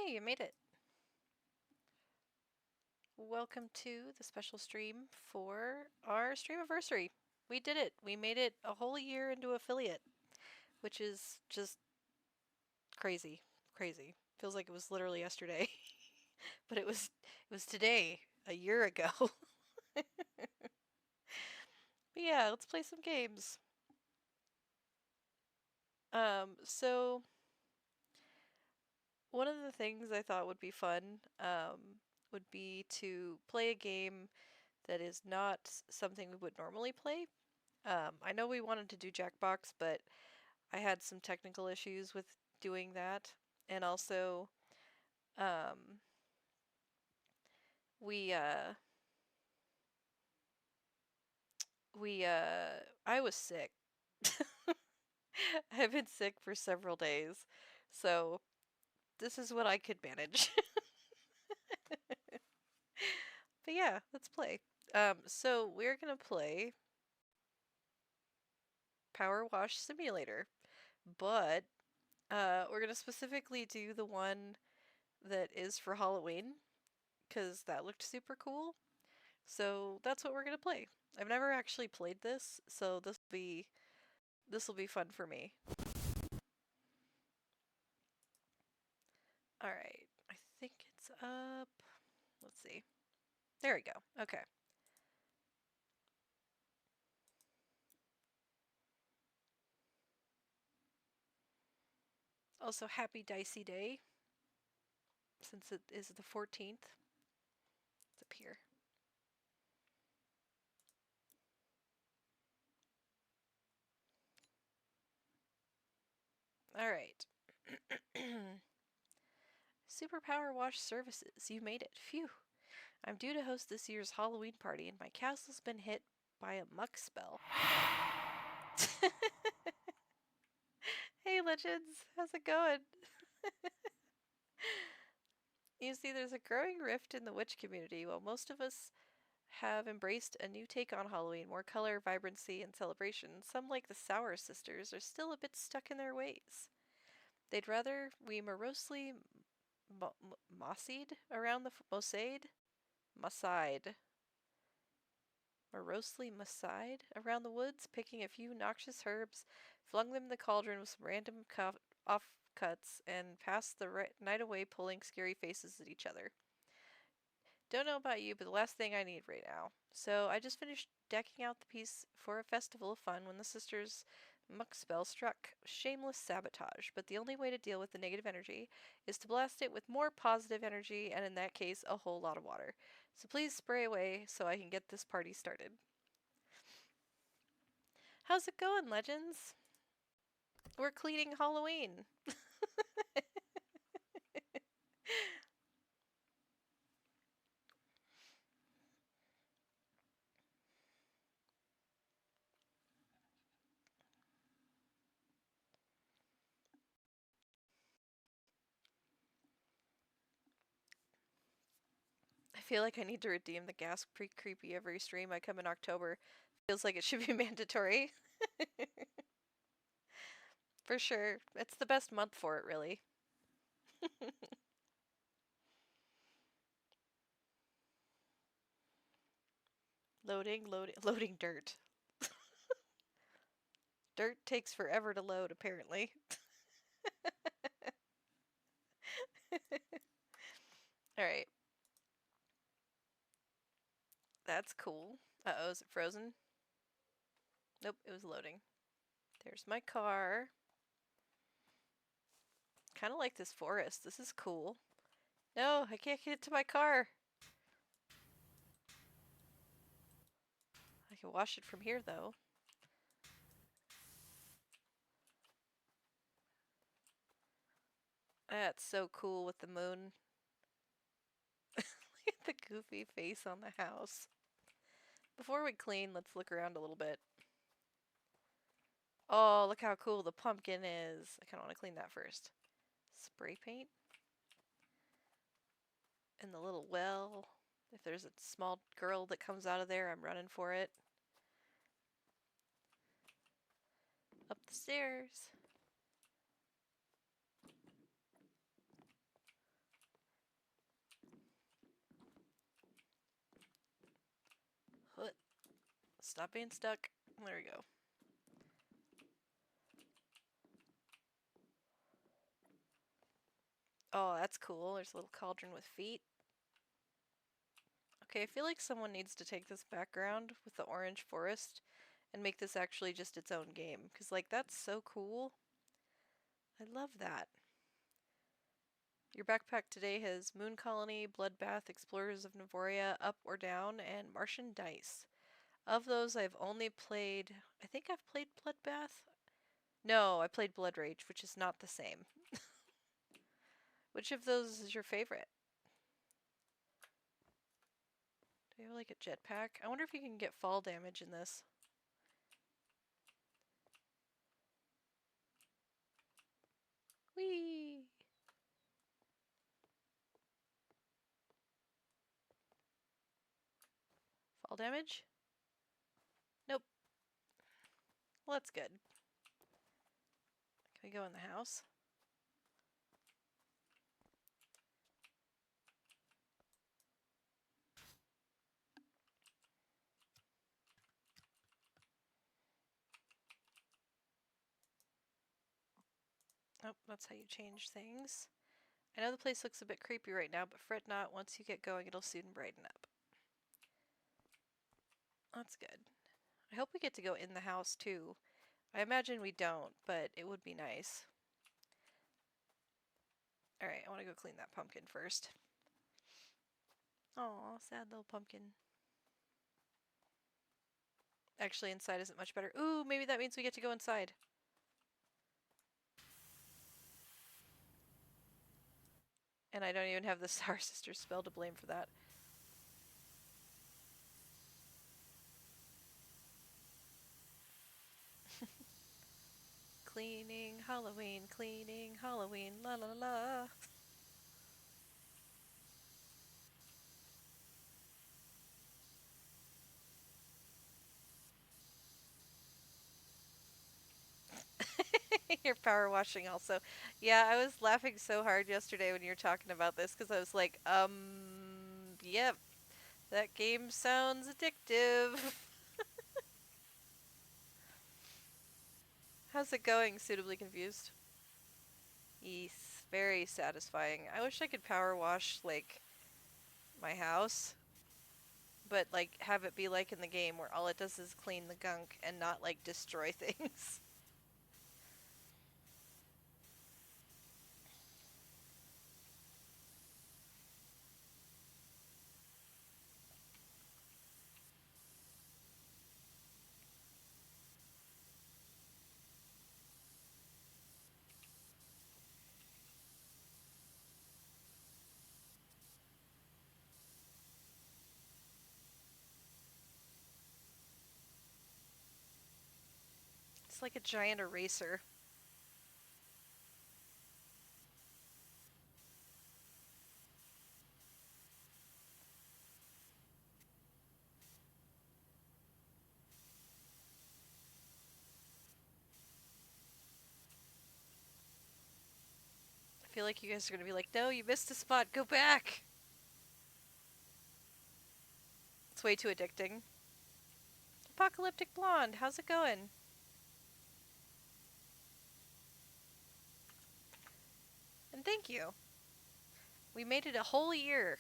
Hey, you made it. Welcome to the special stream for our stream anniversary. We did it. We made it a whole year into affiliate, which is just crazy. Crazy. Feels like it was literally yesterday. But it was today, a year ago. But yeah, let's play some games. So one of the things I thought would be fun would be to play a game that is not something we would normally play. I know we wanted to do Jackbox, but I had some technical issues with doing that. And also, um, we, uh, I was sick. I've been sick for several days, so this is what I could manage. But yeah, let's play. So we're gonna play Powerwash Simulator, but we're gonna specifically do the one that is for Halloween, because that looked super cool. So that's what we're gonna play. I've never actually played this, so this will be fun for me. All right, I think it's up. Let's see. There we go. Okay. Also, happy Dicey Day, since it is the 14th. It's up here. All right. Superpower Wash Services. You made it. Phew. I'm due to host this year's Halloween party, and my castle's been hit by a muck spell. Hey, Legends. How's it going? You see, there's a growing rift in the witch community. While most of us have embraced a new take on Halloween, more color, vibrancy, and celebration, some, like the Sour Sisters, are still a bit stuck in their ways. They'd rather we morosely mossied around the mossade? Mosside. Morosely mosside around the woods, picking a few noxious herbs, flung them in the cauldron with some random offcuts, and passed the night away pulling scary faces at each other. Don't know about you, but the last thing I need right now. So I just finished decking out the piece for a festival of fun when the sisters' muck spell struck. Shameless sabotage, but the only way to deal with the negative energy is to blast it with more positive energy, and in that case, a whole lot of water. So please spray away so I can get this party started. How's it going, Legends? We're cleaning Halloween. I feel like I need to redeem the gas creepy every stream I come in October. Feels like it should be mandatory. For sure. It's the best month for it, really. Loading dirt. Dirt takes forever to load, apparently. Alright. That's cool. Uh-oh, is it frozen? Nope, it was loading. There's my car. Kind of like this forest. This is cool. No, I can't get to my car. I can wash it from here, though. That's so cool with the moon. Look at the goofy face on the house. Before we clean, let's look around a little bit. Oh, look how cool the pumpkin is. I kind of want to clean that first. Spray paint. And the little well. If there's a small girl that comes out of there, I'm running for it. Up the stairs. Stop being stuck. There we go. Oh, that's cool. There's a little cauldron with feet. Okay, I feel like someone needs to take this background with the orange forest and make this actually just its own game. Because, like, that's so cool. I love that. Your backpack today has Moon Colony, Bloodbath, Explorers of Navoria, Up or Down, and Martian Dice. Of those, I've only played... I think I've played Bloodbath? No, I played Blood Rage, which is not the same. Which of those is your favorite? Do you have, like, a jetpack? I wonder if you can get fall damage in this. Whee! Fall damage? Nope. Well, that's good. Can we go in the house? Oh, that's how you change things. I know the place looks a bit creepy right now, but fret not. Once you get going, it'll soon brighten up. That's good. I hope we get to go in the house, too. I imagine we don't, but it would be nice. Alright, I want to go clean that pumpkin first. Aw, sad little pumpkin. Actually, inside isn't much better. Ooh, maybe that means we get to go inside. And I don't even have the Star Sister spell to blame for that. Cleaning Halloween, la la la. You're power washing also. Yeah, I was laughing so hard yesterday when you were talking about this because I was like, yep, that game sounds addictive. How's it going, Suitably Confused? Yes, very satisfying. I wish I could power wash, like, my house, but, like, have it be like in the game where all it does is clean the gunk and not, like, destroy things. It's like a giant eraser. I feel like you guys are gonna be like, no, you missed a spot, go back! It's way too addicting. Apocalyptic Blonde, how's it going? And thank you. We made it a whole year.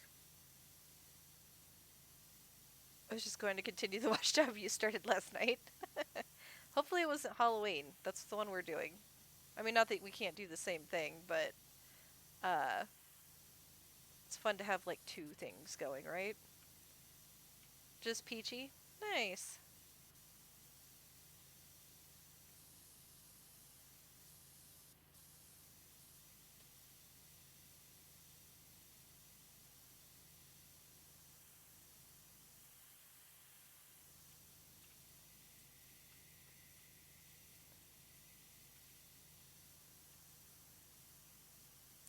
I was just going to continue the watchtower you started last night. Hopefully it wasn't Halloween. That's the one we're doing. I mean, not that we can't do the same thing, but uh, it's fun to have like two things going, right? Just Peachy? Nice.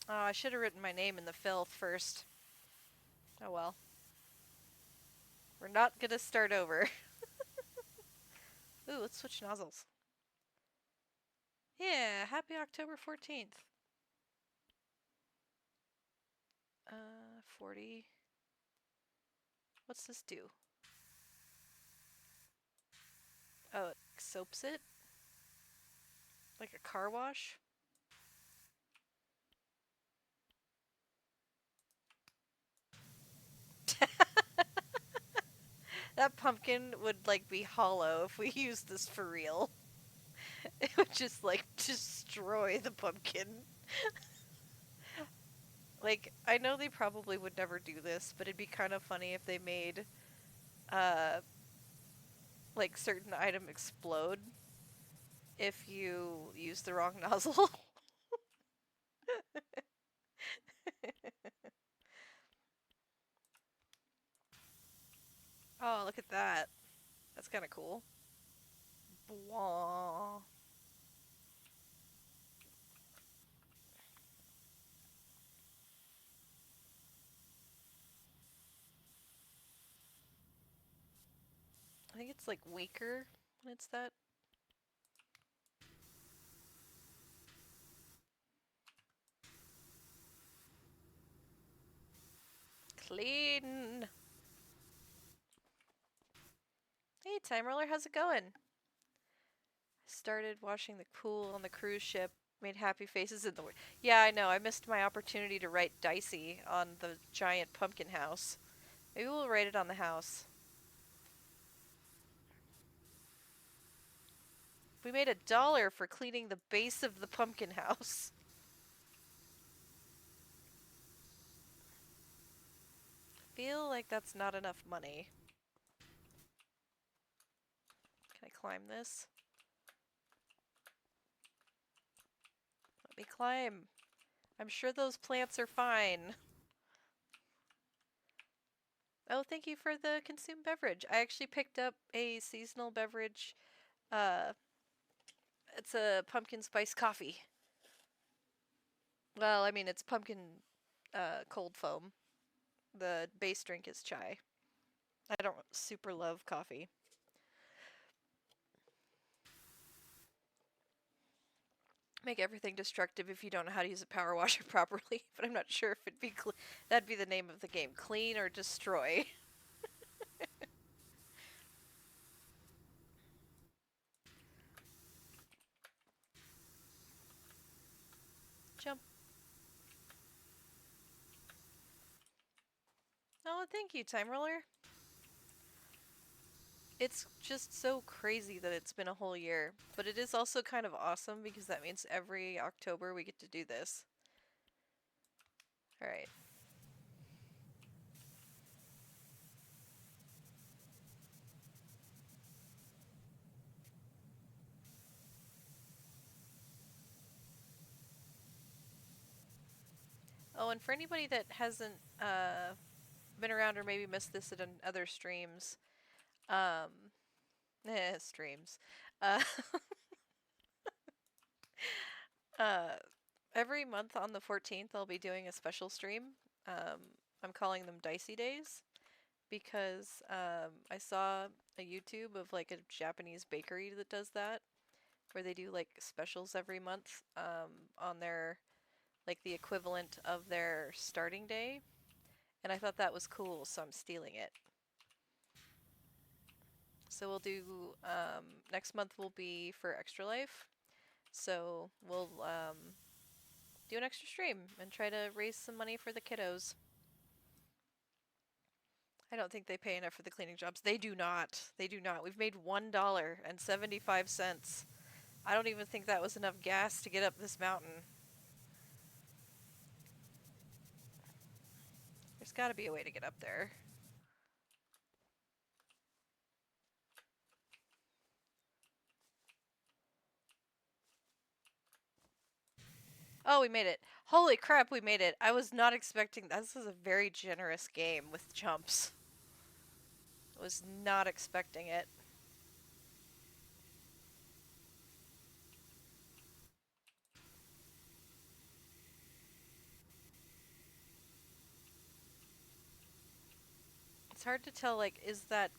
Oh, I should have written my name in the filth first. Oh well. We're not gonna start over. Ooh, let's switch nozzles. Yeah, happy October 14th. 40. What's this do? Oh, it soaps it? Like a car wash? That pumpkin would like be hollow if we used this for real. It would just like destroy the pumpkin. Like, I know they probably would never do this, but it'd be kind of funny if they made uh like certain item explode if you use the wrong nozzle. Oh, look at that. That's kind of cool. Blah. I think it's like weaker when it's that clean. Hey, Time Roller, how's it going? Started washing the pool on the cruise ship, made happy faces in the. Yeah, I know. I missed my opportunity to write Dicey on the giant pumpkin house. Maybe we'll write it on the house. We made $1 for cleaning the base of the pumpkin house. Feel like that's not enough money. Can I climb this? Let me climb. I'm sure those plants are fine. Oh, thank you for the consumed beverage. I actually picked up a seasonal beverage. Uh, it's a pumpkin spice coffee. Well, I mean, it's pumpkin cold foam. The base drink is chai. I don't super love coffee. Make everything destructive if you don't know how to use a power washer properly, but I'm not sure if it'd be that'd be the name of the game. Clean or destroy. Jump. Oh, thank you, Time Roller. It's just so crazy that it's been a whole year, but it is also kind of awesome because that means every October we get to do this. Alright. Oh, and for anybody that hasn't been around or maybe missed this in other streams, um, streams. Uh, uh, every month on the 14th, I'll be doing a special stream. Um, I'm calling them Dicey Days because I saw a YouTube of like a Japanese bakery that does that, where they do like specials every month on their like the equivalent of their starting day, and I thought that was cool, so I'm stealing it. So we'll do next month will be for Extra Life, so we'll do an extra stream and try to raise some money for the kiddos. I don't think they pay enough for the cleaning jobs. They do not. They do not. We've made $1.75. I don't even think that was enough gas to get up this mountain. There's got to be a way to get up there. Oh, we made it. Holy crap, we made it. I was not expecting that. This is a very generous game with jumps. I was not expecting it. It's hard to tell, like, is that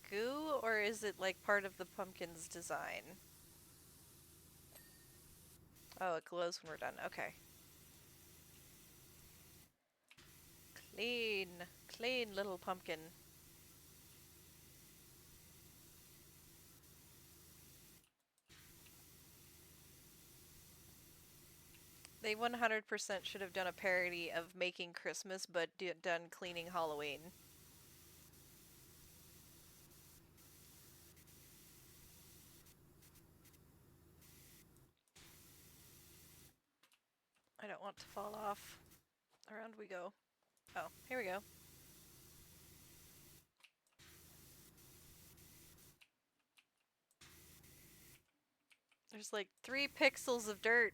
goo, or is it, like, part of the pumpkin's design? Oh, it glows when we're done. Okay. Clean. Clean little pumpkin. They 100% should have done a parody of Making Christmas, but done Cleaning Halloween. I don't want to fall off. Around we go. Oh, here we go. There's like 3 pixels of dirt.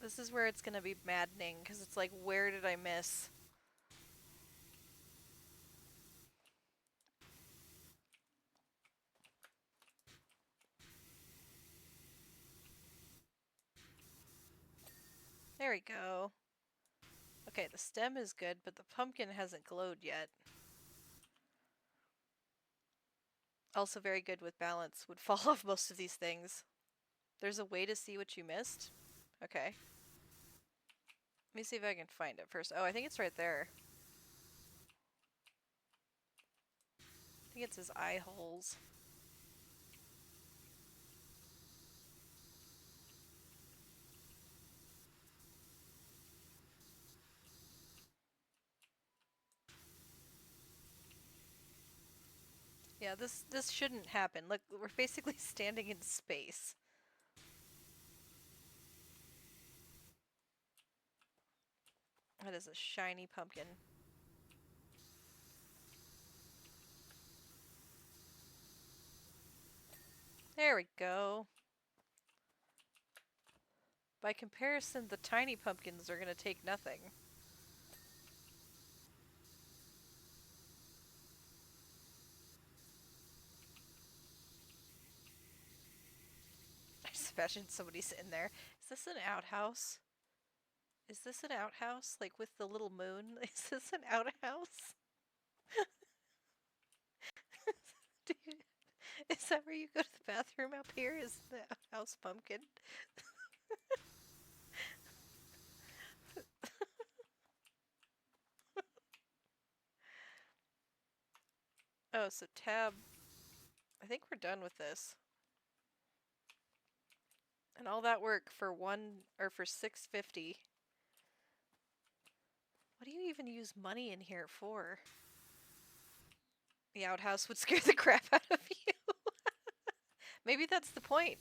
This is where it's gonna be maddening, because it's like, where did I miss? There we go. Okay, the stem is good, but the pumpkin hasn't glowed yet. Also very good with balance. Would fall off most of these things. There's a way to see what you missed? Okay. Let me see if I can find it first. Oh, I think it's right there. I think it's his eye holes. Yeah, this shouldn't happen. Look, we're basically standing in space. That is a shiny pumpkin. There we go. By comparison, the tiny pumpkins are gonna take nothing. I just imagine somebody's in there. Is this an outhouse? Is this an outhouse? Like with the little moon? Is this an outhouse? Is that where you go to the bathroom up here? Is the outhouse pumpkin? Oh, so tab. I think we're done with this. And all that work for for 650. What do you even use money in here for? The outhouse would scare the crap out of you. Maybe that's the point.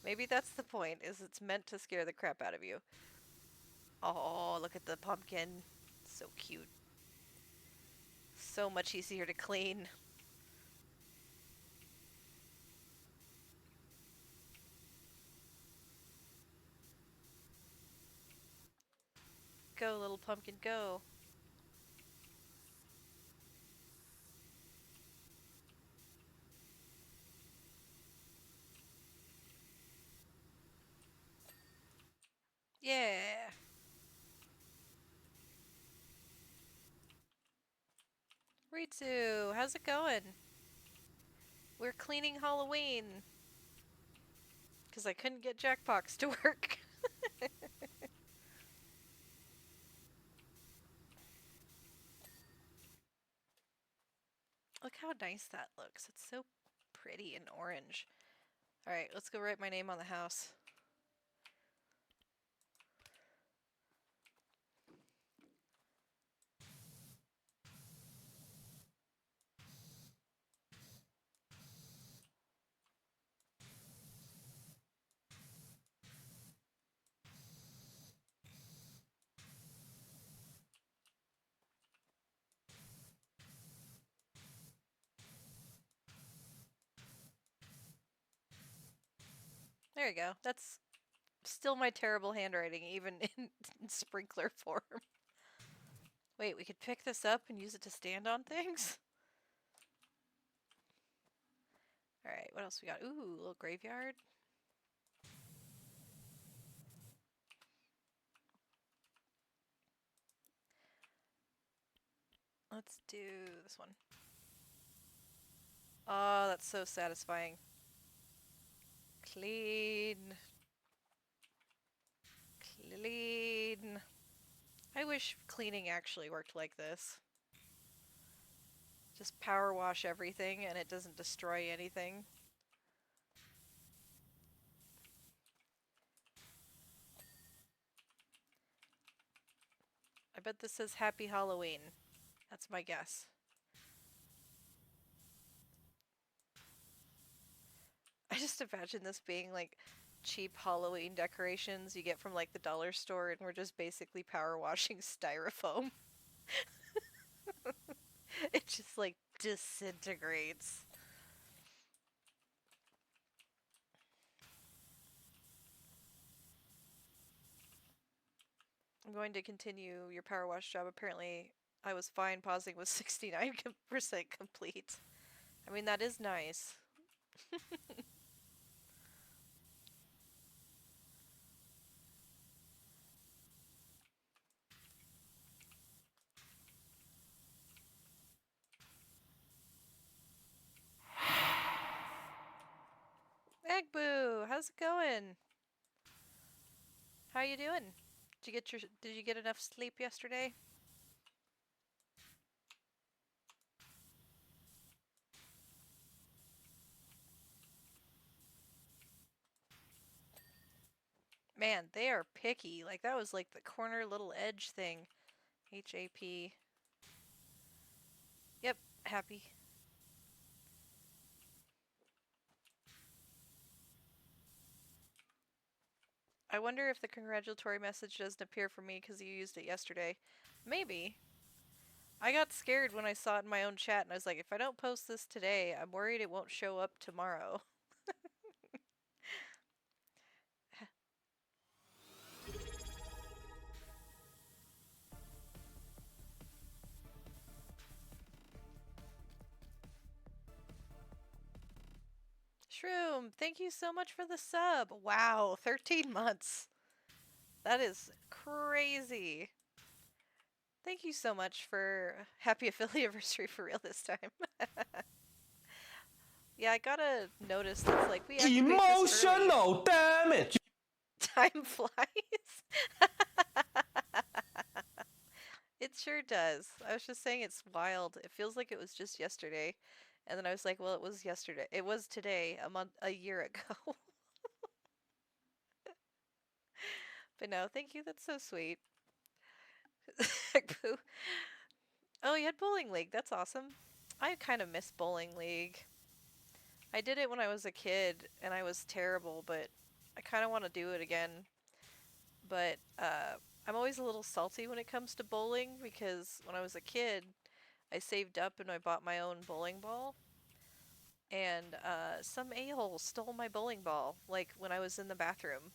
Maybe that's the point, is it's meant to scare the crap out of you. Oh, look at the pumpkin. So cute. So much easier to clean. Go, little pumpkin, go. Yeah. Ritsu, how's it going? We're cleaning Halloween. Because I couldn't get Jackbox to work. Look how nice that looks. It's so pretty and orange. Alright, let's go write my name on the house. There you go. That's still my terrible handwriting, even in sprinkler form. Wait, we could pick this up and use it to stand on things? Alright, what else we got? Ooh, a little graveyard. Let's do this one. Oh, that's so satisfying. Clean. Clean. I wish cleaning actually worked like this. Just power wash everything and it doesn't destroy anything. I bet this says Happy Halloween. That's my guess. I just imagine this being like cheap Halloween decorations you get from like the dollar store, and we're just basically power washing styrofoam. It just like disintegrates. I'm going to continue your power wash job. Apparently, I was fine pausing with 69% complete. I mean, that is nice. Egboo, how's it going? How you doing? Did you get enough sleep yesterday? Man, they are picky. Like that was like the corner little edge thing. HAP. Yep, happy. I wonder if the congratulatory message doesn't appear for me because you used it yesterday. Maybe. I got scared when I saw it in my own chat, and I was like, if I don't post this today, I'm worried it won't show up tomorrow. Shroom, thank you so much for the sub. Wow, 13 months. That is crazy. Thank you so much for happy affiliate anniversary for real this time. Yeah, I gotta notice that's like we activate this early. Emotional damage. Time flies. It sure does. I was just saying it's wild. It feels like it was just yesterday. And then I was like, well, it was yesterday. It was today, a year ago. But no, thank you. That's so sweet. Oh, you had bowling league. That's awesome. I kind of miss bowling league. I did it when I was a kid, and I was terrible, but I kind of want to do it again. But I'm always a little salty when it comes to bowling because when I was a kid, I saved up and I bought my own bowling ball. And some a-hole stole my bowling ball, like when I was in the bathroom.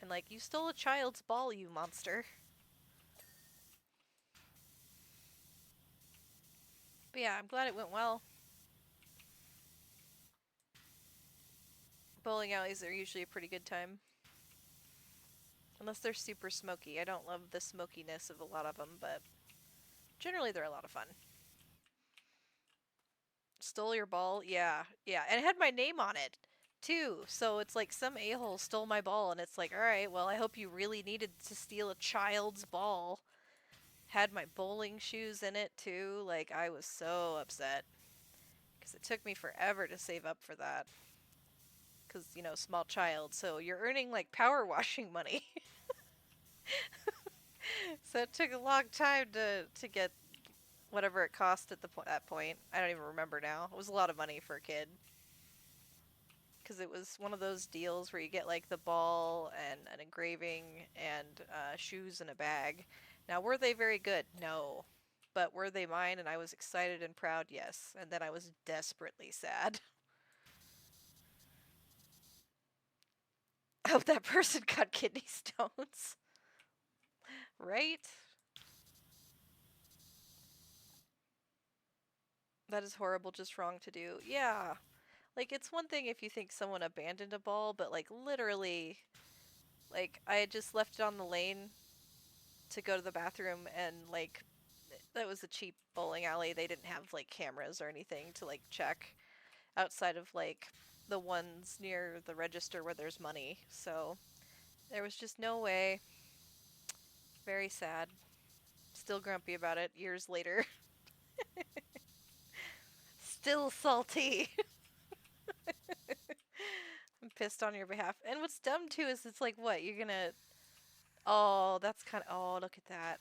And like, you stole a child's ball, you monster. But yeah, I'm glad it went well. Bowling alleys are usually a pretty good time. Unless they're super smoky. I don't love the smokiness of a lot of them, but generally they're a lot of fun. Stole your ball? Yeah, yeah. And it had my name on it, too. So it's like some a-hole stole my ball, and it's like, alright, well, I hope you really needed to steal a child's ball. Had my bowling shoes in it, too. Like, I was so upset. Because it took me forever to save up for that. Because, you know, small child. So you're earning, like, power washing money. So it took a long time to get whatever it cost at that point. I don't even remember now. It was a lot of money for a kid. Because it was one of those deals where you get like the ball and an engraving and shoes in a bag. Now, were they very good? No. But were they mine and I was excited and proud? Yes. And then I was desperately sad. I hope that person got kidney stones. Right? That is horrible, just wrong to do. Yeah. Like, it's one thing if you think someone abandoned a ball, but like, literally, like, I had just left it on the lane to go to the bathroom, and like, that was a cheap bowling alley. They didn't have like cameras or anything to like check outside of like the ones near the register where there's money. So There was just no way. Very sad. Still grumpy about it years later. Still salty. I'm pissed on your behalf. And what's dumb too is it's like, what? You're gonna. Oh, that's kind of. Oh, look at that.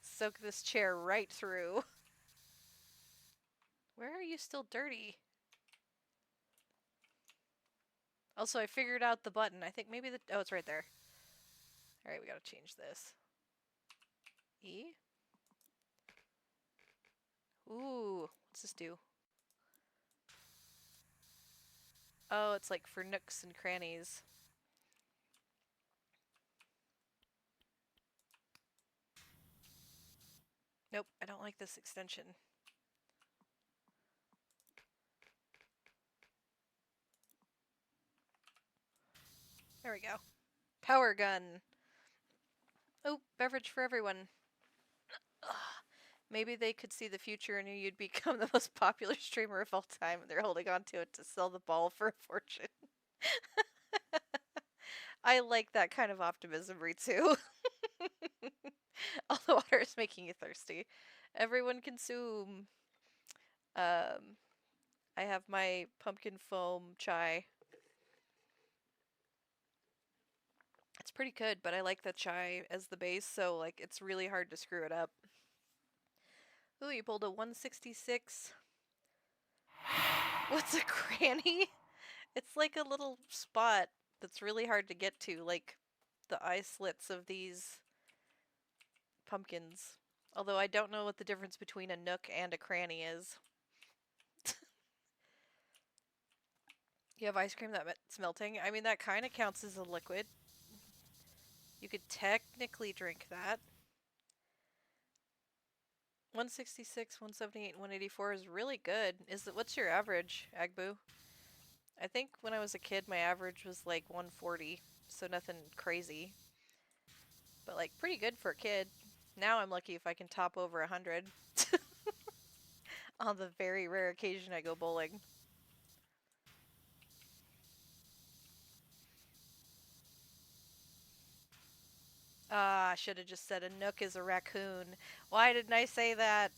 Soak this chair right through. Where are you still dirty? Also, I figured out the button. I think maybe the. Oh, it's right there. Alright, we gotta change this. E? Ooh, what's this do? Oh, it's like for nooks and crannies. Nope, I don't like this extension. There we go. Power gun. Oh, beverage for everyone. Ugh. Maybe they could see the future and knew you'd become the most popular streamer of all time, and they're holding on to it to sell the ball for a fortune. I like that kind of optimism, Ritsu. All the water is making you thirsty. Everyone consume. Um, I have my pumpkin foam chai. It's pretty good, but I like the chai as the base, so like it's really hard to screw it up. Ooh, you pulled a 166. What's a cranny? It's like a little spot that's really hard to get to, like the eye slits of these pumpkins. Although I don't know what the difference between a nook and a cranny is. You have ice cream that's melting? I mean, that kind of counts as a liquid. You could technically drink that. 166, 178, and 184 is really good. What's your average, Agbu? I think when I was a kid, my average was like 140, so nothing crazy. But like pretty good for a kid. Now I'm lucky if I can top over 100. On the very rare occasion I go bowling. Ah, I should have just said a nook is a raccoon. Why didn't I say that?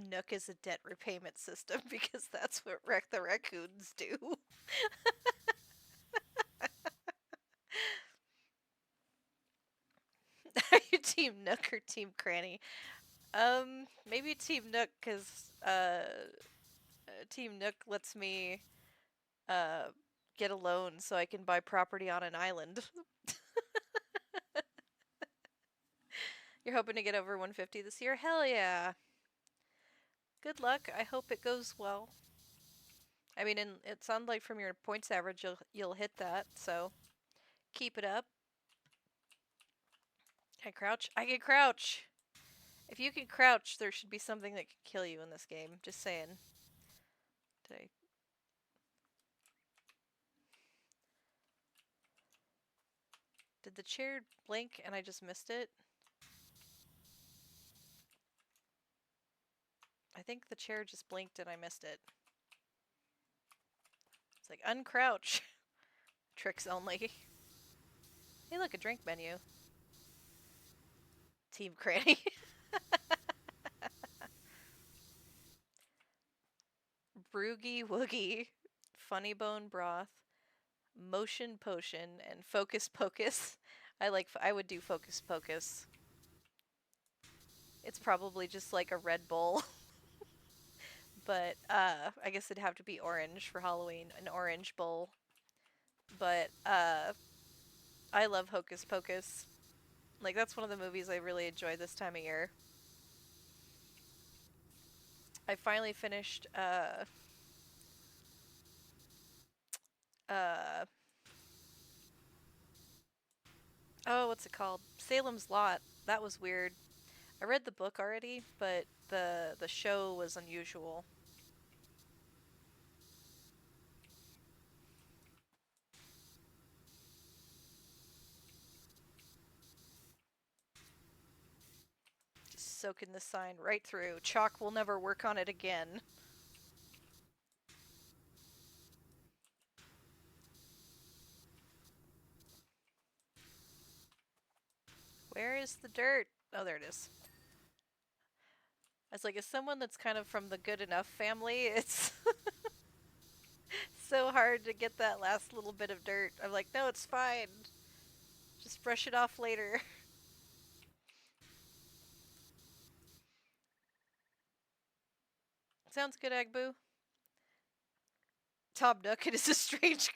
Nook is a debt repayment system because that's what the raccoons do. Are you Team Nook or Team Cranny? Maybe Team Nook because Team Nook lets me uh get a loan so I can buy property on an island. You're hoping to get over 150 this year? Hell yeah! Good luck. I hope it goes well. I mean, it sounds like from your points average, you'll hit that. So keep it up. Can I crouch? I can crouch. If you can crouch, there should be something that could kill you in this game. Just saying. Did I... Did the chair blink and I just missed it? I think the chair just blinked and I missed it. It's like, uncrouch. Tricks only. Hey, look, a drink menu. Team Cranny. Broogie Woogie. Funny Bone Broth. Motion Potion. And Focus Pocus. I would do Focus Pocus. It's probably just like a Red Bull. But I guess it'd have to be orange for Halloween, an orange bowl. But I love Hocus Pocus. Like that's one of the movies I really enjoy this time of year. I finally finished uh oh, what's it called? Salem's Lot. That was weird. I read the book already, but the show was unusual. soaking this sign right through. Chalk will never work on it again. Where is the dirt? Oh, there it is. I was like, as someone that's kind of from the good enough family, it's so hard to get that last little bit of dirt. I'm like, no, it's fine. Just brush it off later. Sounds good, Agbu. Tom Nook and his estranged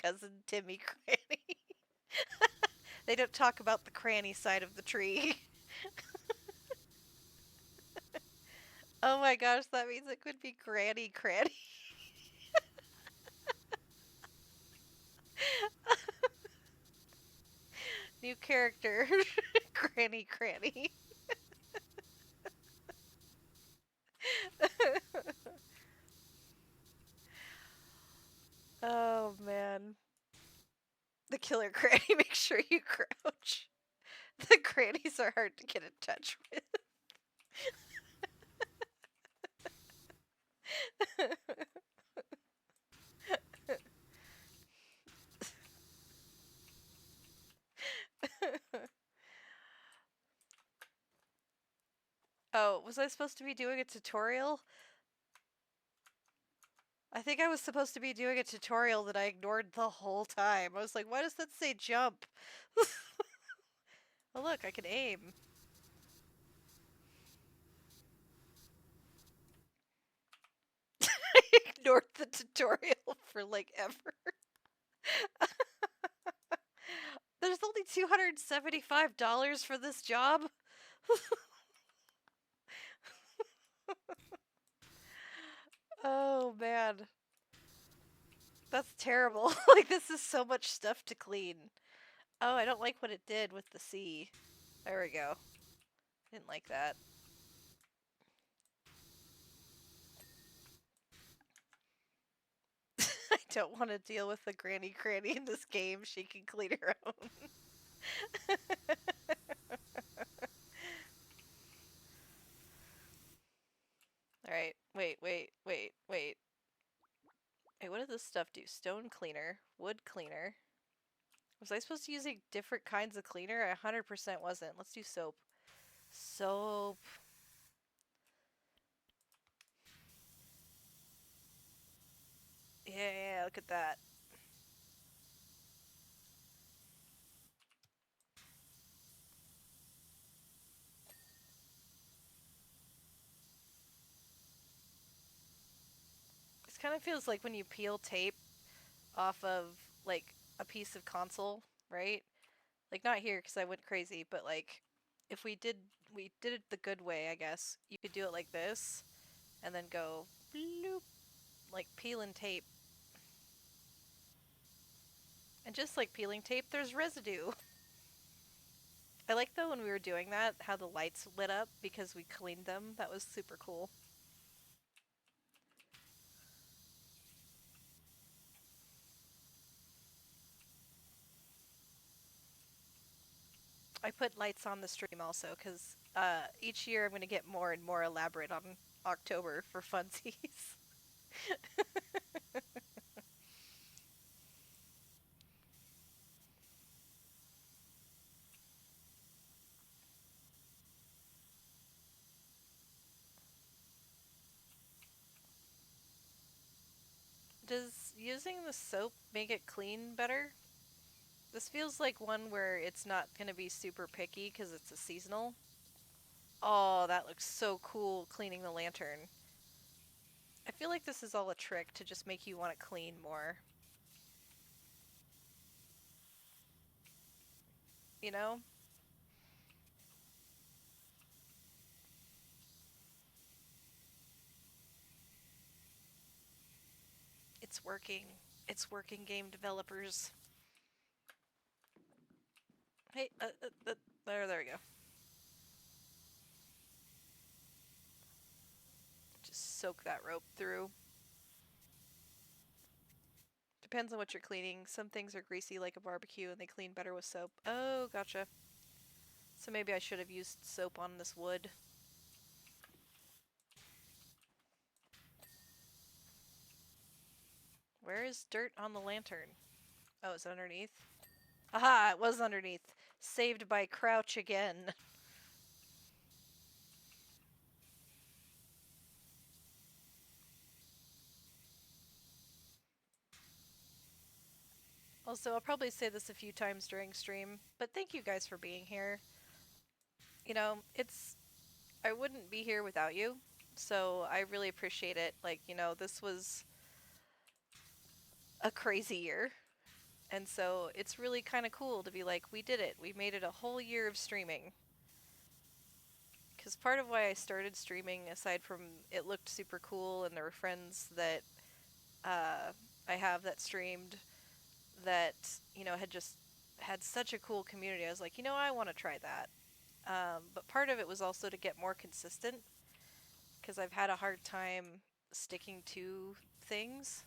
cousin, Timmy Cranny. They don't talk about the cranny side of the tree. Oh my gosh, that means it could be Granny Cranny. New character, Granny Cranny. Oh man. The killer cranny, make sure you crouch. The crannies are hard to get in touch with. Oh, was I supposed to be doing a tutorial? I think I was supposed to be doing a tutorial that I ignored the whole time. I was like, why does that say jump? Oh look, I can aim. I ignored the tutorial for like ever. There's only $275 for this job? Oh man. That's terrible. Like, this is so much stuff to clean. Oh, I don't like what it did with the C. There we go. Didn't like that. I don't want to deal with the Granny Cranny in this game. She can clean her own. Alright, wait. Wait, what does this stuff do? Stone cleaner, wood cleaner. Was I supposed to use different kinds of cleaner? I 100% wasn't. Let's do soap. Soap. Yeah, look at that. This kind of feels like when you peel tape off of, like, a piece of console, right? Like, not here because I went crazy, but, like, if we did it the good way, I guess. You could do it like this, and then go bloop, like peeling tape. And just like peeling tape, there's residue. I like though when we were doing that, how the lights lit up because we cleaned them. That was super cool. I put lights on the stream also because each year I'm going to get more and more elaborate on October for funsies. Does using the soap make it clean better? This feels like one where it's not going to be super picky because it's a seasonal. Oh, that looks so cool cleaning the lantern. I feel like this is all a trick to just make you want to clean more. You know? It's working. It's working, game developers. Hey, there we go. Just soak that rope through. Depends on what you're cleaning. Some things are greasy like a barbecue and they clean better with soap. Oh, gotcha. So maybe I should have used soap on this wood. Where is dirt on the lantern? Oh, it's underneath? Aha! It was underneath. Saved by crouch again. Also, I'll probably say this a few times during stream, but thank you guys for being here. You know, I wouldn't be here without you, so I really appreciate it. Like, you know, this was a crazy year, and so it's really kind of cool to be like, we did it. We made it a whole year of streaming. Because part of why I started streaming, aside from it looked super cool and there were friends that I have that streamed that, you know, had just had such a cool community. I was like, you know, I want to try that. But part of it was also to get more consistent because I've had a hard time sticking to things,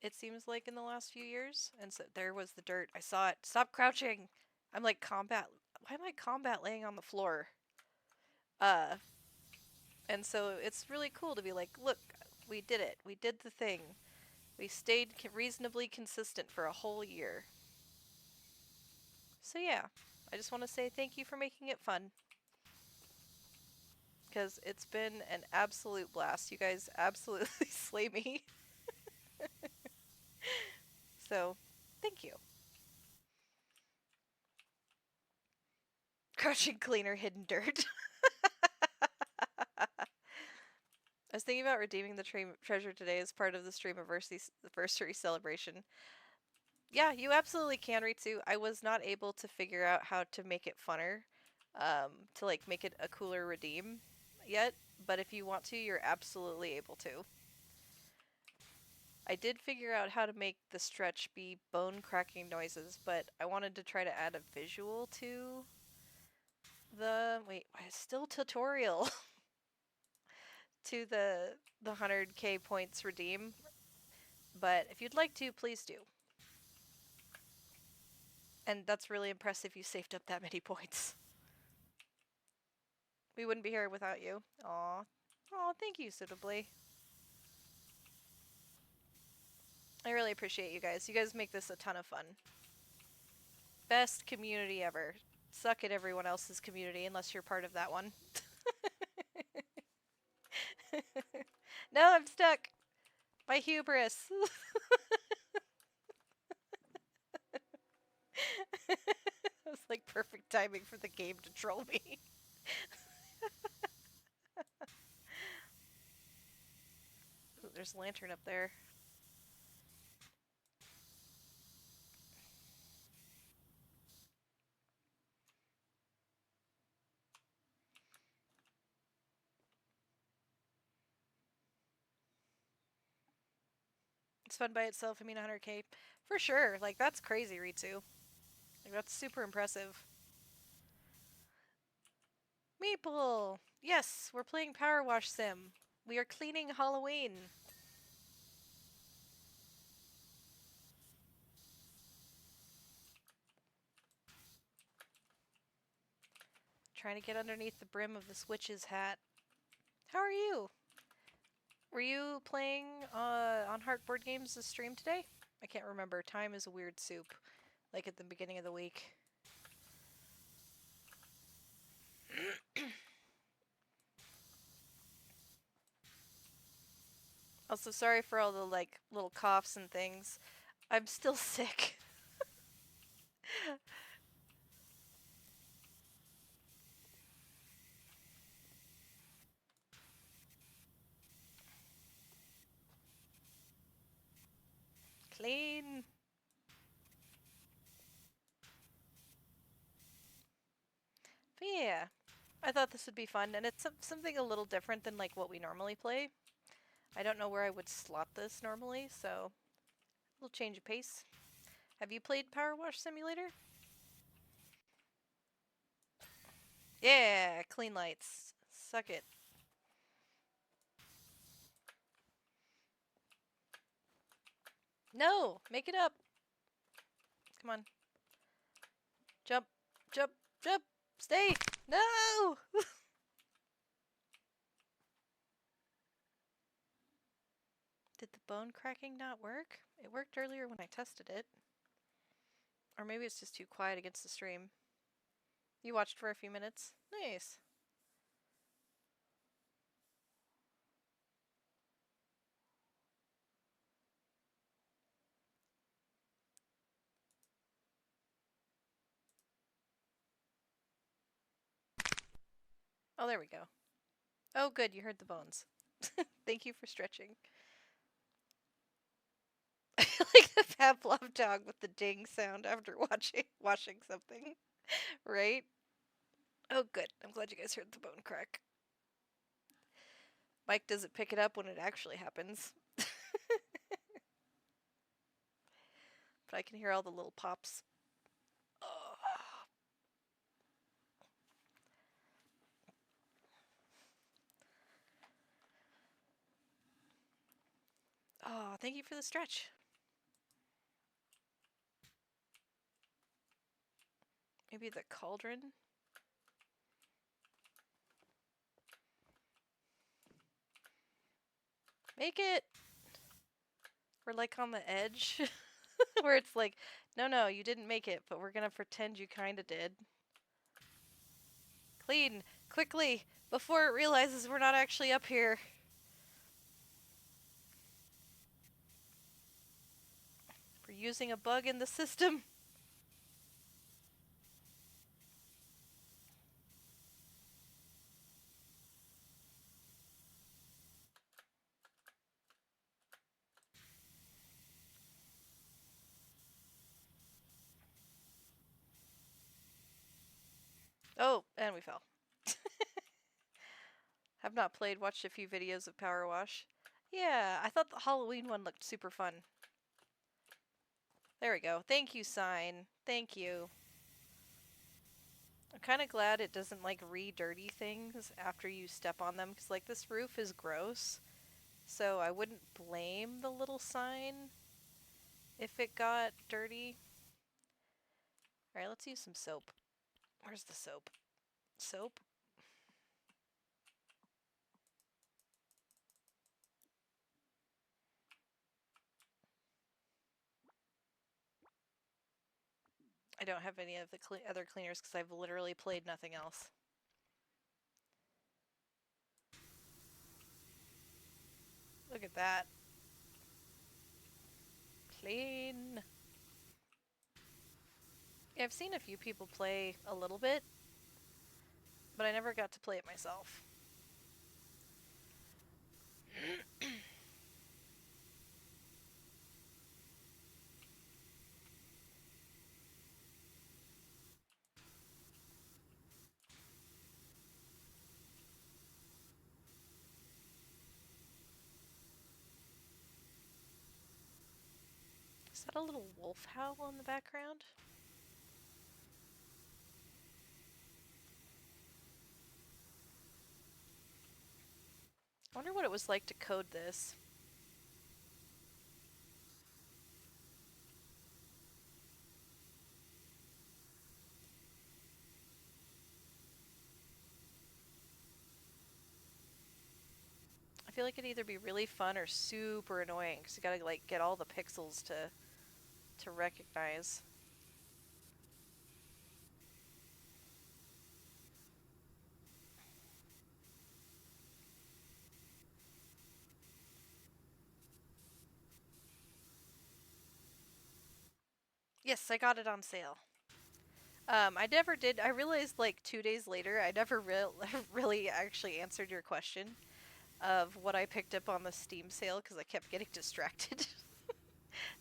it seems like, in the last few years. And so there was the dirt. I saw it. Stop crouching! I'm like combat. Why am I combat laying on the floor? And so it's really cool to be like, look, we did it. We did the thing. We stayed reasonably consistent for a whole year. So yeah, I just want to say thank you for making it fun. Because it's been an absolute blast. You guys absolutely slay me. So, thank you. Crushing cleaner hidden dirt. I was thinking about redeeming the treasure today as part of the stream anniversary celebration. Yeah, you absolutely can, Ritsu. I was not able to figure out how to make it funner, to like make it a cooler redeem yet, but if you want to, you're absolutely able to. I did figure out how to make the stretch be bone cracking noises, but I wanted to try to add a visual to the still tutorial to the 100k points redeem. But if you'd like to, please do. And that's really impressive you saved up that many points. We wouldn't be here without you. Aw. Aw, thank you, suitably. I really appreciate you guys. You guys make this a ton of fun. Best community ever. Suck at everyone else's community unless you're part of that one. No, I'm stuck. My hubris. It was like perfect timing for the game to troll me. Ooh, there's a lantern up there. It's fun by itself. I mean, 100k. For sure. Like, that's crazy, Ritsu. Like, that's super impressive. Meeple! Yes, we're playing Powerwash Sim. We are cleaning Halloween. Trying to get underneath the brim of this witch's hat. How are you? Were you playing on Heart Board Games this stream today? I can't remember. Time is a weird soup. Like at the beginning of the week. Also, sorry for all the like little coughs and things. I'm still sick. Clean. But yeah, I thought this would be fun, and it's something a little different than like what we normally play. I don't know where I would slot this normally, so a little change of pace. Have you played Power Wash Simulator? Yeah, clean lights. Suck it. No! Make it up! Come on. Jump! Jump! Jump! Stay! No! Did the bone cracking not work? It worked earlier when I tested it. Or maybe it's just too quiet against the stream. You watched for a few minutes? Nice. Oh, there we go. Oh, good, you heard the bones. Thank you for stretching. Like the Pavlov dog with the ding sound after washing something. Right? Oh, good. I'm glad you guys heard the bone crack. Mike doesn't pick it up when it actually happens. But I can hear all the little pops. Oh, thank you for the stretch. Maybe the cauldron? Make it! We're like on the edge. Where it's like, no, you didn't make it, but we're gonna pretend you kinda did. Clean! Quickly! Before it realizes we're not actually up here. We're using a bug in the system. Oh, and we fell. Have not played, watched a few videos of Powerwash. Yeah, I thought the Halloween one looked super fun. There we go. Thank you, sign. Thank you. I'm kind of glad it doesn't, like, re-dirty things after you step on them, because, like, this roof is gross, so I wouldn't blame the little sign if it got dirty. Alright, let's use some soap. Where's the soap? Soap? I don't have any of the other cleaners because I've literally played nothing else. Look at that. Clean. Yeah, I've seen a few people play a little bit, but I never got to play it myself. Is that a little wolf howl in the background? I wonder what it was like to code this. I feel like it'd either be really fun or super annoying because you gotta like get all the pixels to recognize. Yes, I got it on sale. I never did. I realized like 2 days later, I never really actually answered your question of what I picked up on the Steam sale because I kept getting distracted.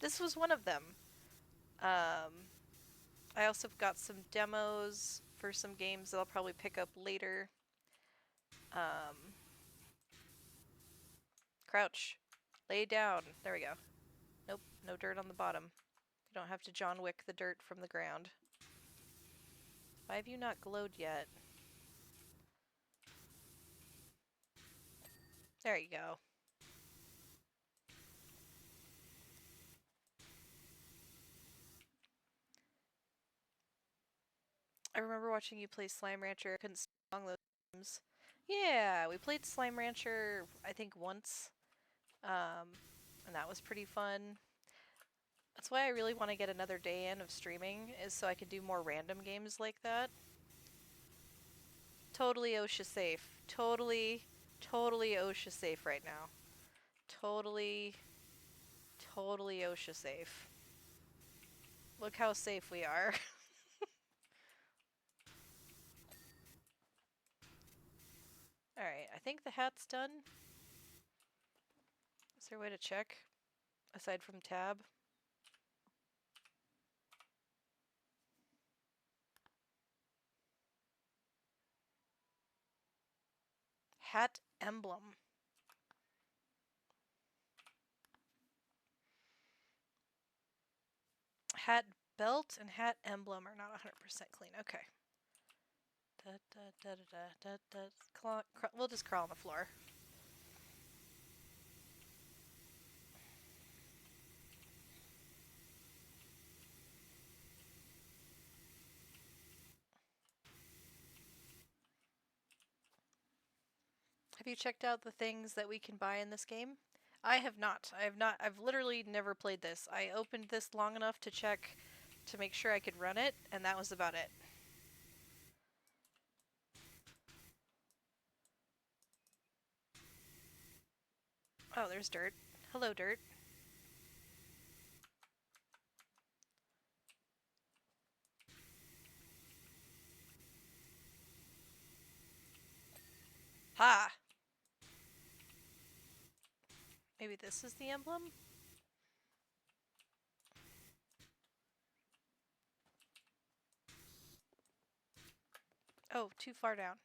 This was one of them. I also got some demos for some games that I'll probably pick up later. Crouch. Lay down. There we go. Nope, no dirt on the bottom. You don't have to John Wick the dirt from the ground. Why have you not glowed yet? There you go. I remember watching you play Slime Rancher. I couldn't song those games. Yeah, we played Slime Rancher, I think, once. and that was pretty fun. That's why I really want to get another day in of streaming, is so I can do more random games like that. Totally OSHA safe. Totally OSHA safe right now. Totally OSHA safe. Look how safe we are. Alright, I think the hat's done. Is there a way to check? Aside from tab? Hat emblem. Hat belt and hat emblem are not 100% clean. Okay. We'll just crawl on the floor. Have you checked out the things that we can buy in this game? I have not. I've literally never played this. I opened this long enough to check to make sure I could run it, and that was about it. Oh, there's dirt. Hello, dirt. Ha! Maybe this is the emblem? Oh, too far down.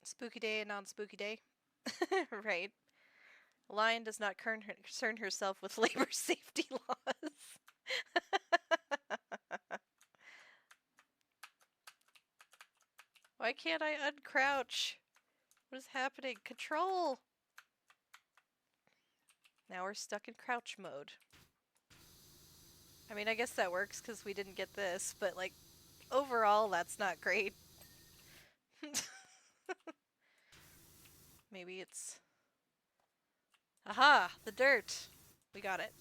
Spooky day and non-spooky day. Right. Lion does not concern herself with labor safety laws. Why can't I uncrouch? What is happening? Control! Now we're stuck in crouch mode. I mean, I guess that works because we didn't get this, but like, overall, that's not great. Maybe it's... Aha! The dirt! We got it.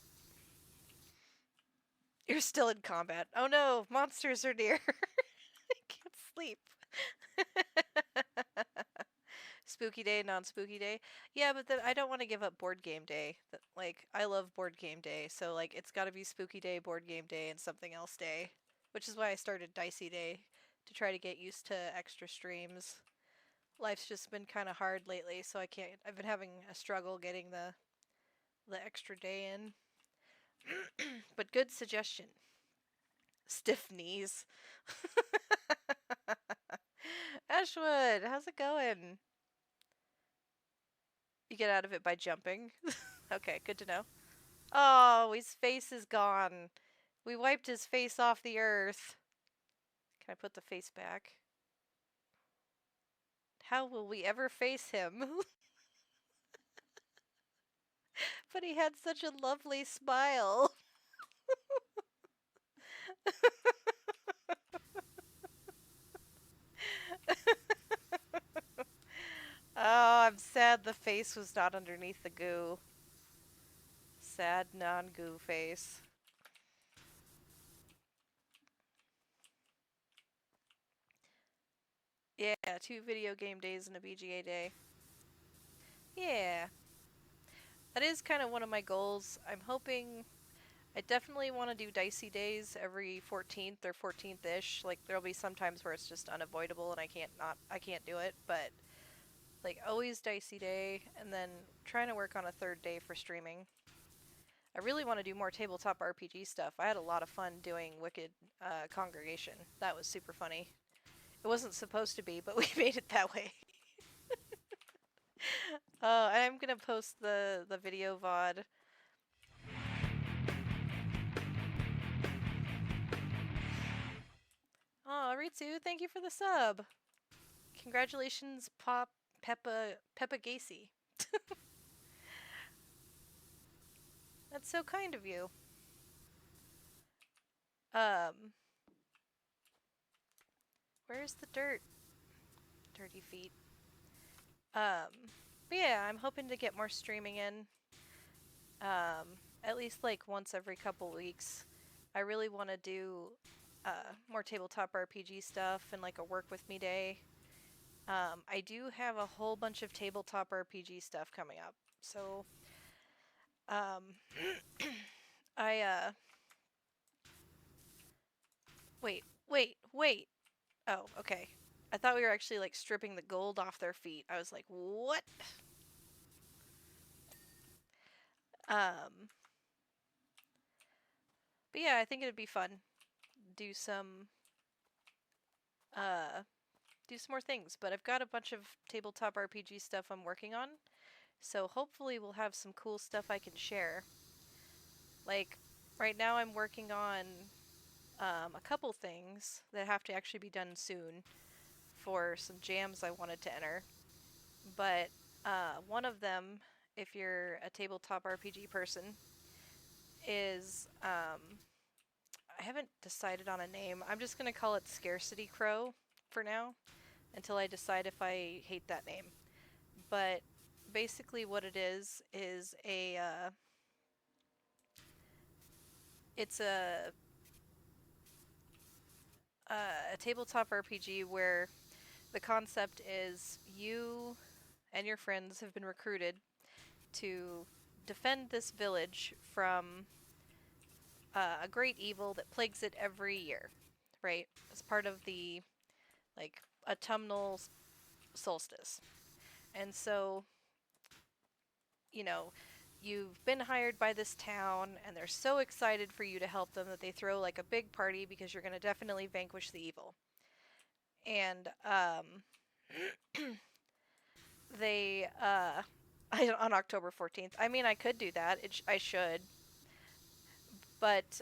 You're still in combat. Oh no! Monsters are near! I can't sleep. Spooky day, non-spooky day. Yeah, but then I don't want to give up board game day. Like, I love board game day, so like, it's gotta be spooky day, board game day, and something else day. Which is why I started Dicey Day, to try to get used to extra streams. Life's just been kind of hard lately, so I've been having a struggle getting the extra day in. But good suggestion. Stiff knees. Ashwood, how's it going? You get out of it by jumping. Okay, good to know. Oh, his face is gone. We wiped his face off the earth. Can I put the face back? How will we ever face him? But he had such a lovely smile. Oh, I'm sad the face was not underneath the goo. Sad non-goo face. Yeah, 2 video game days and a BGA day. Yeah. That is kind of one of my goals. I'm hoping... I definitely want to do Dicey days every 14th or 14th-ish. Like, there'll be some times where it's just unavoidable and I can't do it, but... Like, always Dicey day, and then trying to work on a 3rd day for streaming. I really want to do more tabletop RPG stuff. I had a lot of fun doing Wicked Congregation. That was super funny. It wasn't supposed to be, but we made it that way. I'm gonna post the video VOD. Oh, Ritsu, thank you for the sub. Congratulations, Peppa Gacy. That's so kind of you. Where's the dirt? Dirty feet. But yeah, I'm hoping to get more streaming in. at least like once every couple weeks. I really want to do more tabletop RPG stuff and like a work with me day. I do have a whole bunch of tabletop RPG stuff coming up. So, um, I, wait. Oh, okay. I thought we were actually like stripping the gold off their feet. I was like, what? Um, but yeah, I think it'd be fun. Do some, uh, do some more things. But I've got a bunch of tabletop RPG stuff I'm working on. So hopefully we'll have some cool stuff I can share. Like, right now I'm working on a couple things that have to actually be done soon for some jams I wanted to enter. But one of them, if you're a tabletop RPG person, is I haven't decided on a name. I'm just going to call it Scarcity Crow for now until I decide if I hate that name. But basically, what it is it's a tabletop RPG where the concept is you and your friends have been recruited to defend this village from a great evil that plagues it every year, right? As part of the like autumnal solstice. And so, you know, you've been hired by this town and they're so excited for you to help them that they throw like a big party because you're going to definitely vanquish the evil. And they on October 14th. I mean, I could do that. I should. But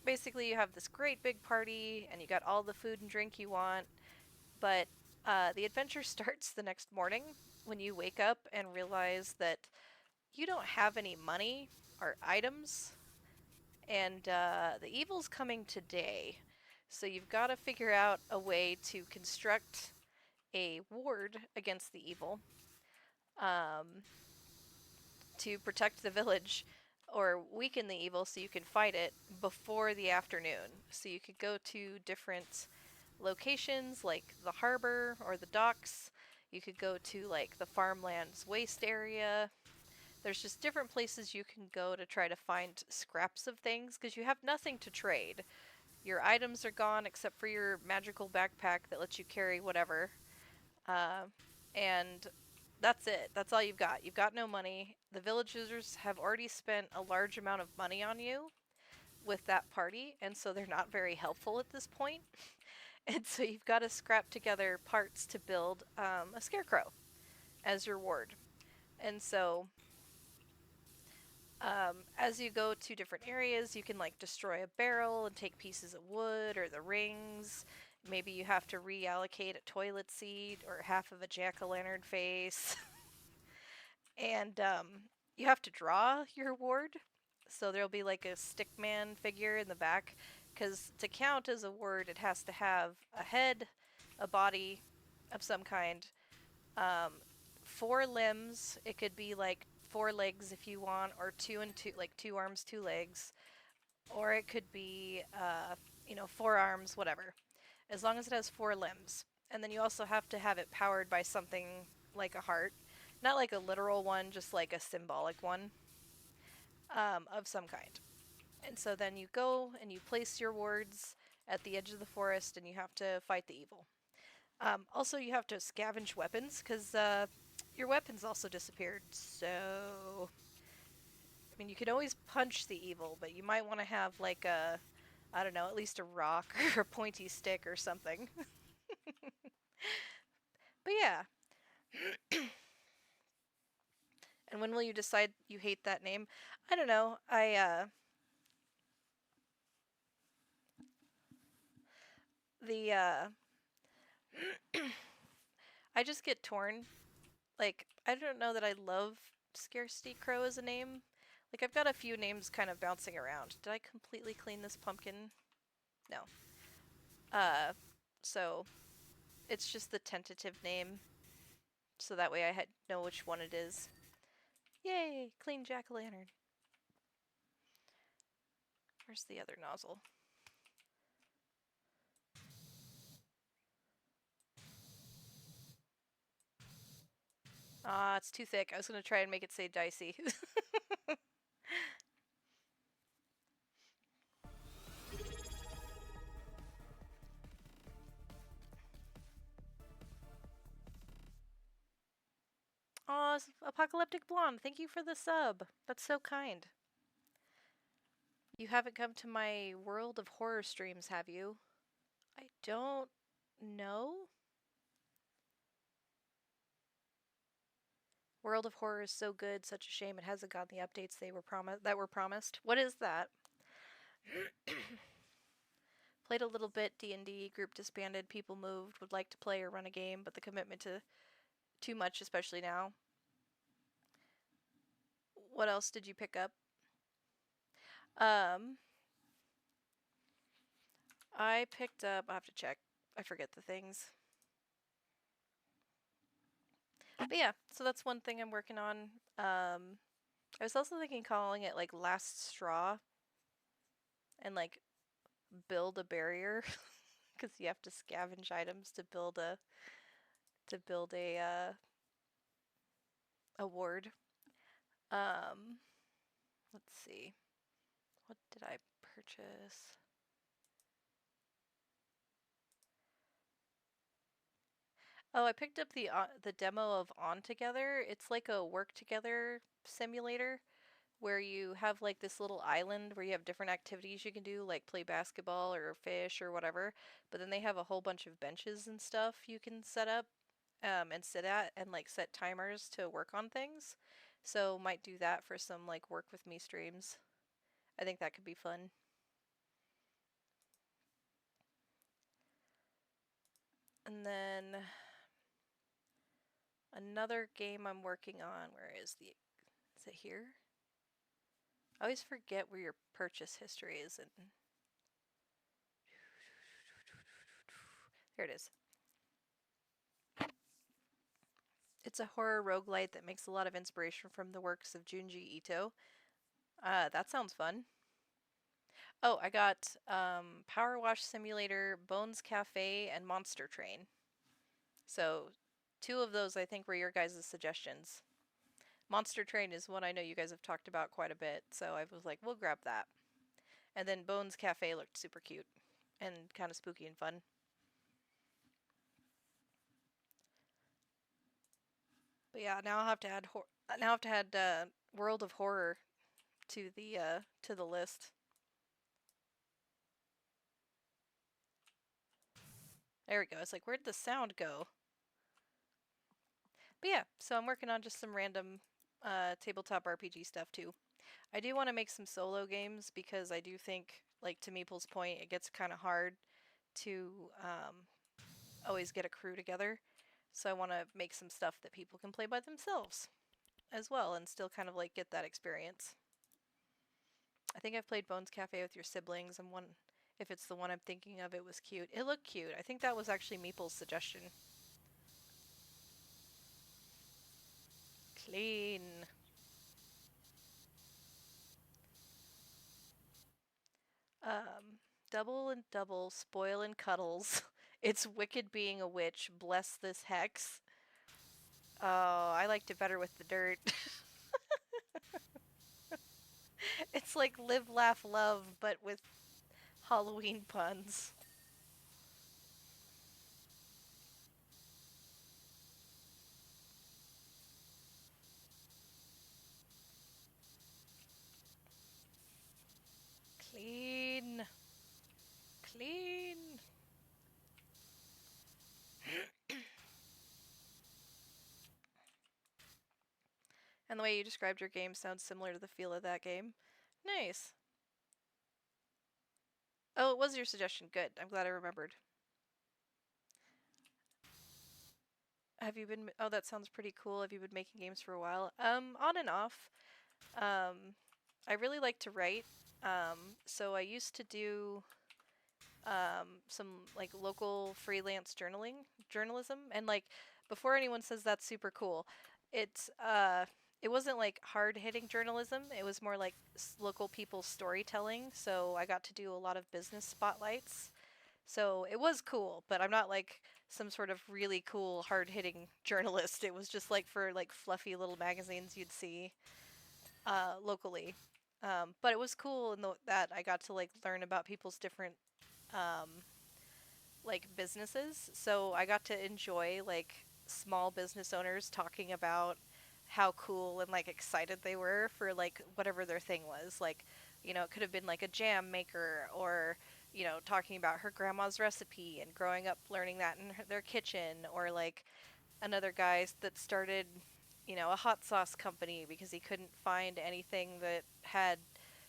basically, you have this great big party, and you got all the food and drink you want. But the adventure starts the next morning when you wake up and realize that you don't have any money or items, and the evil's coming today. So you've got to figure out a way to construct a ward against the evil, um, to protect the village or weaken the evil so you can fight it before the afternoon. So you could go to different locations like the harbor or the docks. You could go to like the farmlands waste area. There's just different places you can go to try to find scraps of things because you have nothing to trade. Your items are gone except for your magical backpack that lets you carry whatever. Uh, and that's it. That's all you've got. You've got no money. The villagers have already spent a large amount of money on you with that party, and so they're not very helpful at this point. And so you've got to scrap together parts to build a scarecrow as your ward. And so as you go to different areas, you can like destroy a barrel and take pieces of wood or the rings. Maybe you have to reallocate a toilet seat or half of a jack-o'-lantern face. And you have to draw your ward. So there'll be like a stickman figure in the back. Because to count as a ward, it has to have a head, a body of some kind, um, four limbs. It could be like four legs if you want, or two and two, like two arms, two legs. Or it could be, four arms, whatever. As long as it has four limbs. And then you also have to have it powered by something like a heart. Not like a literal one, just like a symbolic one, of some kind. And so then you go and you place your wards at the edge of the forest and you have to fight the evil. Also, you have to scavenge weapons because your weapons also disappeared. So, I mean, you can always punch the evil, but you might want to have like I don't know, at least a rock or a pointy stick or something. But yeah. And when will you decide you hate that name? I don't know. The I just get torn. Like, I don't know that I love Scarcity Crow as a name. Like, I've got a few names kind of bouncing around. Did I completely clean this pumpkin? No. Uh, so it's just the tentative name, so that way I know which one it is. Yay! Clean jack-o'-lantern. Where's the other nozzle? Ah, it's too thick. I was gonna try and make it say dicey. Aw, Apocalyptic Blonde, thank you for the sub. That's so kind. You haven't come to my World of Horror streams, have you? I don't know. World of Horror is so good, such a shame it hasn't gotten the updates that were promised. What is that? Played a little bit D&D, group disbanded, people moved, would like to play or run a game, but the commitment to too much, especially now. What else did you pick up? I picked up, I have to check. I forget the things. But yeah, so that's one thing I'm working on. I was also thinking calling it like Last Straw and like build a barrier because you have to scavenge items to build a ward. Let's see. What did I purchase? Oh, I picked up the demo of On Together. It's like a work together simulator where you have like this little island where you have different activities you can do, like play basketball or fish or whatever. But then they have a whole bunch of benches and stuff you can set up and sit at and like set timers to work on things. So might do that for some like work with me streams. I think that could be fun. And then another game I'm working on, is it here? I always forget where your purchase history is. And there it is. It's a horror roguelite that makes a lot of inspiration from the works of Junji Ito. That sounds fun. Oh, I got Powerwash Simulator, Bones Cafe, and Monster Train. So, two of those I think were your guys' suggestions. Monster Train is one I know you guys have talked about quite a bit, so I was like, we'll grab that. And then Bones Cafe looked super cute and kind of spooky and fun. But yeah, now I'll have to add World of Horror to the list. There we go. It's like, where'd the sound go? But yeah, so I'm working on just some random tabletop RPG stuff too. I do want to make some solo games because I do think, like to Meeple's point, it gets kind of hard to always get a crew together. So I want to make some stuff that people can play by themselves as well and still kind of like get that experience. I think I've played Bones Cafe with your siblings, and if it's the one I'm thinking of, it was cute. It looked cute. I think that was actually Meeple's suggestion. Clean. Double and double, spoil and cuddles. It's wicked being a witch. Bless this hex. Oh, I liked it better with the dirt. It's like live, laugh, love, but with Halloween puns. Clean. Clean. And the way you described your game sounds similar to the feel of that game. Nice. Oh, it was your suggestion. Good. I'm glad I remembered. Have you been... Oh, that sounds pretty cool. Have you been making games for a while? On and off. I really like to write. So I used to do some like local freelance journalism, and like before anyone says that's super cool, it it wasn't like hard hitting journalism. It was more like local people storytelling. So I got to do a lot of business spotlights. So it was cool, but I'm not like some sort of really cool hard hitting journalist. It was just like for like fluffy little magazines you'd see locally. But it was cool in that I got to like learn about people's different um, like businesses. So I got to enjoy like small business owners talking about how cool and like excited they were for like whatever their thing was. Like, it could have been like a jam maker or, talking about her grandma's recipe and growing up learning that in their kitchen, or like another guy that started, a hot sauce company because he couldn't find anything that had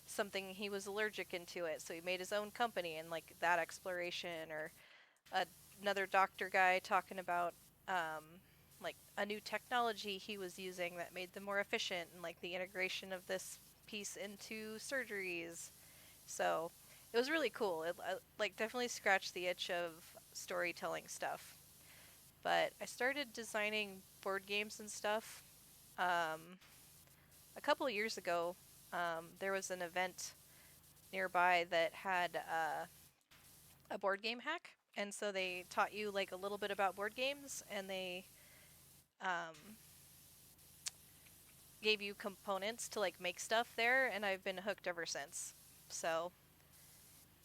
something he was allergic into it. So he made his own company and like that exploration, or a, another doctor guy talking about um, like a new technology he was using that made them more efficient, and like the integration of this piece into surgeries. So it was really cool. It like definitely scratched the itch of storytelling stuff. But I started designing board games and stuff um, a couple of years ago. There was an event nearby that had a board game hack, and so they taught you like a little bit about board games, and they um, gave you components to like make stuff there, and I've been hooked ever since. So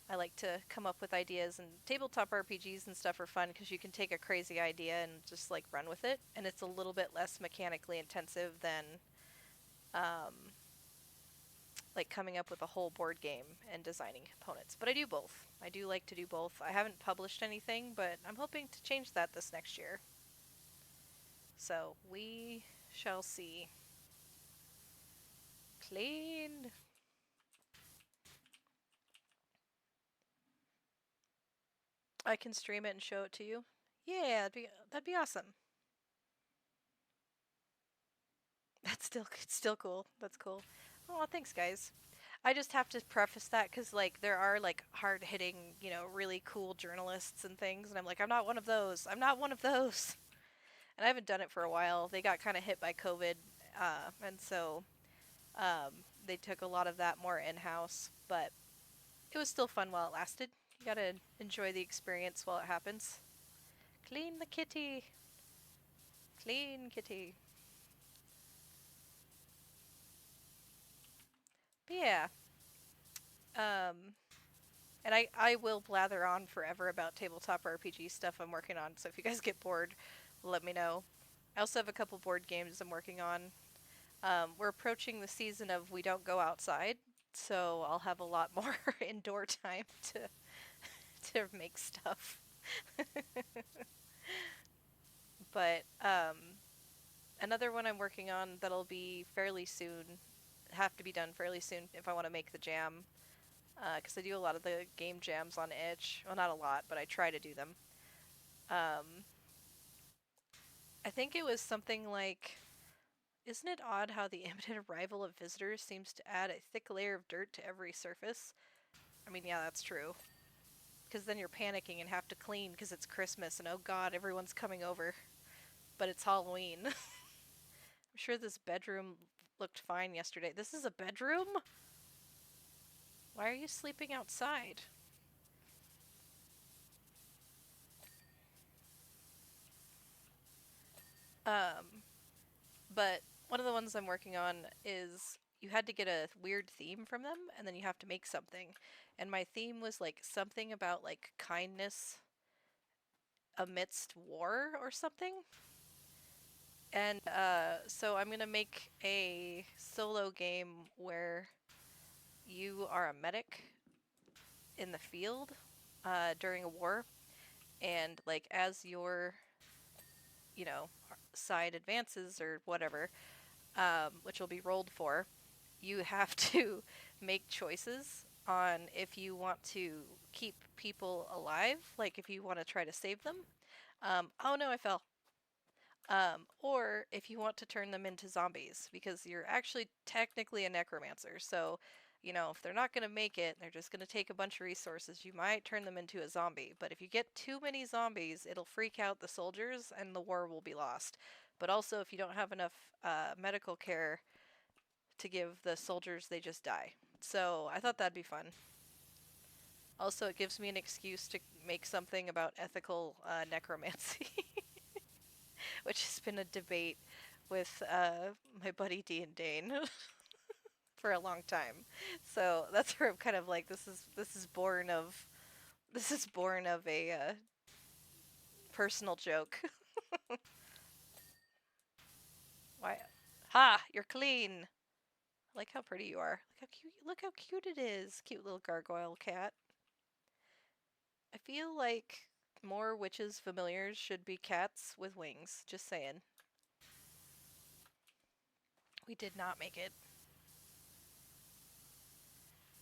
I like to come up with ideas, and tabletop RPGs and stuff are fun because you can take a crazy idea and just like run with it, and it's a little bit less mechanically intensive than um, like coming up with a whole board game and designing components. But I do both. I do like to do both. I haven't published anything, but I'm hoping to change that this next year. So we shall see. Clean. I can stream it and show it to you. Yeah, that'd be awesome. That's still it's still cool. That's cool. Oh, thanks, guys. I just have to preface that because like there are like hard hitting, really cool journalists and things, and I'm like, I'm not one of those. I'm not one of those. And I haven't done it for a while. They got kind of hit by COVID, and so they took a lot of that more in house. But it was still fun while it lasted. You gotta enjoy the experience while it happens. Clean the kitty. Clean kitty. But yeah. Um, and I will blather on forever about tabletop RPG stuff I'm working on. So if you guys get bored, let me know. I also have a couple board games I'm working on. We're approaching the season of we don't go outside, so I'll have a lot more indoor time to make stuff. But another one I'm working on that'll be fairly soon, have to be done fairly soon if I want to make the jam. Because I do a lot of the game jams on itch. Well, not a lot, but I try to do them. Um, I think it was something like, isn't it odd how the imminent arrival of visitors seems to add a thick layer of dirt to every surface? I mean, yeah, that's true. Because then you're panicking and have to clean because it's Christmas and oh god, everyone's coming over. But it's Halloween. I'm sure this bedroom looked fine yesterday. This is a bedroom? Why are you sleeping outside? Um, but one of the ones I'm working on is you had to get a weird theme from them and then you have to make something. And my theme was like something about like kindness amidst war or something. And so I'm gonna make a solo game where you are a medic in the field during a war, and like as your you know side advances or whatever, which will be rolled for, you have to make choices on if you want to keep people alive, like if you want to try to save them. Oh no, I fell. Or if you want to turn them into zombies, because you're actually technically a necromancer. So, if they're not going to make it, they're just going to take a bunch of resources, you might turn them into a zombie. But if you get too many zombies, it'll freak out the soldiers and the war will be lost. but also if you don't have enough medical care to give the soldiers, they just die. So I thought that'd be fun. Also, it gives me an excuse to make something about ethical necromancy, which has been a debate with my buddy D and Dane for a long time. So that's where I'm kind of like, this is born of a personal joke. Why? Ha! You're clean. I like how pretty you are. Look how cute it is. Cute little gargoyle cat. I feel like more witches' familiars should be cats with wings. Just saying. We did not make it.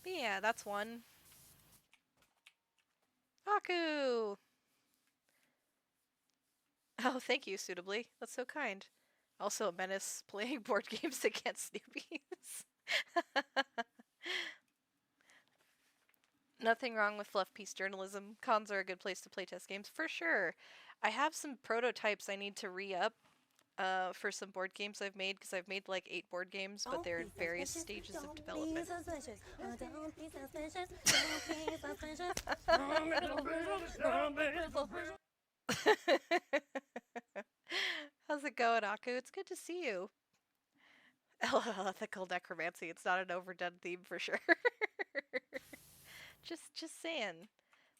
But yeah, that's one. Aku! Oh, thank you, suitably. That's so kind. Also a menace playing board games against newbies. Nothing wrong with fluff piece journalism. Cons are a good place to playtest games, for sure. I have some prototypes I need to re-up for some board games I've made, because I've made like 8 board games, but they're in various stages of development. How's it going, Aku? It's good to see you. Ethical necromancy. It's not an overdone theme for sure. just saying.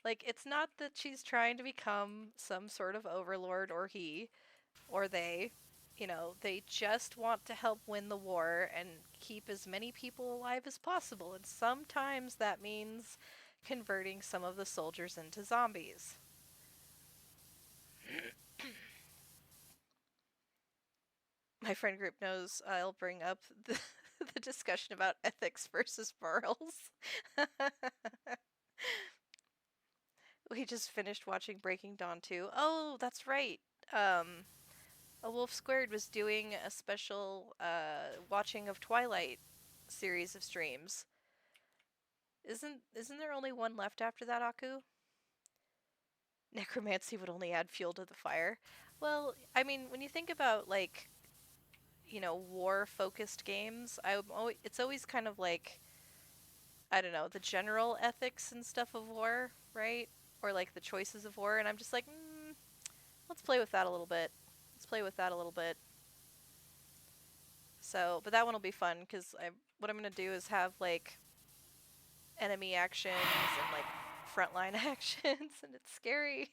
Like, it's not that she's trying to become some sort of overlord, or he or they. You know, they just want to help win the war and keep as many people alive as possible. And sometimes that means converting some of the soldiers into zombies. My friend group knows I'll bring up the discussion about ethics versus morals. We just finished watching Breaking Dawn 2. Oh, that's right. A Wolf Squared was doing a special watching of Twilight series of streams. Isn't there only one left after that, Aku? Necromancy would only add fuel to the fire. Well, I mean, when you think about like, war-focused games, it's always kind of like, I don't know, the general ethics and stuff of war, right? Or like the choices of war, and I'm just like, let's play with that a little bit. Let's play with that a little bit. So, but that one will be fun, because what I'm gonna do is have like enemy actions and like frontline actions, and it's scary.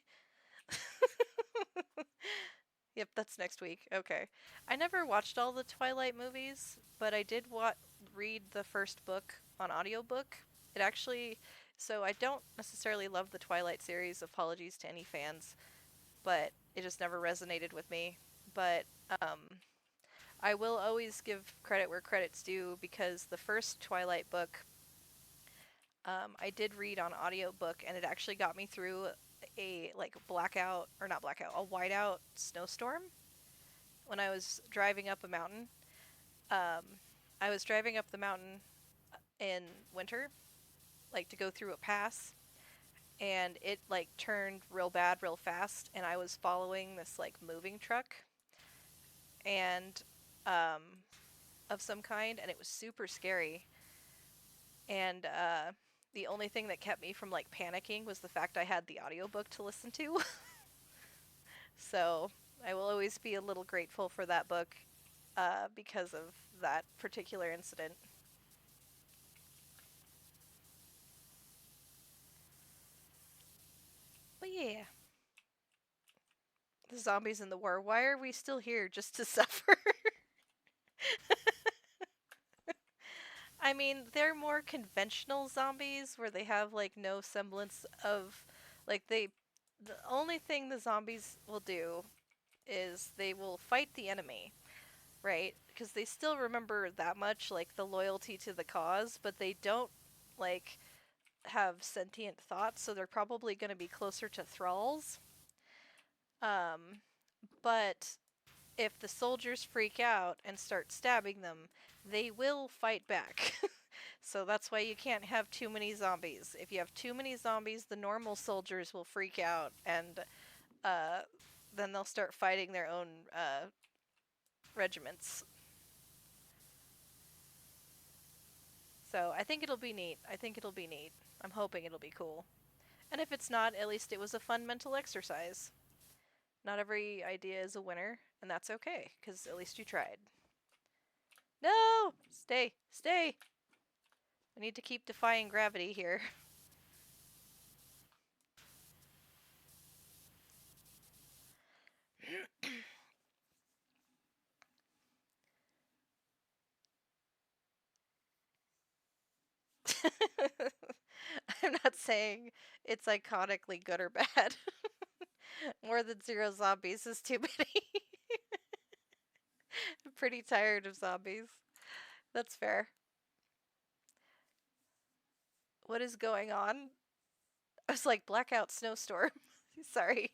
Yep, that's next week. Okay. I never watched all the Twilight movies, but I did read the first book on audiobook. It actually, so I don't necessarily love the Twilight series. Apologies to any fans, but it just never resonated with me. But I will always give credit where credit's due, because the first Twilight book I did read on audiobook, and it actually got me through a like blackout, or not blackout, a whiteout snowstorm when I was driving up a mountain. Um, I was driving up the mountain in winter, like to go through a pass, and it like turned real bad real fast, and I was following this like moving truck and of some kind, and it was super scary. And the only thing that kept me from like panicking was the fact I had the audiobook to listen to. So I will always be a little grateful for that book because of that particular incident. But yeah. The zombies in the war. Why are we still here, just to suffer? I mean, they're more conventional zombies where they have like no semblance of like the only thing the zombies will do is they will fight the enemy, right? Because they still remember that much, like the loyalty to the cause, but they don't like have sentient thoughts, so they're probably going to be closer to thralls. But if the soldiers freak out and start stabbing them, they will fight back. So that's why you can't have too many zombies. If you have too many zombies, the normal soldiers will freak out, and then they'll start fighting their own regiments. So I think it'll be neat. I think it'll be neat. I'm hoping it'll be cool. And if it's not, at least it was a fun mental exercise. Not every idea is a winner, and that's okay, because at least you tried. No! Stay! Stay! I need to keep defying gravity here. I'm not saying it's iconically good or bad. More than 0 zombies is too many. I'm pretty tired of zombies. That's fair. What is going on? I was like, blackout snowstorm. Sorry.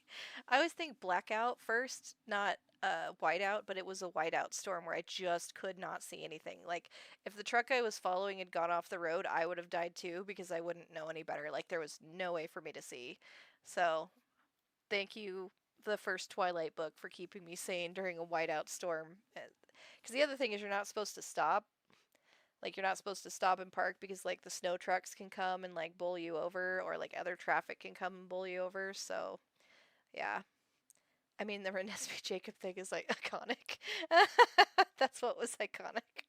I always think blackout first, not whiteout, but it was a whiteout storm where I just could not see anything. Like, if the truck I was following had gone off the road, I would have died too because I wouldn't know any better. Like, there was no way for me to see. So, thank you, the first Twilight book, for keeping me sane during a whiteout storm. Because the other thing is, you're not supposed to stop. Like, you're not supposed to stop and park because, like, the snow trucks can come and, like, bowl you over, or, like, other traffic can come and bowl you over. So, yeah. I mean, the Renesmee Jacob thing is, like, iconic. That's what was iconic.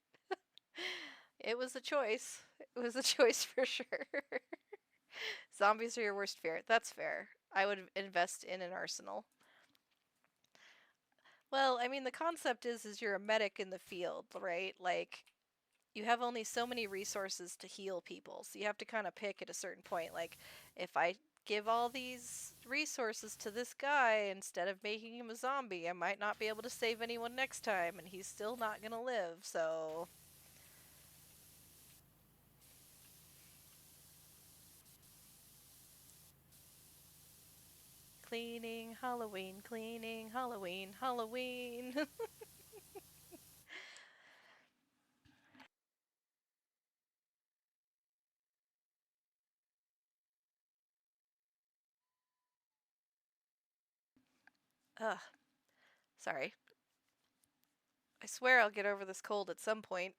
It was a choice. It was a choice for sure. Zombies are your worst fear. That's fair. I would invest in an arsenal. Well, I mean, the concept is you're a medic in the field, right? Like, you have only so many resources to heal people, so you have to kind of pick at a certain point. Like, if I give all these resources to this guy instead of making him a zombie, I might not be able to save anyone next time, and he's still not gonna live, so. Cleaning Halloween, cleaning Halloween, Halloween. Ugh, sorry. I swear I'll get over this cold at some point.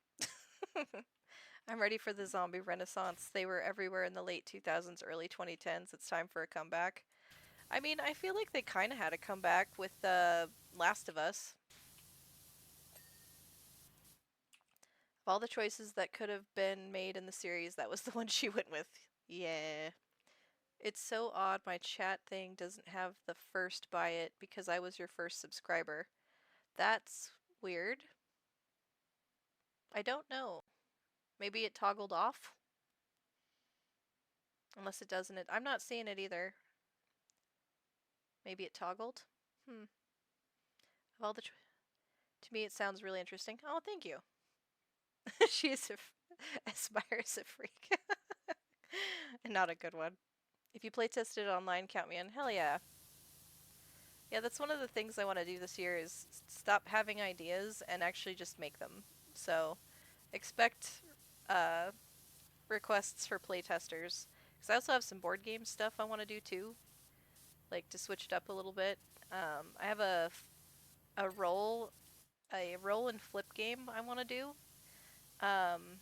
I'm ready for the zombie renaissance. They were everywhere in the late 2000s, early 2010s. It's time for a comeback. I mean, I feel like they kind of had a comeback with Last of Us. Of all the choices that could have been made in the series, that was the one she went with. Yeah. It's so odd my chat thing doesn't have the first buy it because I was your first subscriber. That's weird. I don't know. Maybe it toggled off? Unless it doesn't. I'm not seeing it either. Maybe it toggled? Hmm. Of all the to me, it sounds really interesting. Oh, thank you. She aspires a freak. And not a good one. If you play tested online, count me in. Hell yeah. Yeah, that's one of the things I want to do this year is stop having ideas and actually just make them. So, expect uh, requests for playtesters. Because I also have some board game stuff I want to do too, like to switch it up a little bit. I have a roll a roll and flip game I want to do. Um,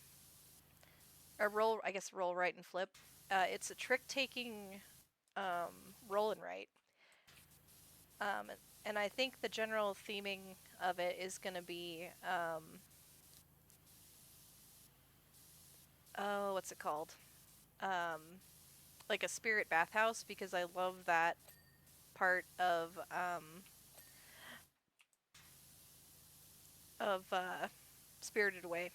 a roll, I guess, roll, write, and flip. It's a trick taking roll and write. Um, and I think the general theming of it is going to be, oh, what's it called? Um, like a spirit bathhouse because I love that part of Spirited Away.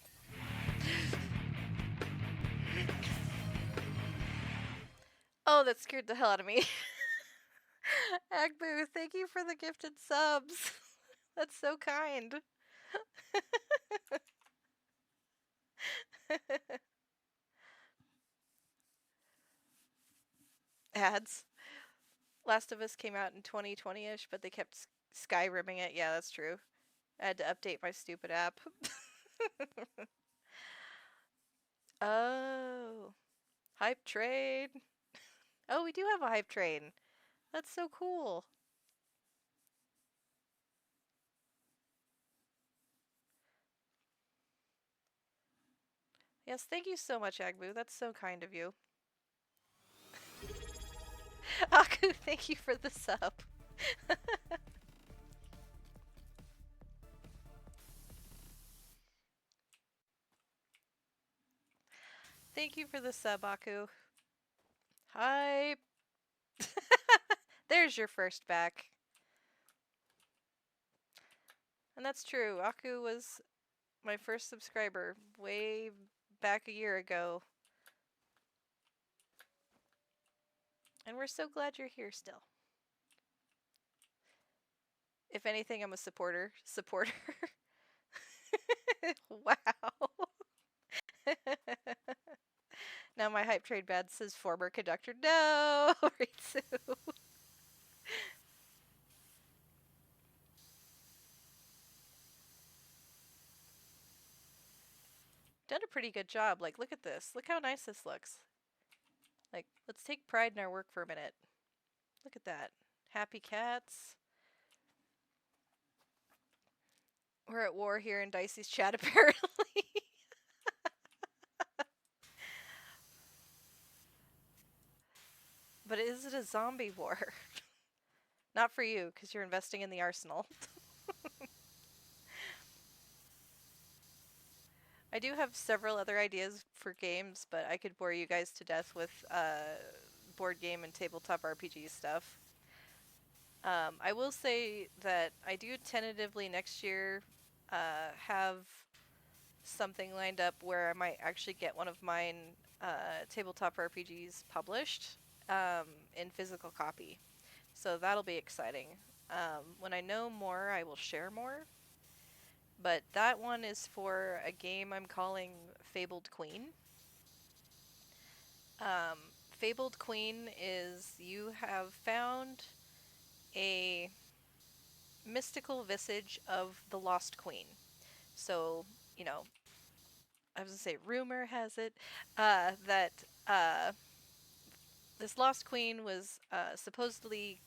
Oh, that scared the hell out of me. Agbu, thank you for the gifted subs. That's so kind. Ads. Last of Us came out in 2020-ish, but they kept Skyrimming it. Yeah, that's true. I had to update my stupid app. Oh, hype train. Oh, we do have a hype train. That's so cool. Yes, thank you so much, Agbu. That's so kind of you. Aku, thank you for the sub. Thank you for the sub, Aku. Hi. There's your first back. And that's true. Aku was my first subscriber way back a year ago. And we're so glad you're here still. If anything, I'm a supporter. Supporter. Wow. Now my hype trade bad says former conductor. No, Ritsu. Done a pretty good job. Like, look at this. Look how nice this looks. Like, let's take pride in our work for a minute. Look at that. Happy cats. We're at war here in Dicey's chat, apparently. But is it a zombie war? Not for you, because you're investing in the arsenal. I do have several other ideas for games, but I could bore you guys to death with board game and tabletop RPG stuff. I will say that I do tentatively next year have something lined up where I might actually get one of mine tabletop RPGs published in physical copy. So that'll be exciting. When I know more, I will share more. But that one is for a game I'm calling Fabled Queen. Um, Fabled Queen is you have found a mystical visage of the lost queen. So, you know, I was gonna say, rumor has it that this lost queen was supposedly,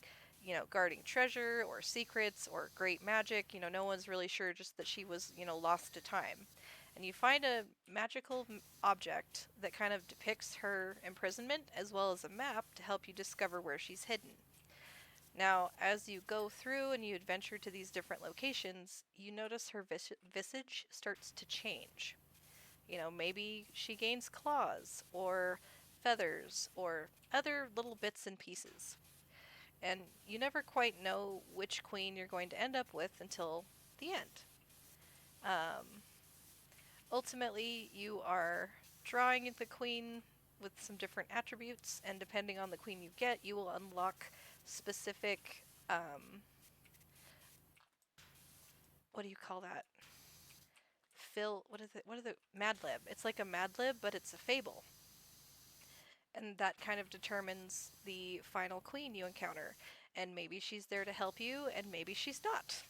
guarding treasure or secrets or great magic. No one's really sure, just that she was, lost to time. And you find a magical object that kind of depicts her imprisonment, as well as a map to help you discover where she's hidden. Now, as you go through and you adventure to these different locations, you notice her visage starts to change. Maybe she gains claws or feathers or other little bits and pieces. And you never quite know which queen you're going to end up with until the end. Um, Ultimately, you are drawing the queen with some different attributes, and depending on the queen you get, you will unlock specific, what do you call that? What is it? What are the Mad Lib? It's like a Mad Lib, but it's a fable. And that kind of determines the final queen you encounter. And maybe she's there to help you, and maybe she's not.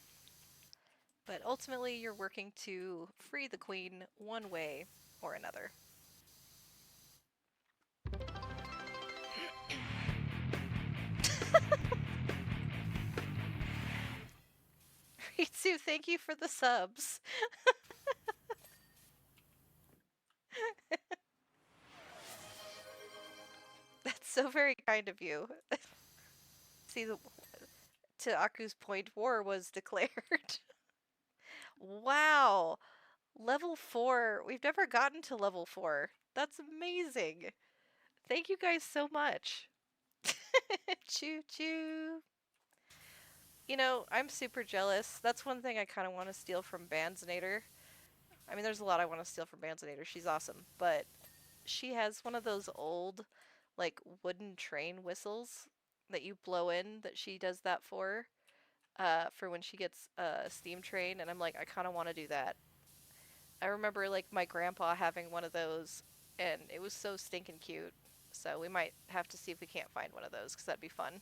But ultimately, you're working to free the queen one way or another. Ritsu, thank you for the subs. That's so very kind of you. See, to Aku's point, war was declared. Wow. Level 4. We've never gotten to level 4. That's amazing. Thank you guys so much. Choo choo. I'm super jealous. That's one thing I kind of want to steal from Banzinator. I mean, there's a lot I want to steal from Banzinator. She's awesome. But she has one of those old, like, wooden train whistles that you blow in that she does that for when she gets a steam train. And I'm like, I kind of want to do that. I remember, like, my grandpa having one of those, and it was so stinking cute. So we might have to see if we can't find one of those, because that'd be fun.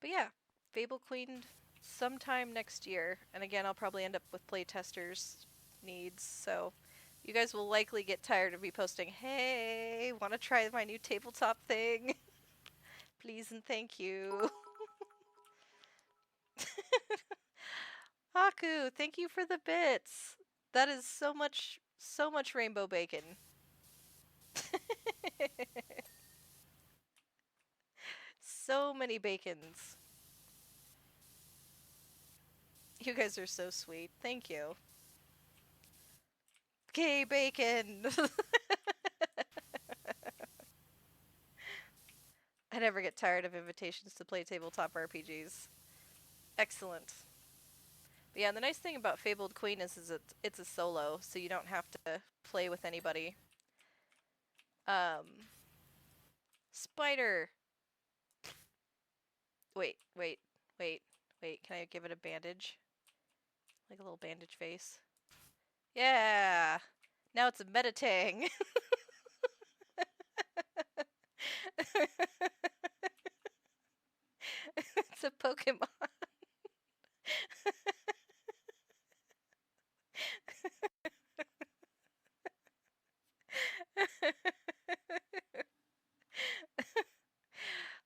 But yeah, Fable Queen sometime next year. And again, I'll probably end up with playtesters' needs, so you guys will likely get tired of me posting, hey, want to try my new tabletop thing? Please and thank you. Haku, thank you for the bits. That is so much rainbow bacon. So many bacons. You guys are so sweet. Thank you. Gay bacon! I never get tired of invitations to play tabletop RPGs. Excellent. But yeah, the nice thing about Fabled Queen is it's a solo, so you don't have to play with anybody. Um, Spider! Wait, wait, wait, wait. Can I give it a bandage? Like a little bandage face? Yeah! Now it's a Metatang! It's a Pokemon.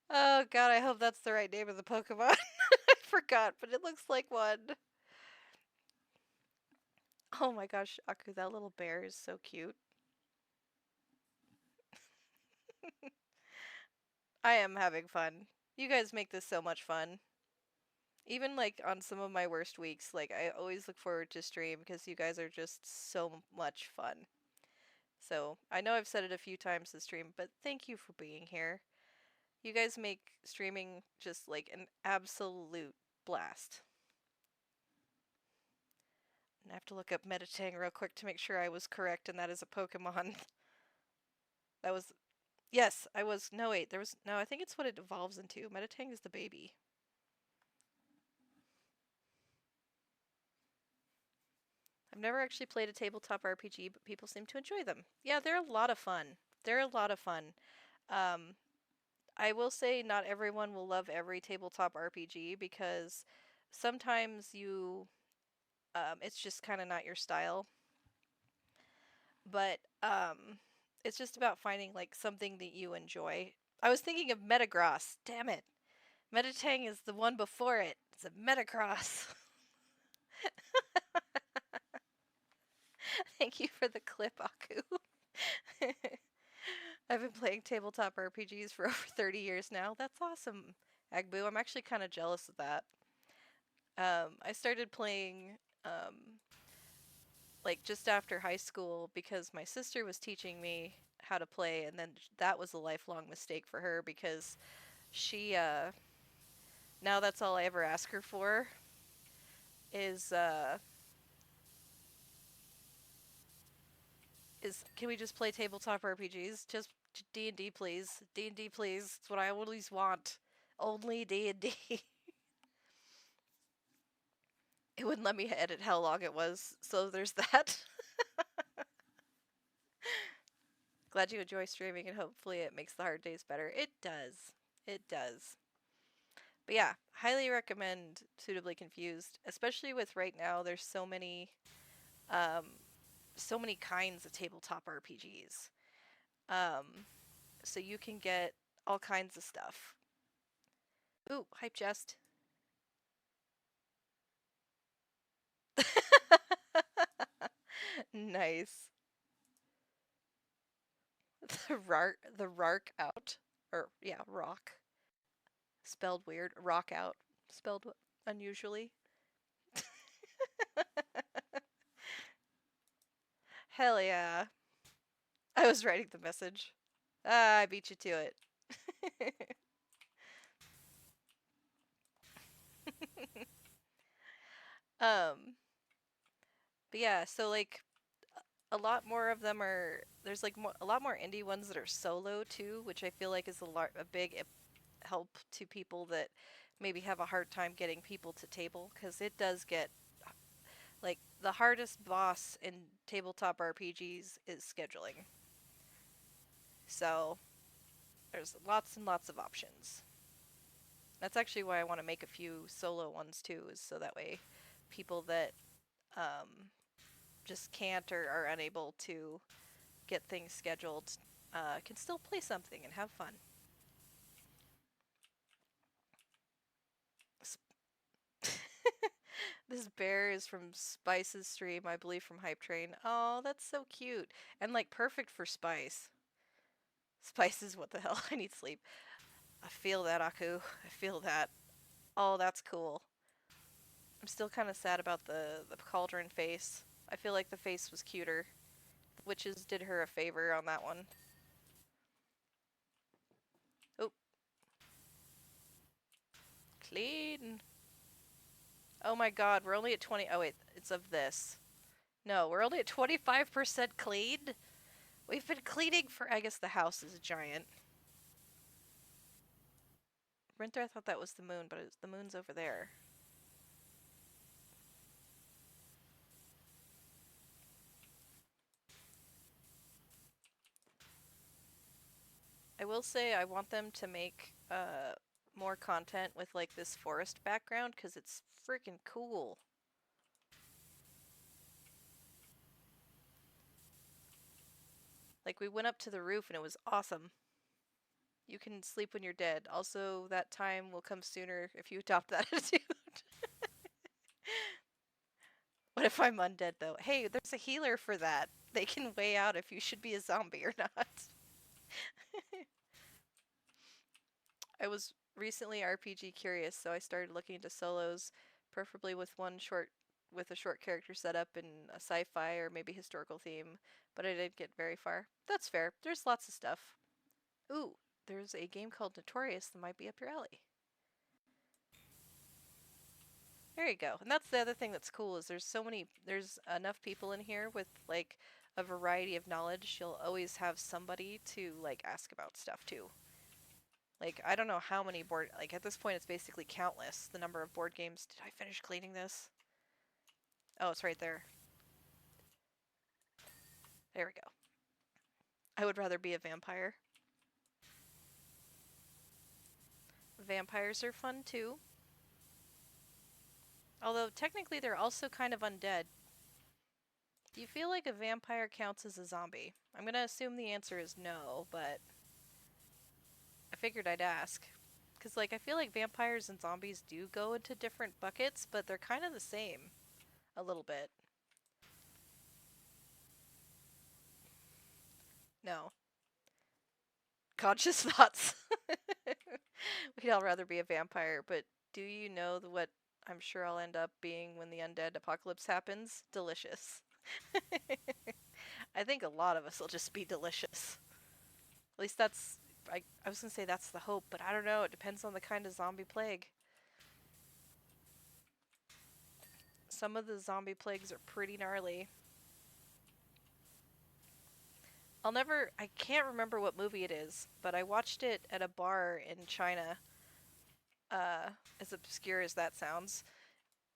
Oh god, I hope that's the right name of the Pokemon. I forgot, but it looks like one. Oh my gosh, Aku, that little bear is so cute. I am having fun. You guys make this so much fun. Even like on some of my worst weeks, like I always look forward to stream because you guys are just so much fun. So, I know I've said it a few times this stream, but thank you for being here. You guys make streaming just like an absolute blast. And I have to look up Metatang real quick to make sure I was correct, and that is a Pokemon. That was. Yes, I was. No, wait, there was. No, I think it's what it evolves into. Metatang is the baby. I've never actually played a tabletop RPG, but people seem to enjoy them. Yeah, they're a lot of fun. They're a lot of fun. Um, I will say not everyone will love every tabletop RPG because sometimes it's just kind of not your style. But it's just about finding like something that you enjoy. I was thinking of Metagross. Damn it. Metatang is the one before it. It's a Metacross. Thank you for the clip, Aku. I've been playing tabletop RPGs for over 30 years now. That's awesome, Agbu. I'm actually kind of jealous of that. I started playing like just after high school because my sister was teaching me how to play, and then that was a lifelong mistake for her because she now that's all I ever ask her for is is can we just play tabletop RPGs? Just D&D please. D&D please. It's what I always want. Only D&D. It wouldn't let me edit how long it was, so there's that. Glad you enjoy streaming and hopefully it makes the hard days better. It does. It does. But yeah, highly recommend Suitably Confused, especially with right now there's um so many kinds of tabletop RPGs. Um so you can get all kinds of stuff. Ooh, hype chest. Nice. The Rark out. Or yeah, rock. Spelled weird. Rock out. Spelled unusually. Hell yeah. I was writing the message. Ah, I beat you to it. um, but yeah, so like a lot more of them are there's like a lot more indie ones that are solo too, which I feel like is a big help to people that maybe have a hard time getting people to table because it does get like the hardest boss in tabletop RPGs is scheduling. So there's lots and lots of options. That's actually why I want to make a few solo ones too, is so that way people that um, just can't or are unable to get things scheduled can still play something and have fun. This bear is from Spice's stream, I believe from Hype Train. Oh, that's so cute. And like perfect for Spice. Spice is what the hell? I need sleep. I feel that, Aku. I feel that. Oh, that's cool. I'm still kind of sad about the cauldron face. I feel like the face was cuter. The witches did her a favor on that one. Oh, clean. Oh my god, we're only at 20. Oh wait, it's of this. No, we're only at 25% cleaned. We've been cleaning for, I guess the house is giant. Rinter, I thought that was the moon, but the moon's over there. I will say I want them to make more content with like this forest background because it's freaking cool. Like we went up to the roof and it was awesome. You can sleep when you're dead. Also, that time will come sooner if you adopt that attitude. What if I'm undead though? Hey, there's a healer for that. They can weigh out if you should be a zombie or not. I was recently RPG curious, so I started looking into solos, preferably with a short character setup and a sci-fi or maybe historical theme, but I didn't get very far. That's fair. There's lots of stuff. Ooh, there's a game called Notorious that might be up your alley. There you go. And that's the other thing that's cool is there's enough people in here with like a variety of knowledge. You'll always have somebody to like ask about stuff too. Like I don't know how many like at this point it's basically countless the number of board games. Did I finish cleaning this? Oh, it's right there. There we go. I would rather be a vampire. Vampires are fun too. Although technically they're also kind of undead. Do you feel like a vampire counts as a zombie? I'm gonna assume the answer is no, but I figured I'd ask. Because, like, I feel like vampires and zombies do go into different buckets, but they're kind of the same. A little bit. No. Conscious thoughts. We'd all rather be a vampire, but do you know what I'm sure I'll end up being when the undead apocalypse happens? Delicious. I think a lot of us will just be delicious. At least that's. I was gonna say that's the hope, but I don't know. It depends on the kind of zombie plague. Some of the zombie plagues are pretty gnarly. I can't remember what movie it is, but I watched it at a bar in China, as obscure as that sounds.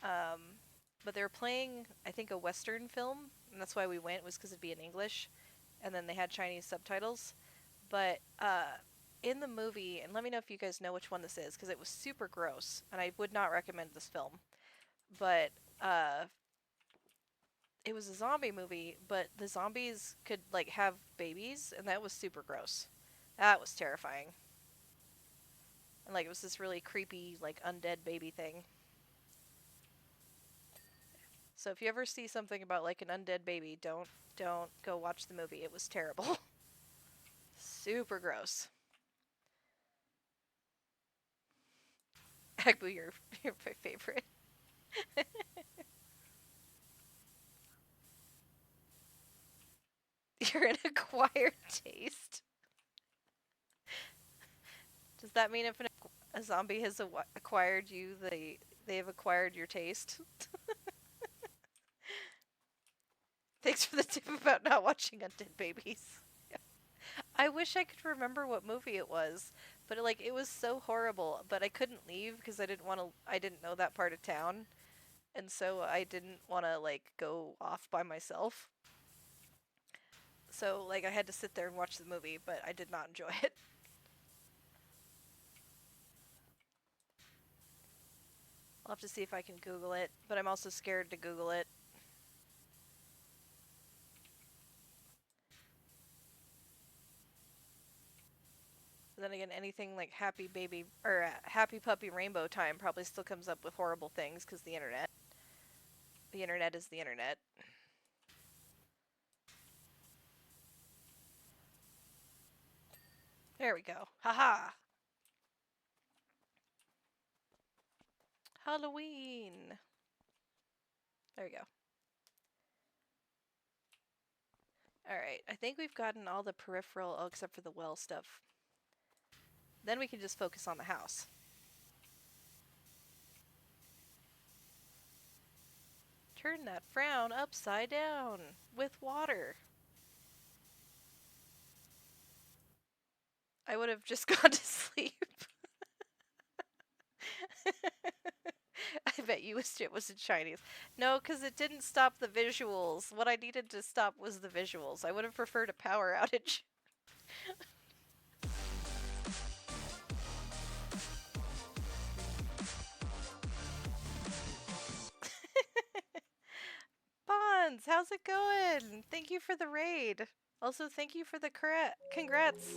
Um, but they were playing, I think, a Western film, and that's why we went, was because it'd be in English, and then they had Chinese subtitles. But in the movie, and let me know if you guys know which one this is, because it was super gross, and I would not recommend this film. But it was a zombie movie, but the zombies could like have babies, and that was super gross. That was terrifying. And like it was this really creepy like undead baby thing. So if you ever see something about like an undead baby, don't go watch the movie. It was terrible. Super gross. Agbu, you're my favorite. You're an acquired taste. Does that mean if a zombie has acquired you, they have acquired your taste? Thanks for the tip about not watching Undead Babies. I wish I could remember what movie it was, but like it was so horrible. But I couldn't leave because I didn't want to. I didn't know that part of town, and so I didn't want to like go off by myself. So like I had to sit there and watch the movie, but I did not enjoy it. I'll have to see if I can Google it, but I'm also scared to Google it. But then again, anything like Happy Baby or Happy Puppy Rainbow Time probably still comes up with horrible things because the internet. The internet is the internet. There we go. Haha! Halloween! There we go. Alright, I think we've gotten all the peripheral, oh, except for the well stuff. Then we can just focus on the house. Turn that frown upside down with water. I would have just gone to sleep. I bet you wished it wasn't Chinese. No, because it didn't stop the visuals. What I needed to stop was the visuals. I would have preferred a power outage. Bonds, how's it going? Thank you for the raid. Also, thank you for the congrats.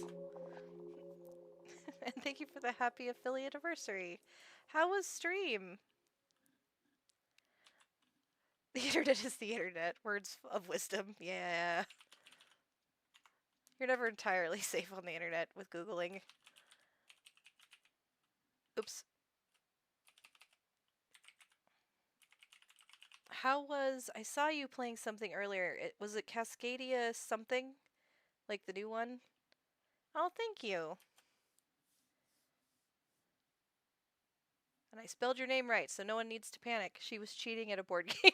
And thank you for the happy affiliate anniversary. How was stream? The internet is the internet. Words of wisdom. Yeah. You're never entirely safe on the internet with Googling. Oops. How was... I saw you playing something earlier. Was it Cascadia something? Like the new one? Oh, thank you. And I spelled your name right, so no one needs to panic. She was cheating at a board game.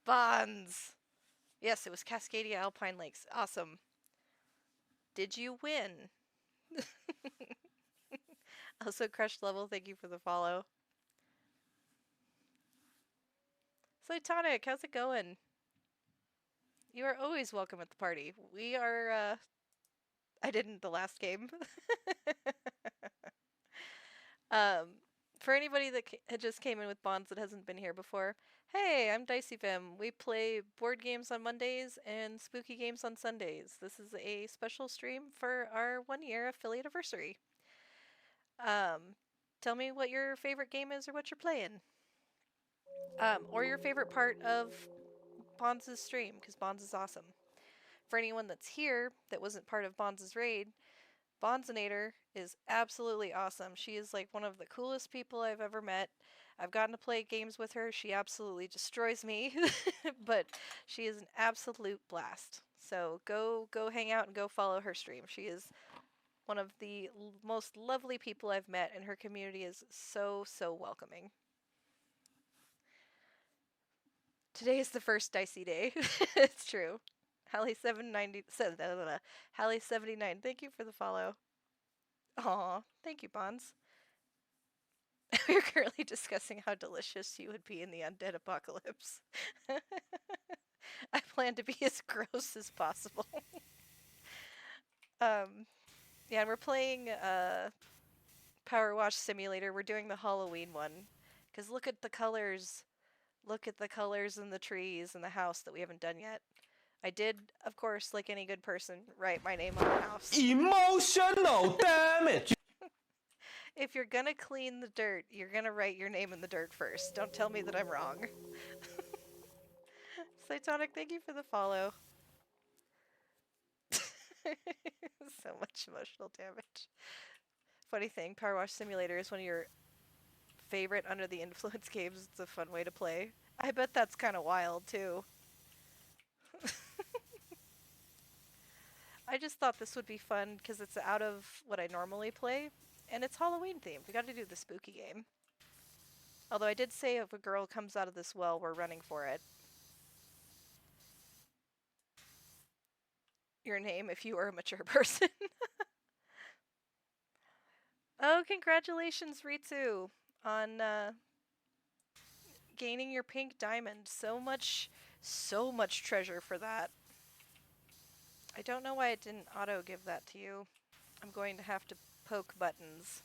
Bonds! Yes, it was Cascadia Alpine Lakes. Awesome. Did you win? Also, Crushed Level, thank you for the follow. Slytonic, how's it going? You are always welcome at the party. We are, I didn't the last game. For anybody that had just came in with Bonds that hasn't been here before, hey, I'm diceyvim. We play board games on Mondays and spooky games on Sundays. This is a special stream for our 1-year affiliate anniversary. Tell me what your favorite game is or what you're playing. Or your favorite part of Bonds' stream, because Bonds is awesome. For anyone that's here that wasn't part of Bonds' raid, Bondsinator is absolutely awesome. She is like one of the coolest people I've ever met. I've gotten to play games with her. She absolutely destroys me, but she is an absolute blast. So go hang out and go follow her stream. She is one of the most lovely people I've met, and her community is so welcoming. Today is the first dicey day. It's true. Hallie790, Hallie79, thank you for the follow. Aw, thank you, Bonds. We're currently discussing how delicious you would be in the undead apocalypse. I plan to be as gross as possible. Yeah, and we're playing Powerwash Simulator. We're doing the Halloween one. Because look at the colors. Look at the colors in the trees and the house that we haven't done yet. I did, of course, like any good person, write my name on the house. Emotional damage! If you're gonna clean the dirt, you're gonna write your name in the dirt first. Don't tell me that I'm wrong. Slytonic, thank you for the follow. So much emotional damage. Funny thing, Powerwash Simulator is one of your favorite under the influence games. It's a fun way to play. I bet that's kind of wild, too. I just thought this would be fun because it's out of what I normally play, and it's Halloween themed. We got to do the spooky game. Although I did say if a girl comes out of this well, we're running for it. Your name if you are a mature person. Oh, congratulations, Ritsu, on gaining your pink diamond. So much treasure for that. I don't know why it didn't auto give that to you. I'm going to have to poke buttons.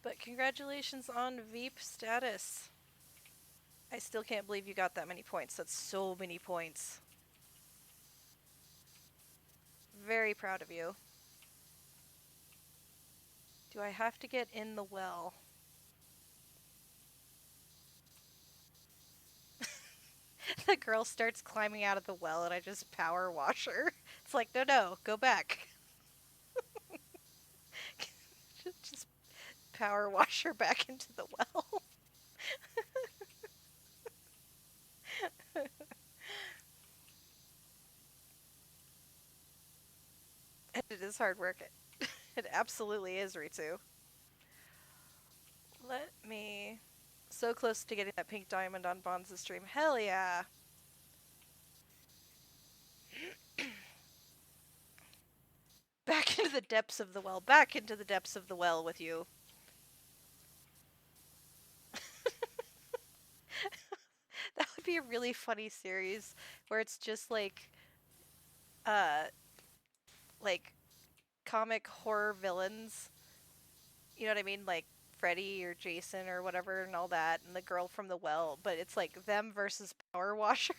But congratulations on Veep status. I still can't believe you got that many points. That's so many points. Very proud of you. Do I have to get in the well? The girl starts climbing out of the well and I just power wash her. It's like, no, no, go back. Just power wash her back into the well. And it is hard work. It absolutely is, Ritsu. Let me. So close to getting that pink diamond on Bonza's stream. Hell yeah. Back into the depths of the well. Back into the depths of the well with you. That would be a really funny series where it's just uh, like comic horror villains. You know what I mean? Like Freddy or Jason or whatever and all that, and the girl from the well. But it's like them versus Power Washer.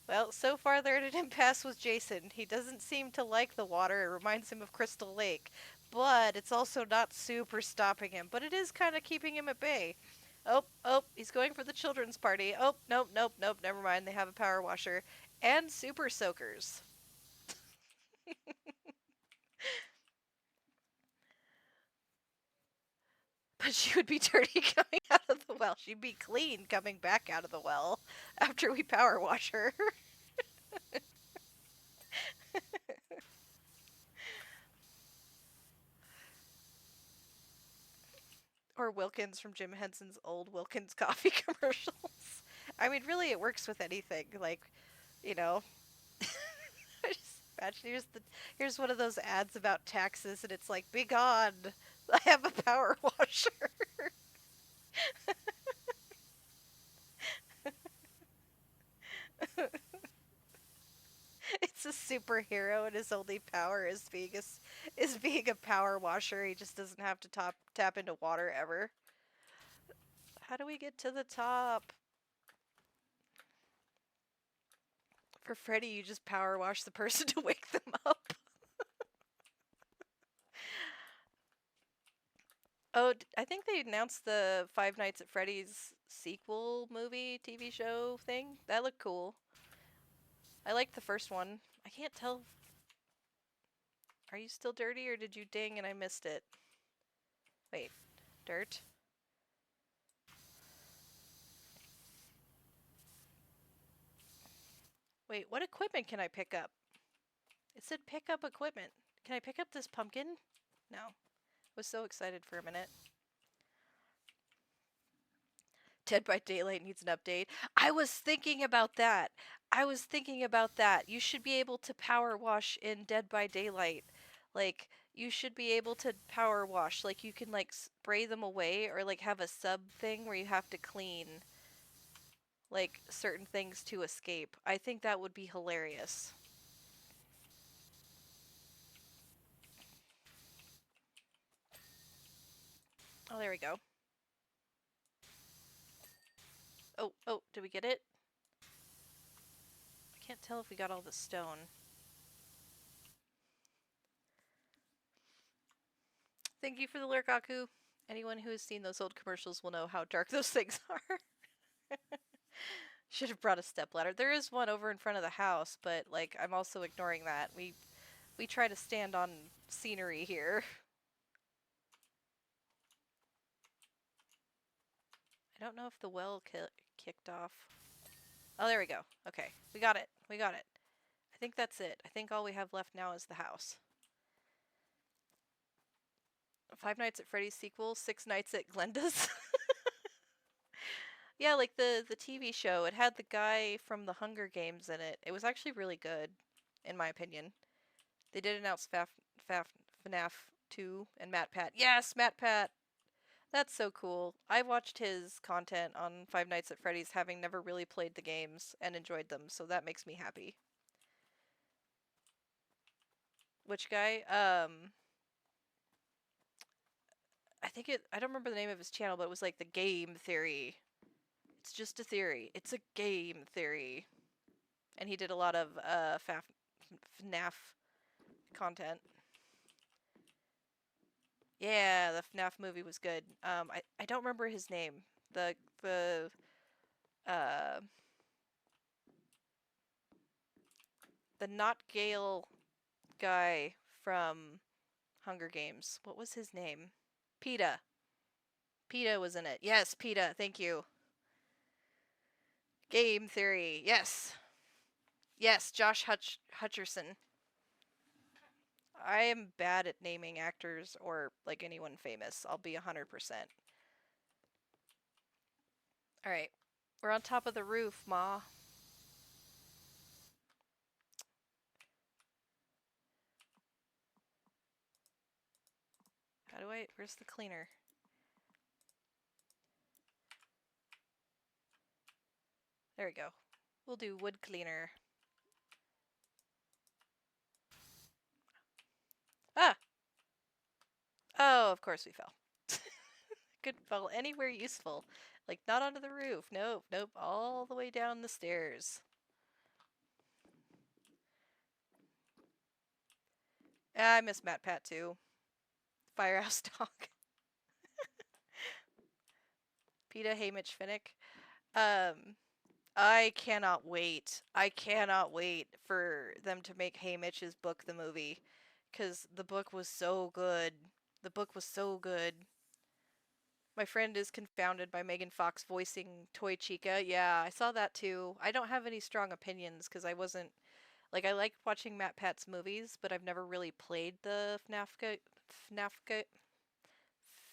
Well, so far they're at an impasse with Jason. He doesn't seem to like the water. It reminds him of Crystal Lake. But it's also not super stopping him. But it is kind of keeping him at bay. Oh, oh, he's going for the children's party. Oh, nope, nope, nope, never mind. They have a power washer. And super soakers. But she would be dirty coming out of the well. She'd be clean coming back out of the well after we power wash her. Or Wilkins from Jim Henson's old Wilkins coffee commercials. I mean, really, it works with anything. Like, you know, I just imagine here's one of those ads about taxes, and it's like, "Be gone! I have a power washer." It's a superhero, and his only power is being a power washer. He just doesn't have to tap into water ever. How do we get to the top? For Freddy, you just power wash the person to wake them up. Oh, I think they announced the Five Nights at Freddy's sequel movie, TV show thing. That looked cool. I liked the first one. I can't tell. Are you still dirty or did you ding and I missed it? Wait, dirt? Wait, what equipment can I pick up? It said pick up equipment. Can I pick up this pumpkin? No. I was so excited for a minute. Dead by Daylight needs an update. I was thinking about that. You should be able to power wash in Dead by Daylight. Like, you should be able to power wash. Like, you can, like, spray them away or, like, have a sub thing where you have to clean, like, certain things to escape. I think that would be hilarious. Oh, there we go. Oh, oh, did we get it? I can't tell if we got all the stone. Thank you for the lurk, Aku. Anyone who has seen those old commercials will know how dark those things are. Should have brought a stepladder. There is one over in front of the house, but like I'm also ignoring that. We try to stand on scenery here. I don't know if the well kicked off. Oh, there we go. Okay, we got it. We got it. I think that's it. I think all we have left now is the house. Five Nights at Freddy's sequel, Six Nights at Glenda's. Yeah, like the TV show. It had the guy from the Hunger Games in it. It was actually really good, in my opinion. They did announce FNAF 2 and Matt Pat. Yes, Matt Pat! That's so cool. I watched his content on Five Nights at Freddy's having never really played the games and enjoyed them, so that makes me happy. Which guy? I don't remember the name of his channel, but it was like the game theory. It's just a theory. It's a game theory. and he did a lot of FNAF content. Yeah, the FNAF movie was good. I don't remember his name. The uh the not Gale guy from Hunger Games. What was his name? PETA. PETA was in it. Yes, PETA. Thank you. Game Theory. Yes. Yes, Josh Hutcherson. I am bad at naming actors or like anyone famous. I'll be 100%. All right. We're on top of the roof, Ma. Where's the cleaner? There we go. We'll do wood cleaner. Ah! Oh, of course we fell. Could fall anywhere useful. Like, not onto the roof. Nope, nope. All the way down the stairs. I miss Matt Pat too. Firehouse Dog. PETA Haymitch Finnick. Um, I cannot wait. I cannot wait for them to make Haymitch's book the movie. Because the book was so good. The book was so good. My friend is confounded by Megan Fox voicing Toy Chica. Yeah, I saw that too. I don't have any strong opinions because I wasn't like I like watching Matt Pat's movies, but I've never really played the FNAF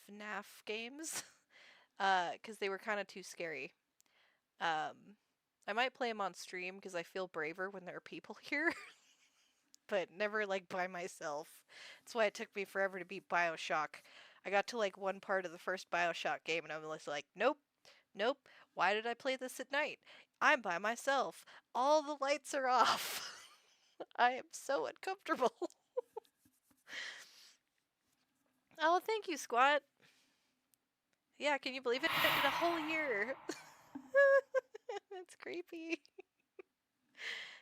FNAF games because they were kind of too scary. Um, I might play them on stream because I feel braver when there are people here, but never like by myself. That's why it took me forever to beat BioShock. I got to like one part of the first BioShock game and I was like, nope, nope. Why did I play this at night? I'm by myself. All the lights are off. I am so uncomfortable. Oh, thank you, Squat. Yeah, can you believe it? It's been a whole year. That's creepy.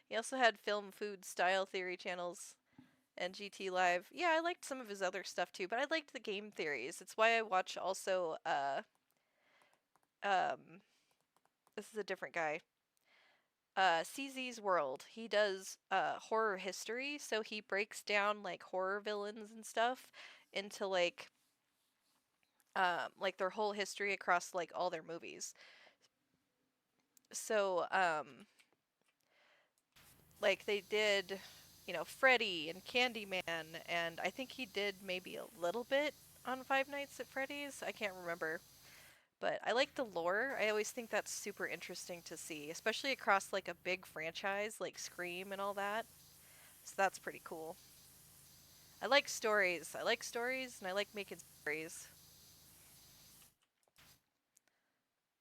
He also had film, food, style theory channels and GT Live. Yeah, I liked some of his other stuff too, but I liked the game theories. It's why I watch also um this is a different guy. CZ's World. He does horror history, so he breaks down like horror villains and stuff into like their whole history across like all their movies. So like they did, you know, Freddy and Candyman, and I think he did maybe a little bit on Five Nights at Freddy's. I can't remember. But I like the lore. I always think that's super interesting to see, especially across like a big franchise like Scream and all that. So that's pretty cool. I like stories. I like stories and I like making stories.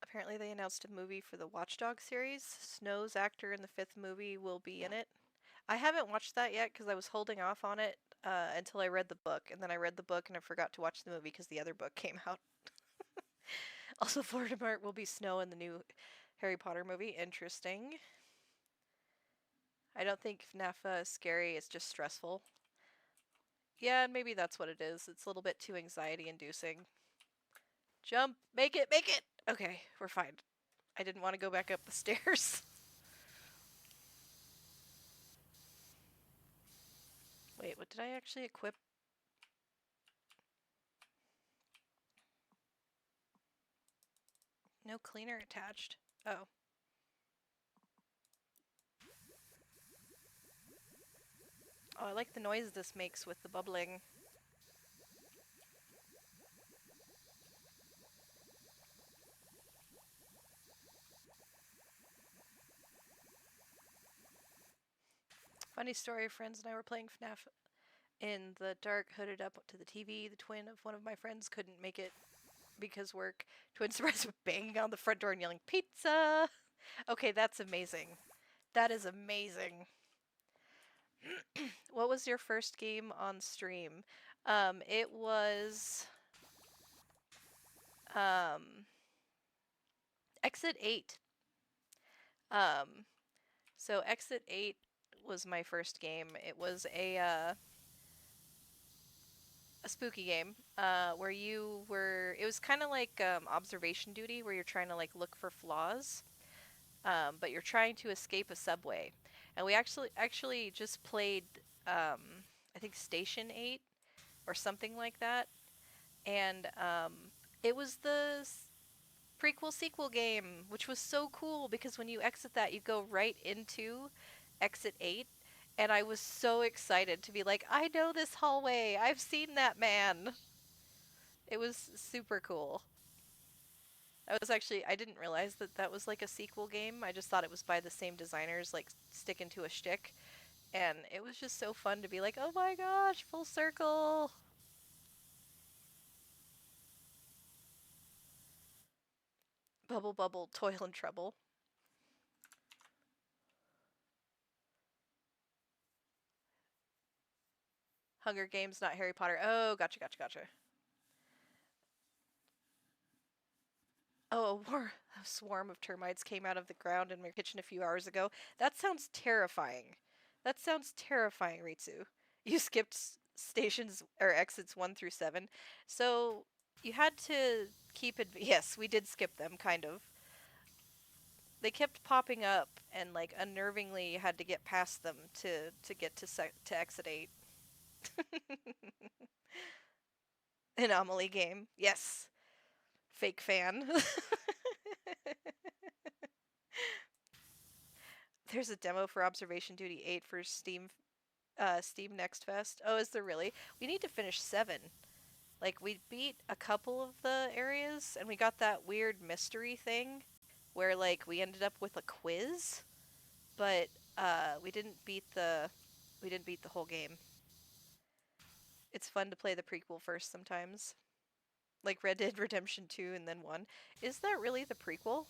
Apparently they announced a movie for the Watchdog series. Snow's actor in the fifth movie will be in it. I haven't watched that yet because I was holding off on it until I read the book, and then I read the book and I forgot to watch the movie because the other book came out. Also, Florida Mart will be Snow in the new Harry Potter movie. Interesting. I don't think FNAF is scary, it's just stressful. Yeah, and maybe that's what it is. It's a little bit too anxiety inducing. Jump! Make it! Make it! Okay, we're fine. I didn't want to go back up the stairs. Wait, what did I actually equip? No cleaner attached. Oh. Oh, I like the noise this makes with the bubbling. Funny story, friends and I were playing FNAF in the dark, hooded up to the TV. The twin of one of my friends couldn't make it because work. Twin surprised with banging on the front door and yelling, "Pizza!" Okay, that's amazing. That is amazing. What was your first game on stream? It was um Exit 8. Um So Exit 8 was my first game. It was a spooky game where you were it was kind of like observation duty where you're trying to like look for flaws, but you're trying to escape a subway. And we actually just played I think Station 8 or something like that. And it was the prequel sequel game, which was so cool because when you exit that, you go right into Exit 8. And I was so excited to be like, I know this hallway. I've seen that man. It was super cool. I didn't realize that that was like a sequel game. I just thought it was by the same designers, like sticking to a shtick. And it was just so fun to be like, oh my gosh, full circle. Bubble, bubble, toil and trouble. Hunger Games, not Harry Potter. Oh, gotcha. Oh, a swarm of termites came out of the ground in my kitchen a few hours ago. That sounds terrifying. That sounds terrifying, Ritsu. You skipped stations or exits 1 through 7. So you had to yes, we did skip them kind of. They kept popping up and like unnervingly you had to get past them to get to exit 8. Anomaly game. Yes. Fake fan. There's a demo for Observation Duty 8 for Steam Next Fest. Oh, is there really? We need to finish 7. Like we beat a couple of the areas and we got that weird mystery thing where like we ended up with a quiz, but we didn't beat the whole game. It's fun to play the prequel first sometimes. Like Red Dead Redemption 2 and then 1. Is that really the prequel?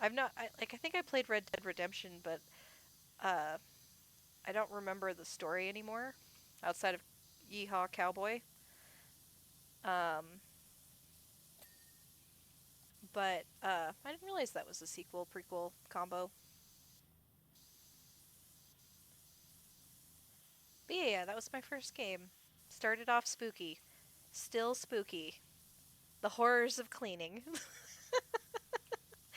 I think I played Red Dead Redemption, but uh I don't remember the story anymore outside of Yeehaw Cowboy. Um, but I didn't realize that was a sequel prequel combo. But yeah, that was my first game. Started off spooky, still spooky. The horrors of cleaning.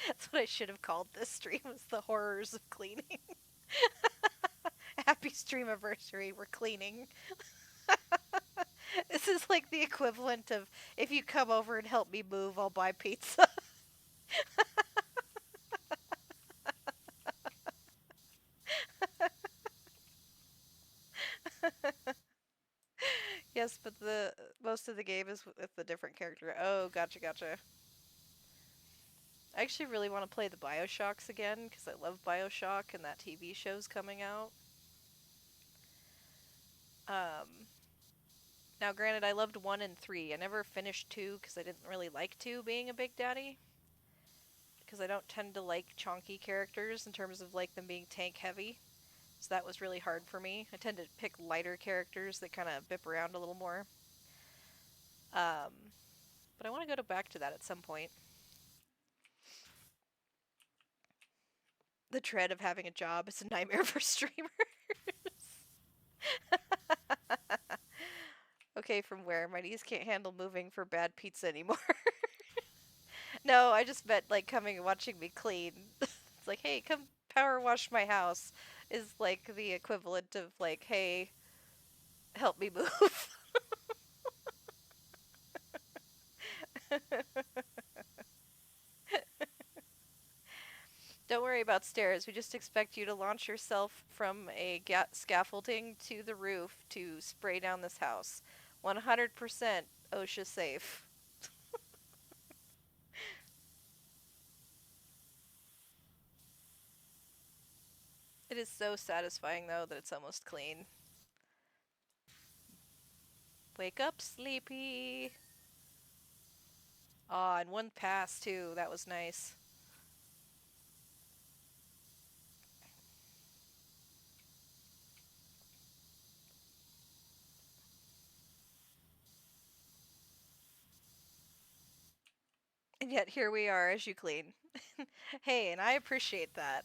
That's what I should have called this stream was the horrors of cleaning. Happy stream anniversary, we're cleaning. This is like the equivalent of if you come over and help me move, I'll buy pizza. Yes, but the most of the game is with the different character. Oh, gotcha. I actually really want to play the BioShocks again because I love BioShock and that TV show's coming out. Um, Now, granted, I loved 1 and 3. I never finished 2 because I didn't really like 2 being a Big Daddy. Because I don't tend to like chonky characters in terms of like them being tank heavy. So that was really hard for me. I tend to pick lighter characters that kind of bip around a little more. Um, but I want to go back to that at some point. The dread of having a job is a nightmare for streamers. Okay, from where? My knees can't handle moving for bad pizza anymore. No, I just meant like coming and watching me clean. It's like, hey, come power wash my house is like the equivalent of like, hey, help me move. Don't worry about stairs. We just expect you to launch yourself from a scaffolding to the roof to spray down this house. 100% OSHA safe. It is so satisfying though that it's almost clean. Wake up, sleepy. Aw, and one pass too. That was nice. And yet here we are as you clean. Hey, and I appreciate that.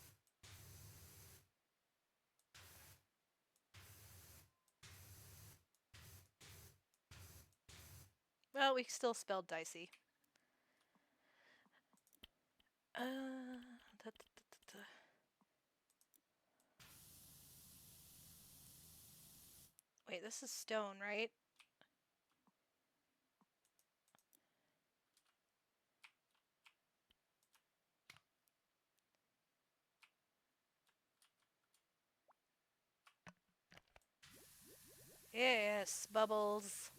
Well, we still spelled dicey. Da, da, da, da, da. Wait, this is stone, right? Yes, bubbles.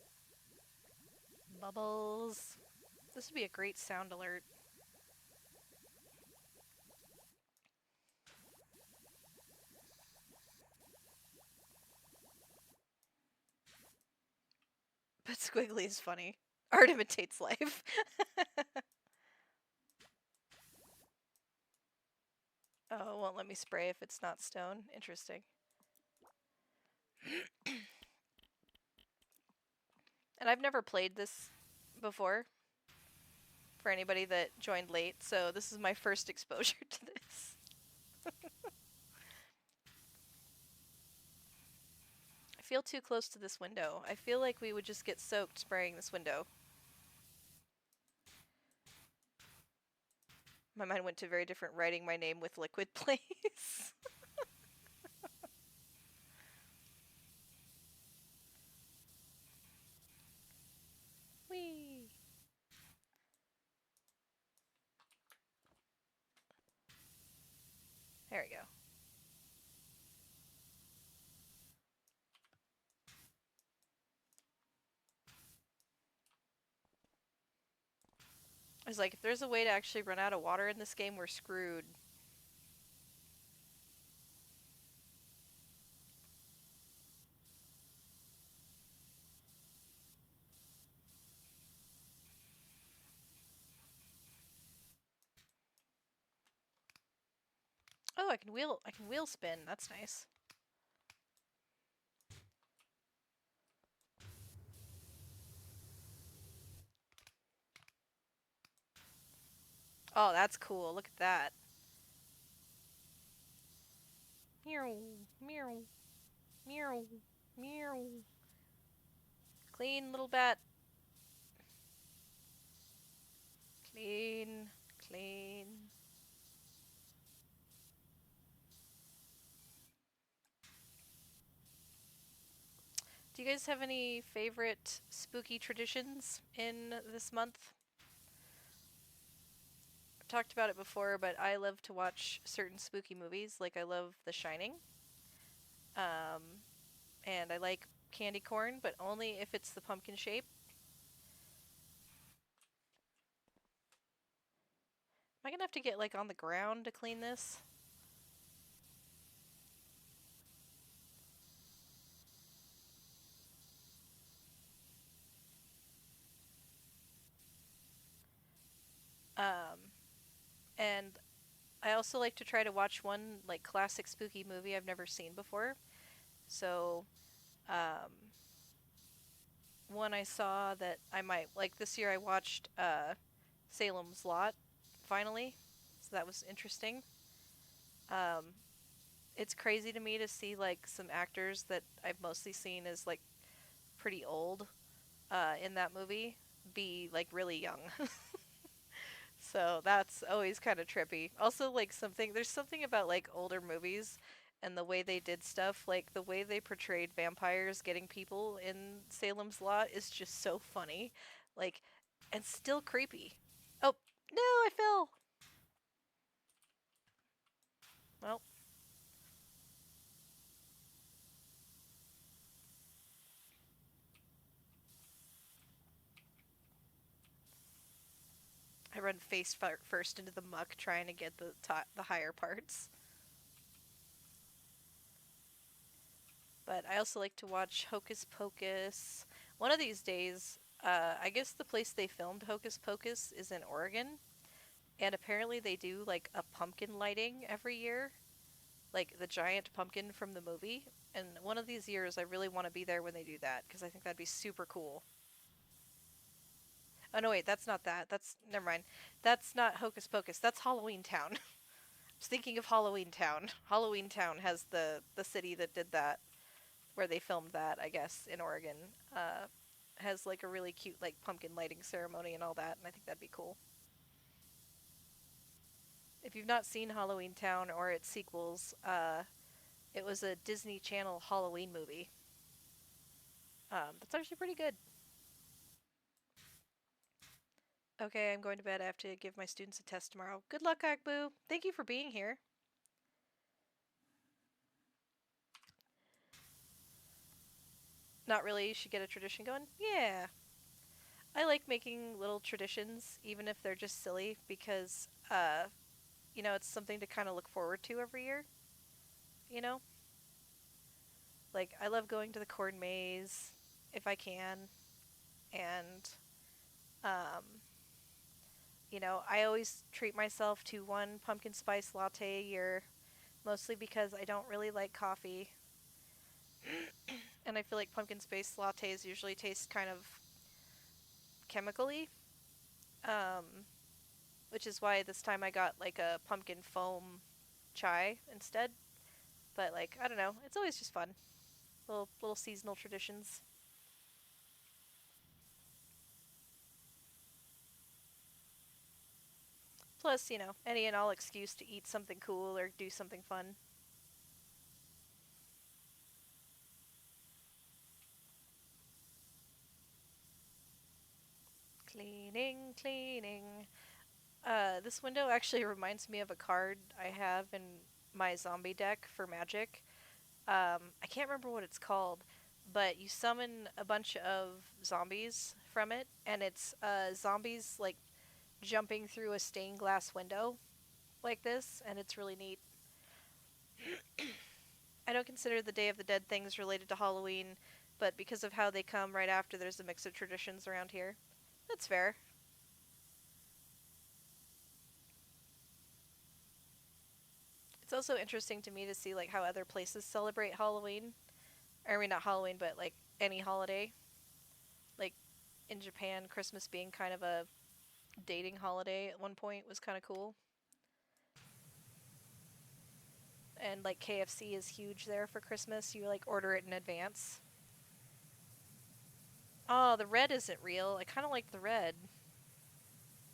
Bubbles. This would be a great sound alert. But squiggly is funny. Art imitates life. Oh, it won't let me spray if it's not stone. Interesting. And I've never played this before for anybody that joined late, so this is my first exposure to this. I feel too close to this window. I feel like we would just get soaked spraying this window. My mind went to very different writing my name with liquid, please. Whee! There we go. I was like, if there's a way to actually run out of water in this game, we're screwed. Oh, I can wheel spin. That's nice. Oh, that's cool. Look at that. Meow, meow, meow, meow. Clean little bat. Clean, clean. Do you guys have any favorite spooky traditions in this month? I've talked about it before, but I love to watch certain spooky movies. Like I love The Shining. Um, and I like candy corn, but only if it's the pumpkin shape. Am I gonna have to get like on the ground to clean this? Um, and I also like to try to watch one like classic spooky movie I've never seen before. So, one I saw that I might like this year I watched Salem's Lot finally. So that was interesting. Um, it's crazy to me to see like some actors that I've mostly seen as like pretty old in that movie be like really young. So that's always kind of trippy. Also, like there's something about like older movies and the way they did stuff, like the way they portrayed vampires getting people in Salem's Lot is just so funny. Like, and still creepy. Oh, no, I fell. Well, I run face first into the muck trying to get the higher parts. But I also like to watch Hocus Pocus. One of these days, I guess the place they filmed Hocus Pocus is in Oregon, and apparently they do like a pumpkin lighting every year, like the giant pumpkin from the movie. And one of these years, I really want to be there when they do that because I think that'd be super cool. Oh no, wait, that's not that. That's never mind. That's not Hocus Pocus. That's Halloween Town. I was thinking of Halloween Town. Halloween Town has the city that did that, where they filmed that, I guess, in Oregon. has like a really cute like pumpkin lighting ceremony and all that, and I think that'd be cool. If you've not seen Halloween Town or its sequels, it was a Disney Channel Halloween movie. That's actually pretty good. Okay, I'm going to bed. I have to give my students a test tomorrow. Good luck, Agbu. Thank you for being here. Not really. You should get a tradition going. Yeah. I like making little traditions, even if they're just silly, because, it's something to kind of look forward to every year. You know? Like, I love going to the corn maze if I can. And, um, I always treat myself to one pumpkin spice latte a year, mostly because I don't really like coffee. And I feel like pumpkin spice lattes usually taste kind of chemically. Um, which is why this time I got like a pumpkin foam chai instead. But like, I don't know, it's always just fun. Little seasonal traditions. Plus, any and all excuse to eat something cool or do something fun. Cleaning, cleaning. This window actually reminds me of a card I have in my zombie deck for Magic. I can't remember what it's called, but you summon a bunch of zombies from it, and it's zombies like jumping through a stained glass window like this, and it's really neat. I don't consider the Day of the Dead things related to Halloween, but because of how they come right after, there's a mix of traditions around here. That's fair. It's also interesting to me to see like how other places celebrate Halloween. Or, I mean, not Halloween, but like any holiday. Like in Japan, Christmas being kind of a dating holiday at one point was kind of cool. And like KFC is huge there for Christmas. You like order it in advance. Oh, the red isn't real. I kind of like the red.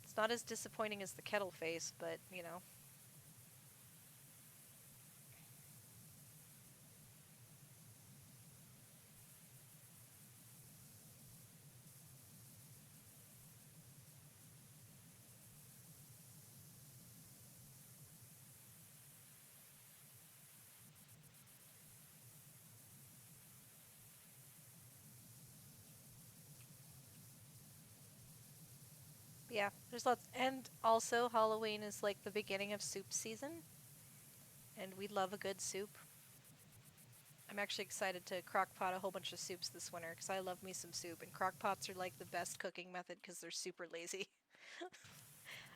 It's not as disappointing as the kettle face, but yeah, there's lots. And also, Halloween is like the beginning of soup season, and we love a good soup. I'm actually excited to crock pot a whole bunch of soups this winter because I love me some soup, and crock pots are like the best cooking method because they're super lazy.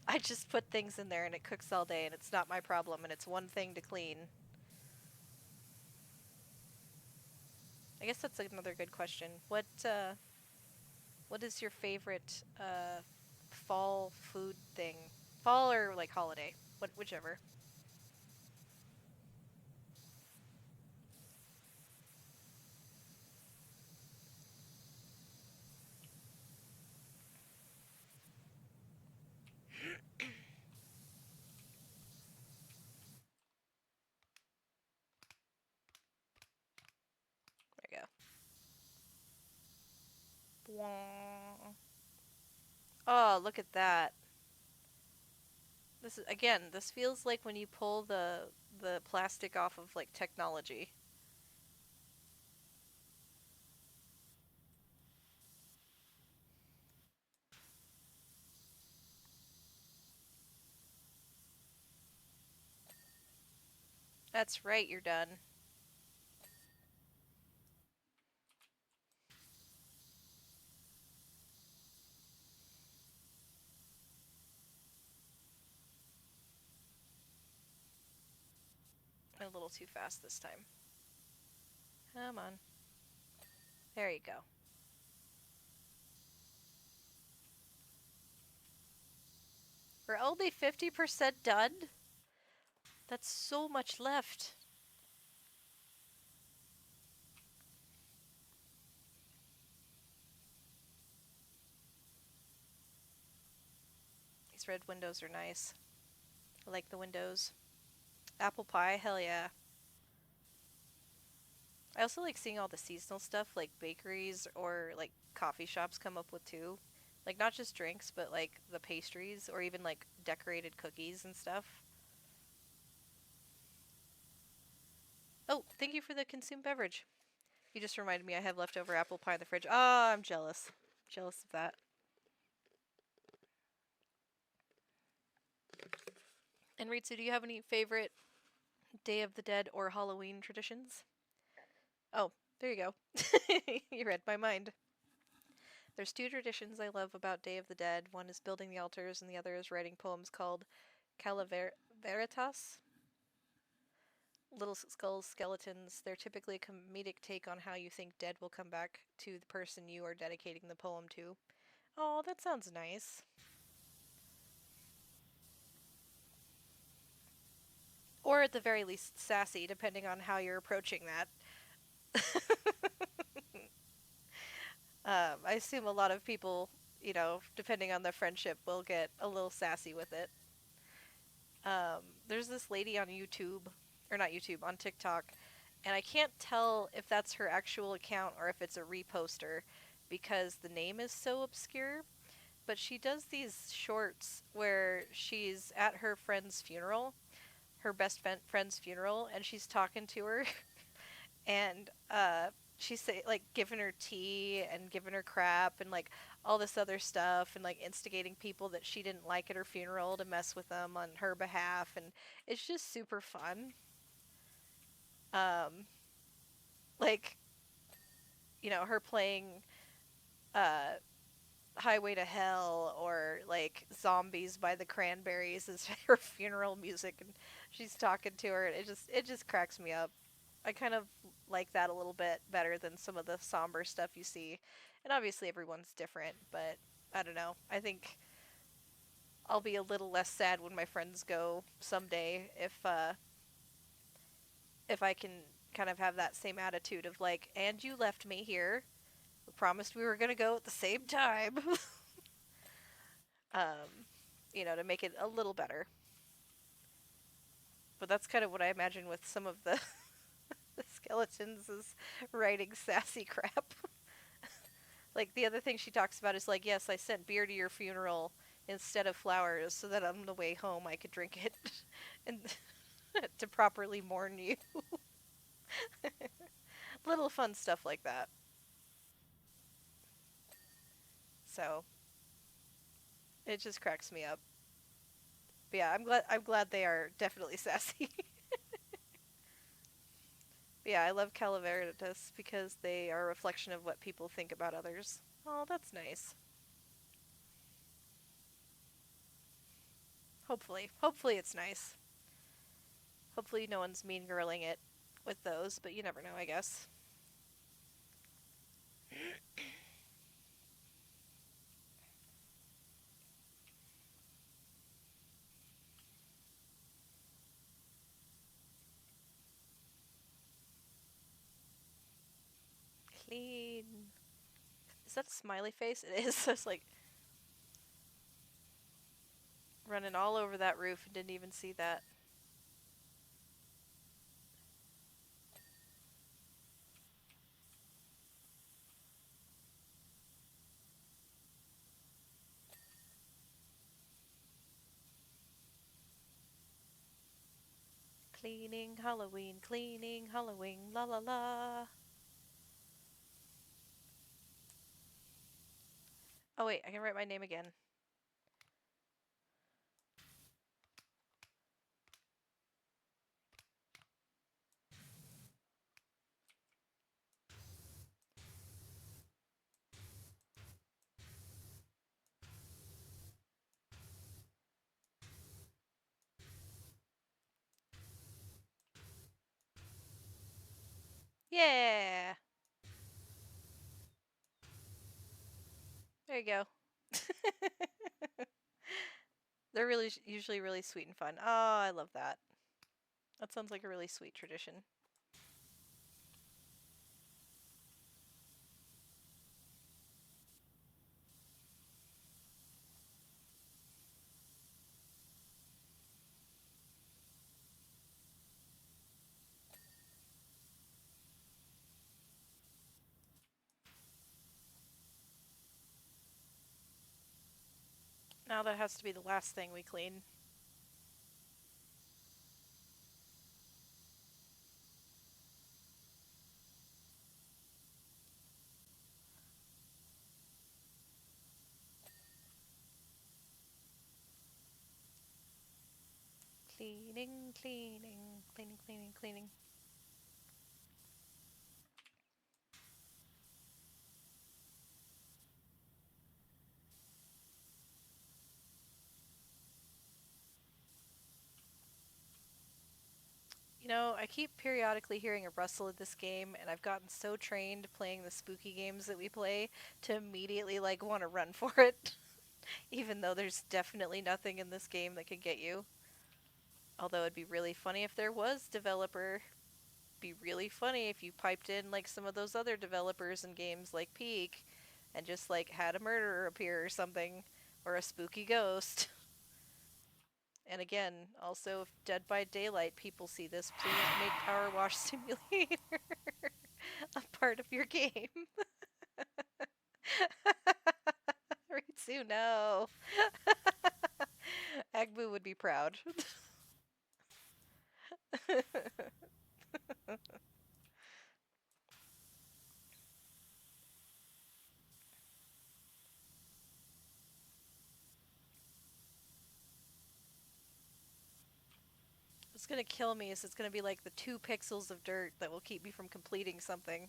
I just put things in there and it cooks all day, and it's not my problem, and it's one thing to clean. I guess that's another good question. What is your favorite fall food thing? Fall or like holiday? Whichever. There you go. Oh, look at that. This is again, this feels like when you pull the plastic off of like technology. That's right, you're done. A little too fast this time. Come on. There you go. We're only 50% done? That's so much left. Nice red windows are nice. I like the windows. Apple pie, hell yeah. I also like seeing all the seasonal stuff like bakeries or like coffee shops come up with too. Like not just drinks, but like the pastries or even like decorated cookies and stuff. Oh, thank you for the consumed beverage. You just reminded me I have leftover apple pie in the fridge. Oh, I'm jealous. Jealous of that. And Ritsu, do you have any favorite Day of the Dead or Halloween traditions? Oh, there you go. You read my mind. There's two traditions I love about Day of the Dead. One is building the altars, and the other is writing poems called Calaveritas. Little skulls, skeletons. They're typically a comedic take on how you think dead will come back to the person you are dedicating the poem to. Oh, that sounds nice. Or at the very least, sassy, depending on how you're approaching that. I assume a lot of people, depending on their friendship, will get a little sassy with it. There's this lady on YouTube, or not YouTube, on TikTok, and I can't tell if that's her actual account or if it's a reposter because the name is so obscure. But she does these shorts where she's at her friend's funeral, her friend's funeral, and she's talking to her, and she's like giving her tea and giving her crap and like all this other stuff and like instigating people that she didn't like at her funeral to mess with them on her behalf, and it's just super fun. Um, like her playing uh Highway to Hell or like Zombies by the Cranberries is her funeral music, and she's talking to her, and it just cracks me up. I kind of like that a little bit better than some of the somber stuff you see. And obviously everyone's different, but I don't know. I think I'll be a little less sad when my friends go someday if I can kind of have that same attitude of like, and you left me here. We promised we were going to go at the same time. um, to make it a little better. But that's kind of what I imagine with some of the, the skeletons is writing sassy crap. Like the other thing she talks about is like, yes, I sent beer to your funeral instead of flowers so that on the way home I could drink it and to properly mourn you. Little fun stuff like that. So it just cracks me up. But yeah, I'm glad they are definitely sassy. But yeah, I love Calaveritas because they are a reflection of what people think about others. Oh, that's nice. Hopefully it's nice. Hopefully no one's mean girling it with those, but you never know, I guess. Clean. Is that a smiley face? It is. So it's like running all over that roof and didn't even see that. Cleaning Halloween, la la la. Oh wait, I can write my name again. Yeah! There you go. They're really usually really sweet and fun. Oh, I love that. That sounds like a really sweet tradition. now that has to be the last thing we clean. Cleaning, cleaning, cleaning, cleaning, cleaning. You know, I keep periodically hearing a rustle in this game, and I've gotten so trained playing the spooky games that we play to immediately, like, want to run for it. Even though there's definitely nothing in this game that could get you. Although it'd be really funny if there was developer. Be really funny if you piped in like some of those other developers in games like Peak and just like had a murderer appear or something, or a spooky ghost. And again, also if Dead by Daylight people see this, please make Powerwash Simulator a part of your game. Ritsu, no. Agbu would be proud. What's gonna kill me is it's gonna be like the 2 pixels of dirt that will keep me from completing something.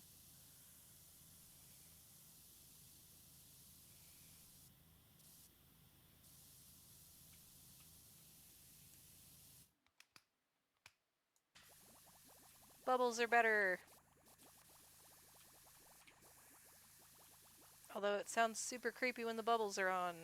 Bubbles are better. Although it sounds super creepy when the bubbles are on.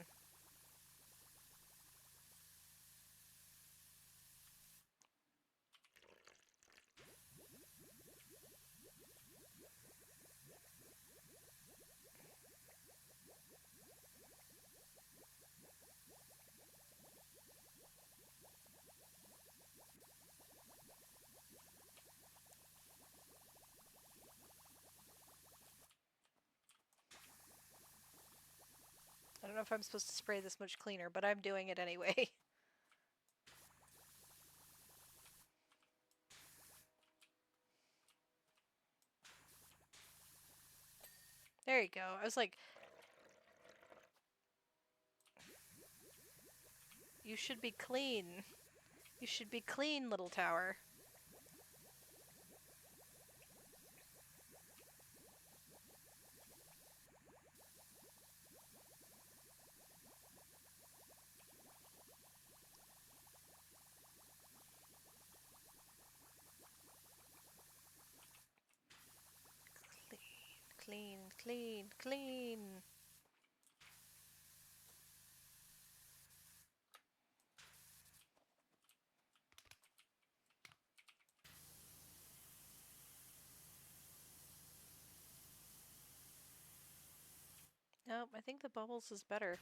I don't know if I'm supposed to spray this much cleaner, but I'm doing it anyway. There you go. I was like, you should be clean. You should be clean, little tower. Clean, clean, clean, clean. Nope, I think the bubbles is better.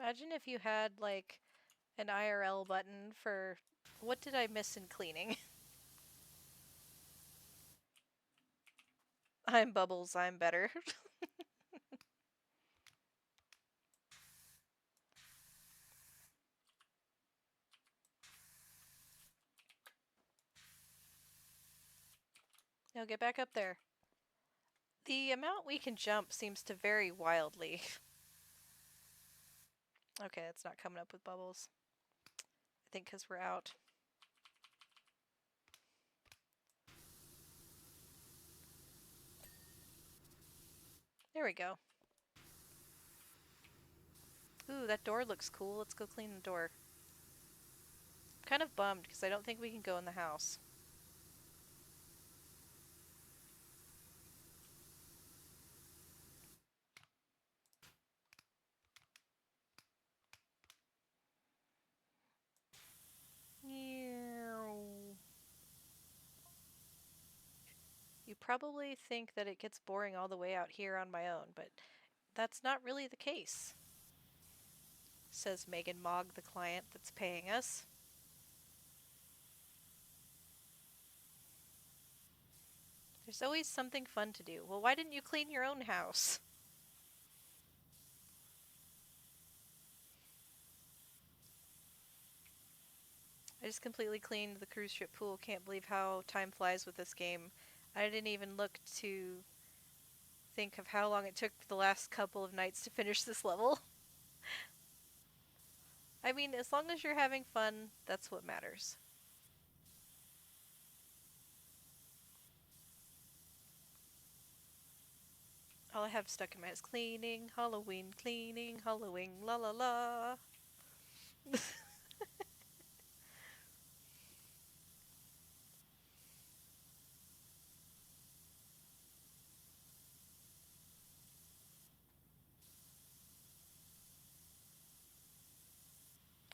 Imagine if you had like an IRL button for what did I miss in cleaning? I'm Bubbles, I'm better. Now get back up there. The amount we can jump seems to vary wildly. Okay, it's not coming up with bubbles. I think because we're out. There we go. Ooh, that door looks cool. Let's go clean the door. I'm kind of bummed because I don't think we can go in the house. You probably think that it gets boring all the way out here on my own, but that's not really the case, says Megan Mogg, the client that's paying us. There's always something fun to do. Well, why didn't you clean your own house? I just completely cleaned the cruise ship pool. Can't believe how time flies with this game. I didn't even look to think of how long it took the last couple of nights to finish this level. I mean, as long as you're having fun, that's what matters. All I have stuck in my head is cleaning, Halloween, la la la.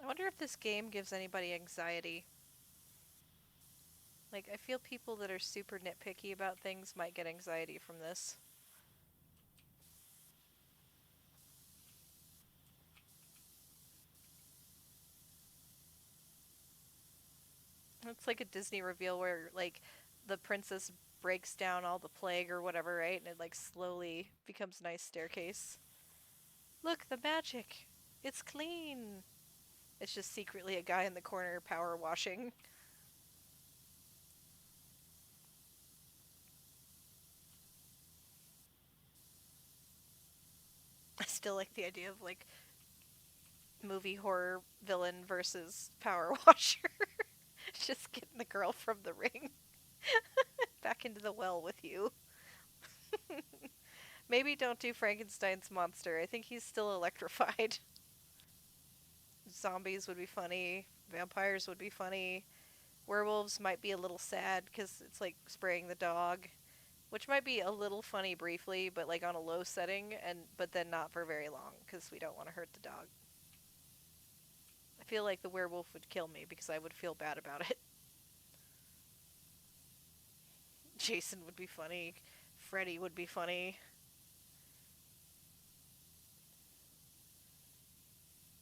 I wonder if this game gives anybody anxiety. Like, I feel people that are super nitpicky about things might get anxiety from this. It's like a Disney reveal where, like, the princess breaks down all the plague or whatever, right? And it, like, slowly becomes a nice staircase. Look, the magic! It's clean! It's just secretly a guy in the corner power washing. I still like the idea of, like, movie horror villain versus power washer. Just getting the girl from the ring back into the well with you. Maybe don't do Frankenstein's monster. I think he's still electrified. Zombies would be funny. Vampires would be funny. Werewolves might be a little sad because it's like spraying the dog, which might be a little funny briefly, but like on a low setting, and but then not for very long because we don't want to hurt the dog. I feel like the werewolf would kill me because I would feel bad about it. Jason would be funny. Freddy would be funny.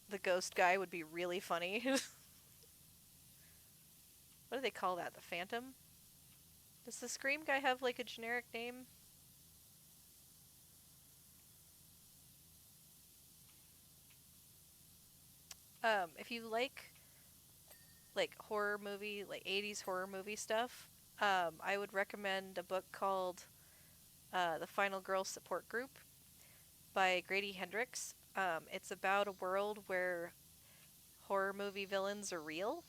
The ghost guy would be really funny. What do they call that? The Phantom? Does the Scream guy have like a generic name? If you like horror movie, like 80s horror movie stuff, I would recommend a book called The Final Girl Support Group by Grady Hendrix. It's about a world where horror movie villains are real,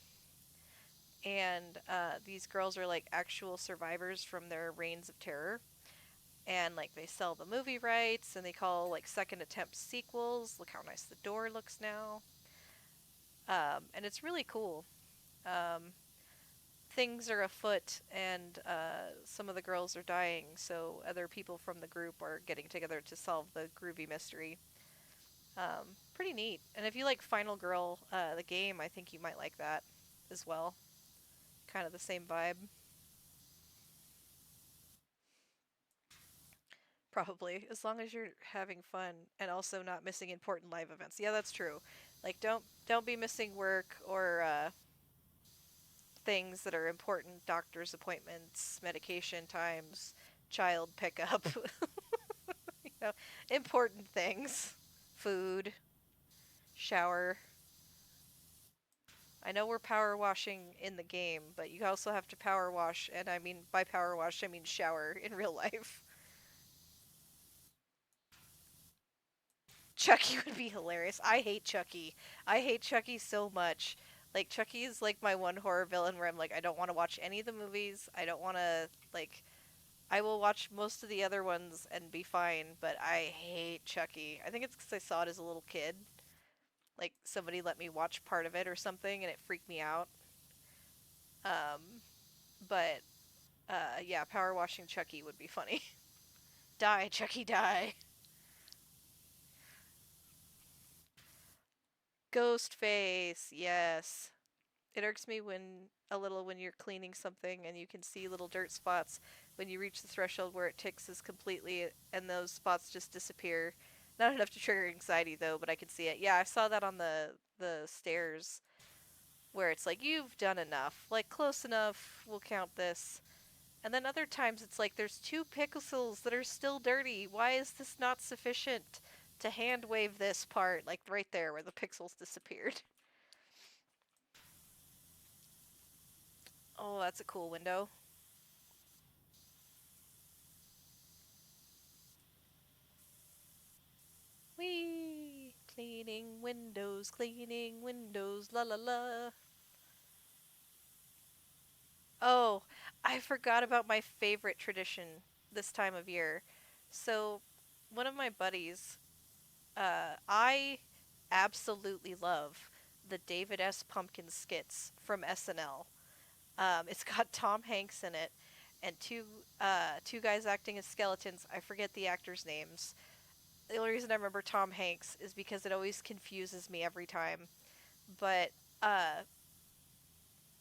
and these girls are like actual survivors from their reigns of terror. And like they sell the movie rights, and they call like second attempt sequels. Look how nice the door looks now. And it's really cool. Um, Things are afoot, and some of the girls are dying, so other people from the group are getting together to solve the groovy mystery. Pretty neat. And if you like Final Girl, the game, I think you might like that as well. Kind of the same vibe. Probably, as long as you're having fun and also not missing important live events. Yeah, that's true. Like don't be missing work or things that are important, doctor's appointments, medication times, child pickup. you know, important things. Food, shower. I know we're power washing in the game, but you also have to power wash, and I mean by power wash I mean shower in real life. Chucky would be hilarious. I hate Chucky. I hate Chucky so much. Like Chucky is like my one horror villain where I'm like I don't want to watch any of the movies. I don't want to like I will watch most of the other ones and be fine, but I hate Chucky. I think it's cuz I saw it as a little kid. Like somebody let me watch part of it or something and it freaked me out. Um but yeah, power washing Chucky would be funny. Die, Chucky, die. Ghost face. Yes. It irks me when a little when you're cleaning something and you can see little dirt spots when you reach the threshold where it ticks completely and those spots just disappear. Not enough to trigger anxiety though, but I can see it. Yeah, I saw that on the stairs where it's like you've done enough, like close enough, we'll count this. And then other times it's like there's 2 pixels that are still dirty. Why is this not sufficient to hand wave this part like right there where the pixels disappeared? Oh, that's a cool window. Whee! Cleaning windows, la la la. Oh, I forgot about my favorite tradition this time of year. So, one of my buddies, I absolutely love the David S. Pumpkin skits from SNL. It's got Tom Hanks in it, and two guys acting as skeletons. I forget the actors' names. The only reason I remember Tom Hanks is because it always confuses me every time. But uh,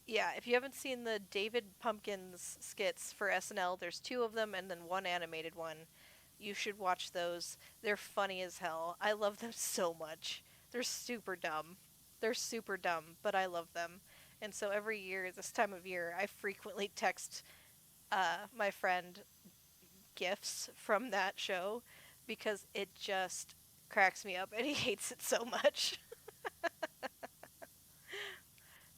yeah, if you haven't seen the David Pumpkins skits for SNL, there's 2 of them and then one animated one. You should watch those. They're funny as hell. I love them so much. They're super dumb. They're super dumb, but I love them. And so every year, this time of year, I frequently text my friend gifs from that show because it just cracks me up and he hates it so much.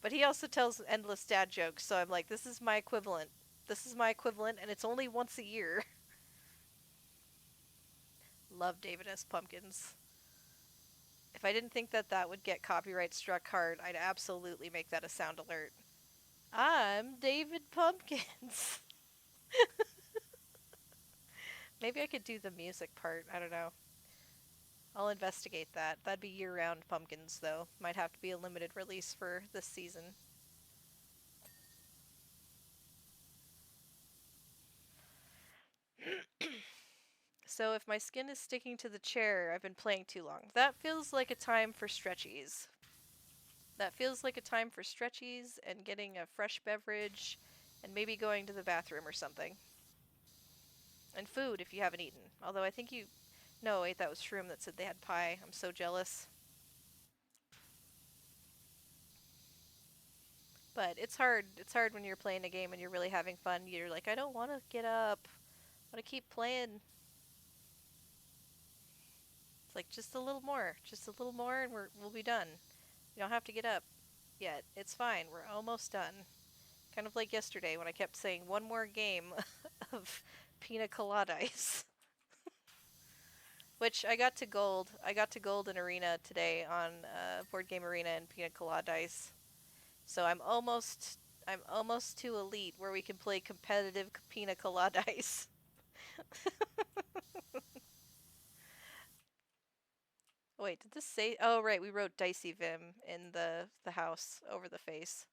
But he also tells endless dad jokes, so I'm like, this is my equivalent. This is my equivalent, and it's only once a year. Love David S. Pumpkins. If I didn't think that that would get copyright struck hard, I'd absolutely make that a sound alert. I'm David Pumpkins. Maybe I could do the music part. I don't know. I'll investigate that. That'd be year round pumpkins, though. Might have to be a limited release for this season. So, if my skin is sticking to the chair, I've been playing too long. That feels like a time for stretchies. That feels like a time for stretchies and getting a fresh beverage and maybe going to the bathroom or something. And food if you haven't eaten. Although I think you. No, wait, that was Shroom that said they had pie. I'm so jealous. But it's hard. It's hard when you're playing a game and you're really having fun. You're like, I don't want to get up. I want to keep playing. It's like just a little more, and we'll be done. You don't have to get up yet. It's fine. We're almost done. Kind of like yesterday when I kept saying one more game of Pina Coladice. Which I got to gold. I got to gold in Arena today on Board Game Arena and Pina Coladice. So I'm almost to elite where we can play competitive Pina Coladice. Wait, did this say? Oh right, we wrote diceyvim in the house over the face.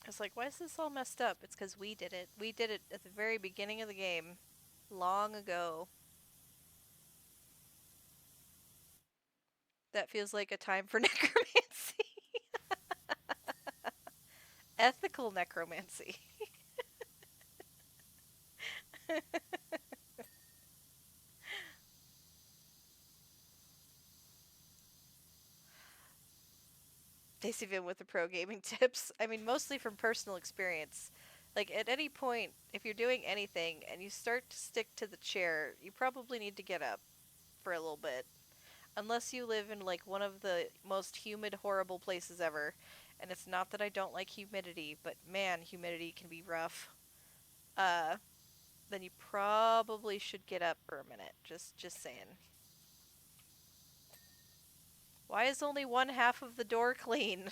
I was like, why is this all messed up? It's because we did it. We did it at the very beginning of the game, long ago. That feels like a time for necromancy. Ethical necromancy. Diceyvim with the pro gaming tips. I mean, mostly from personal experience. Like, at any point, if you're doing anything and you start to stick to the chair, you probably need to get up for a little bit. Unless you live in, like, one of the most humid, horrible places ever. And it's not that I don't like humidity, but man, humidity can be rough. Uh, then you probably should get up for a minute. Just saying. Why is only one half of the door clean?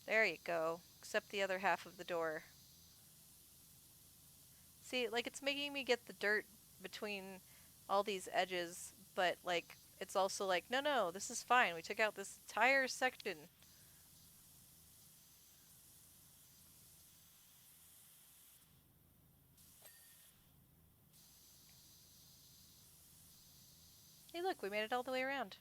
There you go. Except the other half of the door. See, like it's making me get the dirt between all these edges, but like it's also like, no, no, this is fine. We took out this entire section. Hey, look, we made it all the way around.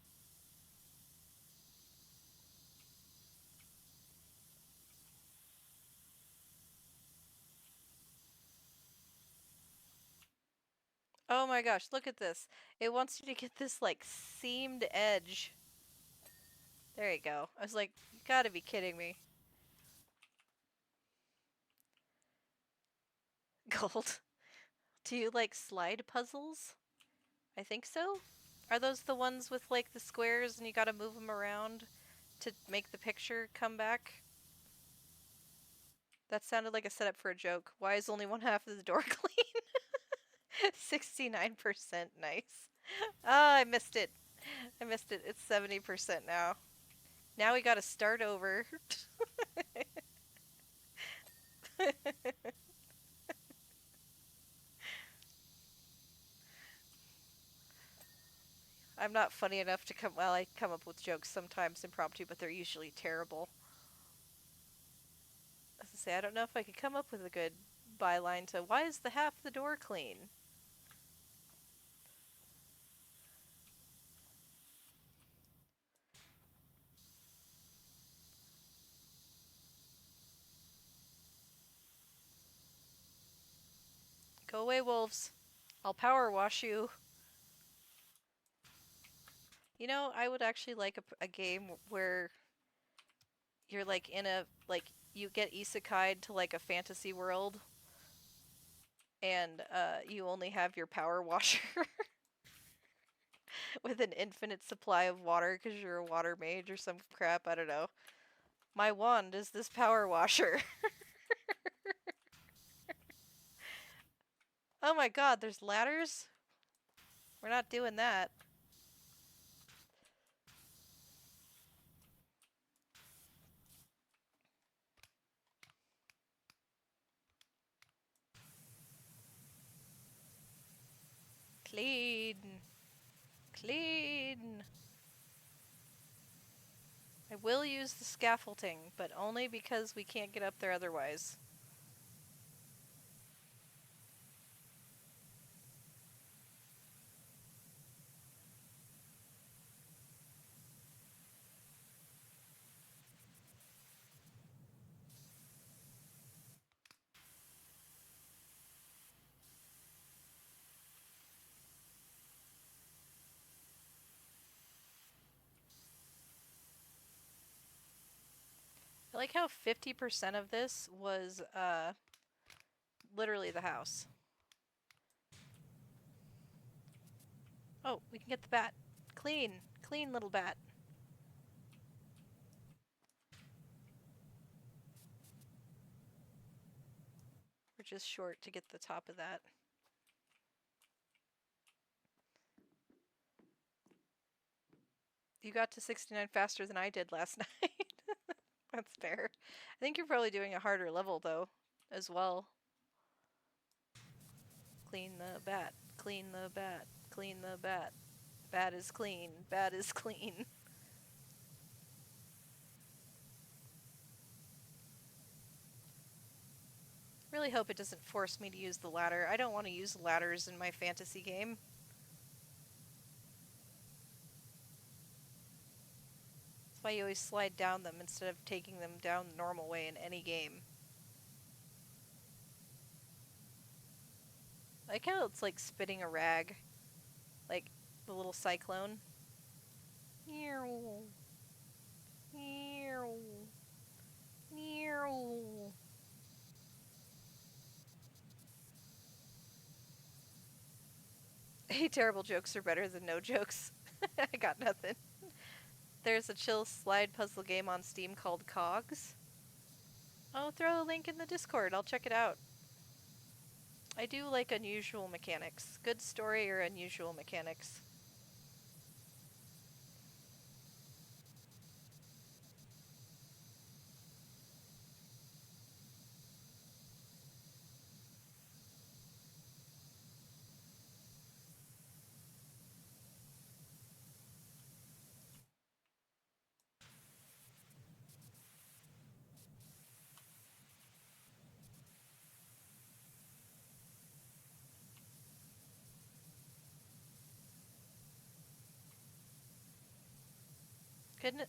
Oh my gosh, look at this. It wants you to get this, like, seamed edge. There you go. I was like, you gotta be kidding me. Gold. Do you like slide puzzles? I think so. Are those the ones with, like, the squares and you gotta move them around to make the picture come back? That sounded like a setup for a joke. Why is only one half of the door clean? 69%. Nice. Ah, I missed it. I missed it. It's 70% now. Now we gotta start over. I'm not funny enough to come. Well, I come up with jokes sometimes impromptu, but they're usually terrible. As I say, I don't know if I could come up with a good byline to why is the half the door clean? Go away, wolves. I'll power wash you. You know, I would actually like a game where you're like in a like you get isekai'd to like a fantasy world and you only have your power washer with an infinite supply of water because you're a water mage or some crap, I don't know. My wand is this power washer. Oh my god, there's ladders? We're not doing that. Clean. Clean. I will use the scaffolding, but only because we can't get up there otherwise. I like how 50% of this was literally the house. Oh, we can get the bat. Clean. Clean little bat. We're just short to get the top of that. You got to 69 faster than I did last night. That's fair. I think you're probably doing a harder level, though, as well. Clean the bat. Clean the bat. Clean the bat. Bat is clean. Bat is clean. Really hope it doesn't force me to use the ladder. I don't want to use ladders in my fantasy game. That's why you always slide down them instead of taking them down the normal way in any game. I like how it's like spitting a rag. Like the little cyclone. Meow. Meow. Meow. Hey, terrible jokes are better than no jokes. I got nothing. There's a chill slide puzzle game on Steam called Cogs. Oh, throw a link in the Discord. I'll check it out. I do like unusual mechanics. Good story or unusual mechanics.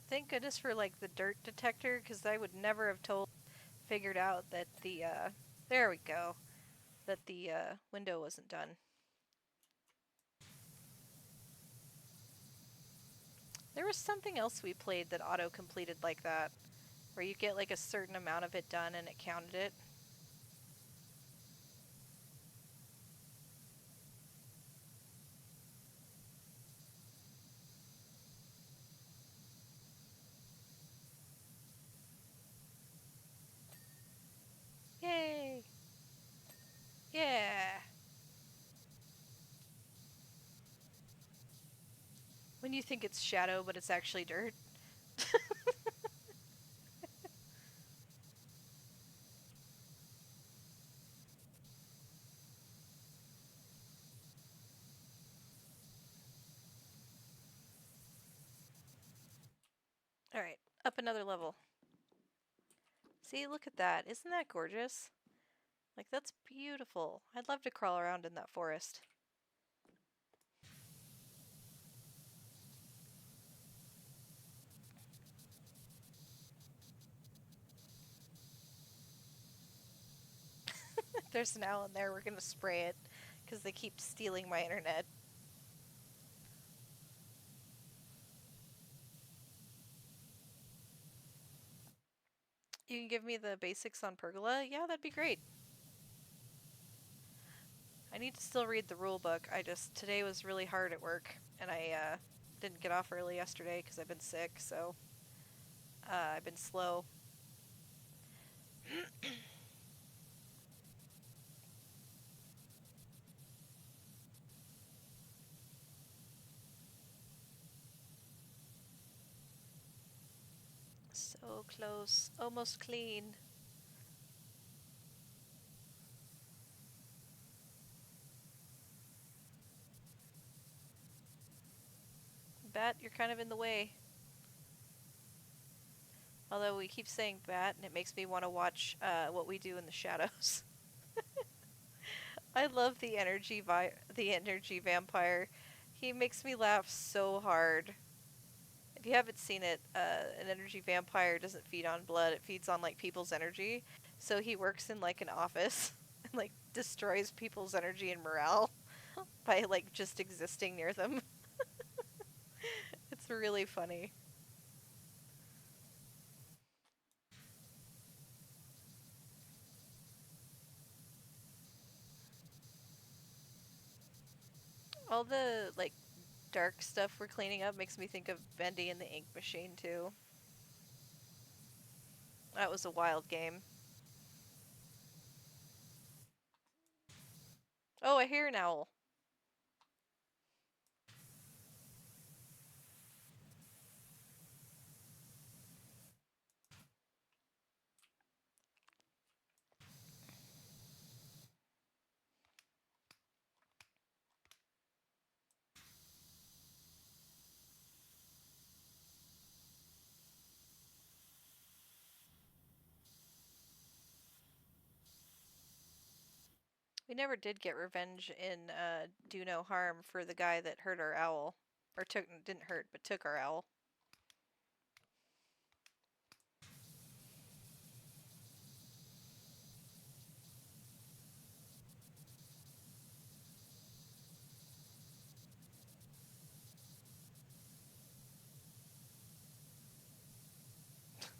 Thank goodness for like the dirt detector, because I would never have figured out that the there we go, that the window wasn't done. There was something else we played that auto completed like that, where you get like a certain amount of it done and it counted it. Yay! Yeah! When you think it's shadow, but it's actually dirt. Alright, up another level. See, look at that. Isn't that gorgeous? Like, that's beautiful. I'd love to crawl around in that forest. If there's an owl in there, we're gonna spray it, because they keep stealing my internet. You can give me the basics on pergola? Yeah, that'd be great. I need to still read the rule book. Today was really hard at work, and I didn't get off early yesterday because I've been sick, so I've been slow. So close. Almost clean. Bat, you're kind of in the way. Although we keep saying bat, and it makes me want to watch What We Do in the Shadows. I love the energy vampire. He makes me laugh so hard. If you haven't seen it, an energy vampire doesn't feed on blood, it feeds on like people's energy. So he works in like an office and like destroys people's energy and morale by like just existing near them. It's really funny. All the like dark stuff we're cleaning up makes me think of Bendy and the Ink Machine too. That was a wild game. Oh, I hear an owl. We never did get revenge in Do No Harm for the guy that hurt our owl. Or didn't hurt, but took our owl.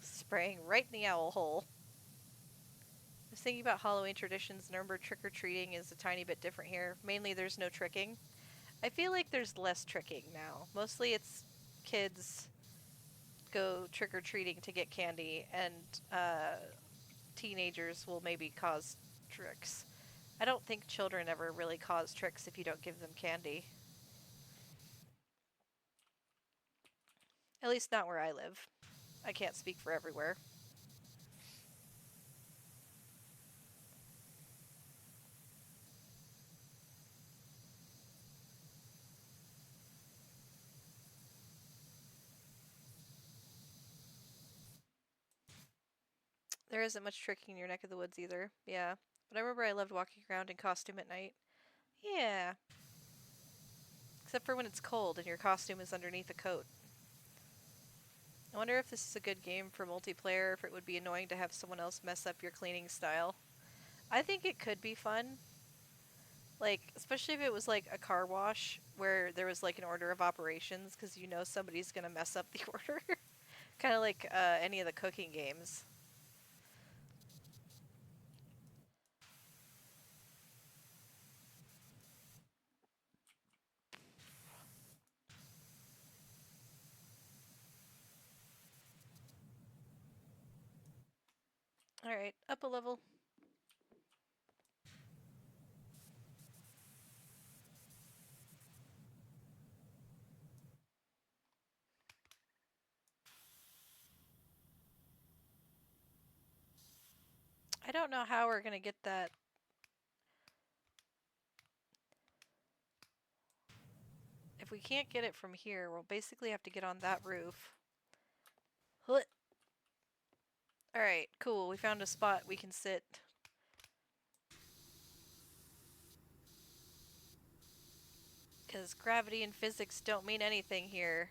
Spraying right in the owl hole. I was thinking about Halloween traditions, and remember trick-or-treating is a tiny bit different here. Mainly there's no tricking. I feel like there's less tricking now. Mostly it's kids go trick-or-treating to get candy, and teenagers will maybe cause tricks. I don't think children ever really cause tricks if you don't give them candy. At least not where I live. I can't speak for everywhere. There isn't much tricking in your neck of the woods either. Yeah. But I remember I loved walking around in costume at night. Yeah. Except for when it's cold and your costume is underneath a coat. I wonder if this is a good game for multiplayer, if it would be annoying to have someone else mess up your cleaning style. I think it could be fun. Like, especially if it was like a car wash where there was like an order of operations because you know somebody's gonna mess up the order. Kind of like any of the cooking games. Alright, up a level. I don't know how we're gonna get that. If we can't get it from here, we'll basically have to get on that roof. Alright, cool. We found a spot we can sit. Because gravity and physics don't mean anything here.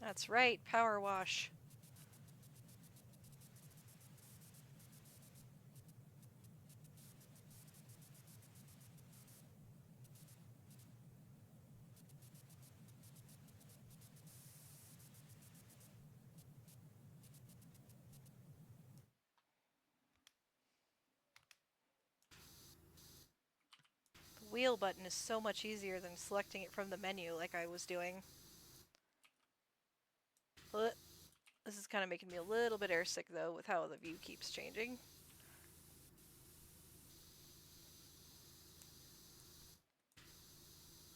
That's right, Powerwash. The wheel button is so much easier than selecting it from the menu like I was doing. This is kind of making me a little bit airsick though with how the view keeps changing.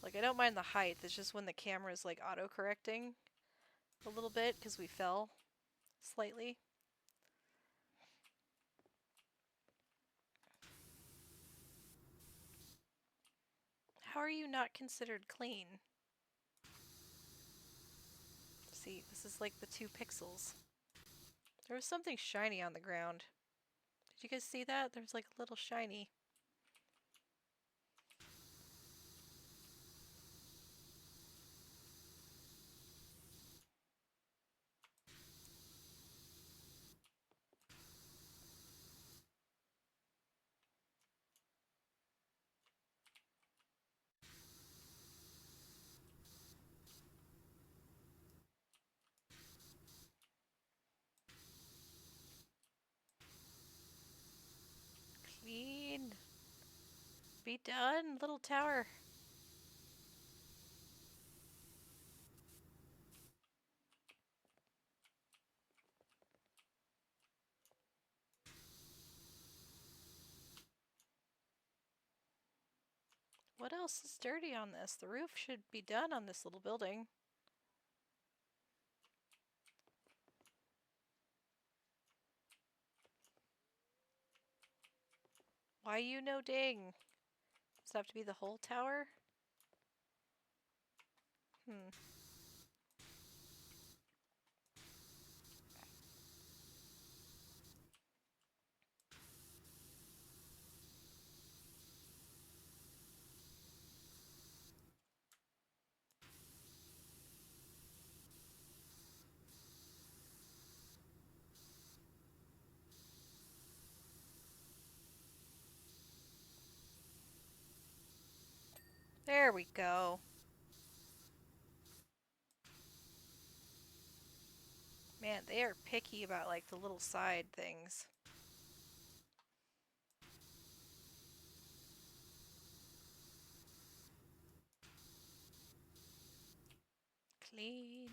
Like, I don't mind the height, it's just when the camera is like auto-correcting a little bit because we fell slightly. How are you not considered clean? See, this is like the 2 pixels. There was something shiny on the ground. Did you guys see that? There's like a little shiny. Clean. Be done, little tower. What else is dirty on this? The roof should be done on this little building. Why you no ding? Does it have to be the whole tower? Hmm. There we go. Man, they are picky about like the little side things. Clean.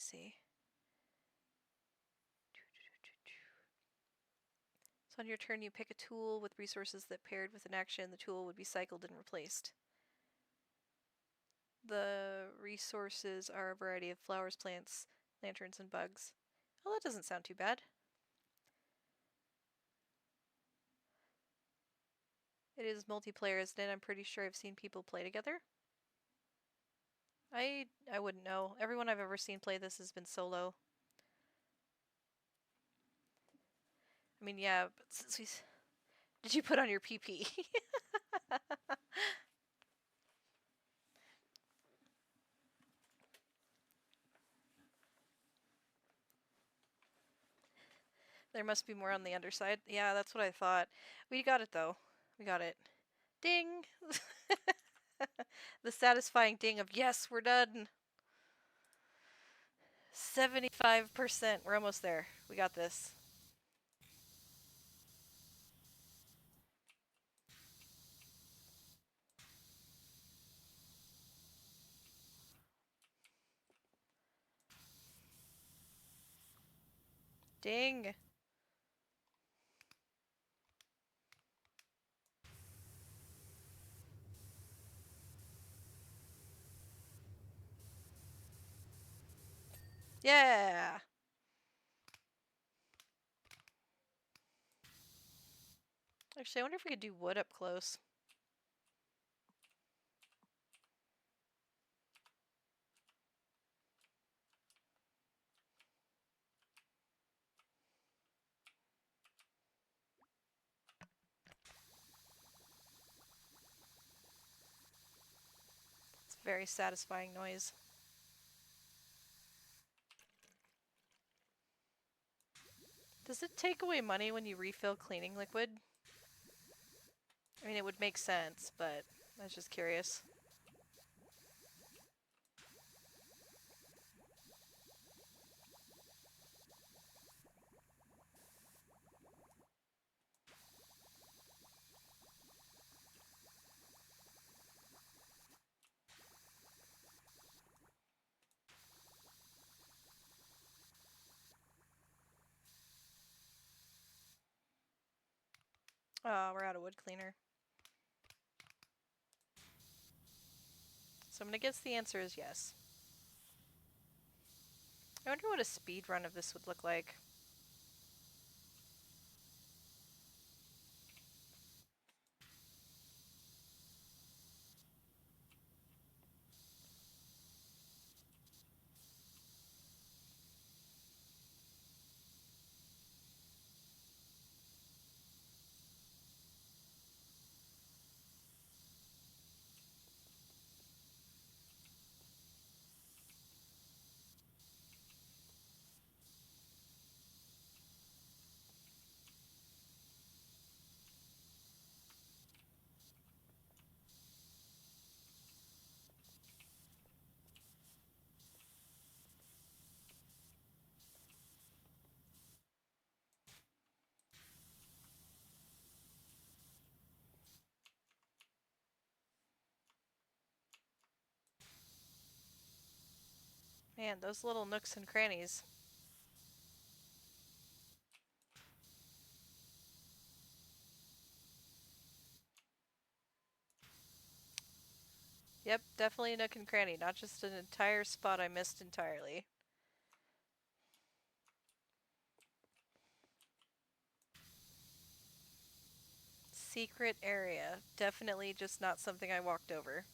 see. So on your turn, you pick a tool with resources that paired with an action, the tool would be cycled and replaced. The resources are a variety of flowers, plants, lanterns, and bugs. Oh, that doesn't sound too bad. It is multiplayer, isn't it? I'm pretty sure I've seen people play together. I wouldn't know. Everyone I've ever seen play this has been solo. I mean, yeah, but since he's... Did you put on your PP? There must be more on the underside. Yeah, that's what I thought. We got it, though. We got it. Ding! The satisfying ding of, yes, we're done! 75%. We're almost there. We got this. Ding! Yeah! Actually, I wonder if we could do wood up close. It's a very satisfying noise. Does it take away money when you refill cleaning liquid? I mean, it would make sense, but I was just curious. Oh, we're out of wood cleaner. So I'm gonna guess the answer is yes. I wonder what a speed run of this would look like. Man, those little nooks and crannies. Yep, definitely a nook and cranny, not just an entire spot I missed entirely. Secret area. Definitely just not something I walked over.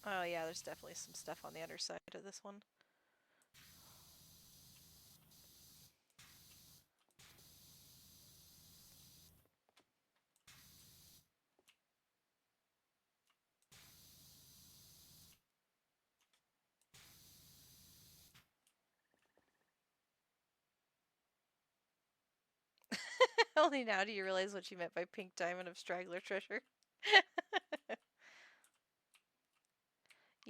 Oh yeah, there's definitely some stuff on the underside of this one. Only now do you realize what you meant by pink diamond of straggler treasure.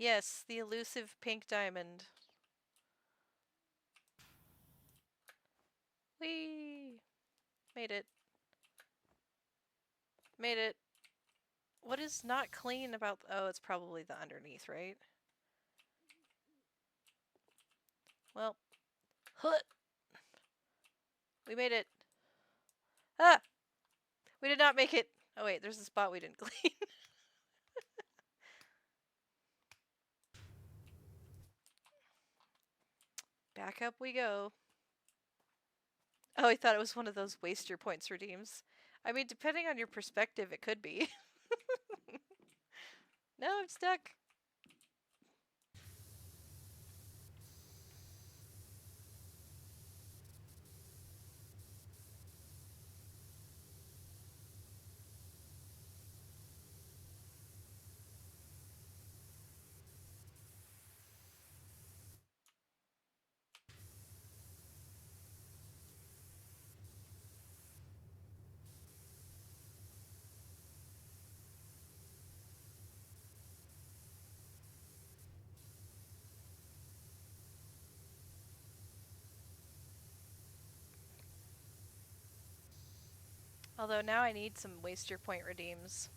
Yes, the elusive pink diamond. Whee! Made it. Made it. What is not clean about... Oh, it's probably the underneath, right? Well, hut! We made it. Ah! We did not make it. Oh wait, there's a spot we didn't clean. Back up we go. Oh, I thought it was one of those waste your points redeems. I mean, depending on your perspective, it could be. No, I'm stuck. Although now I need some waste your point redeems.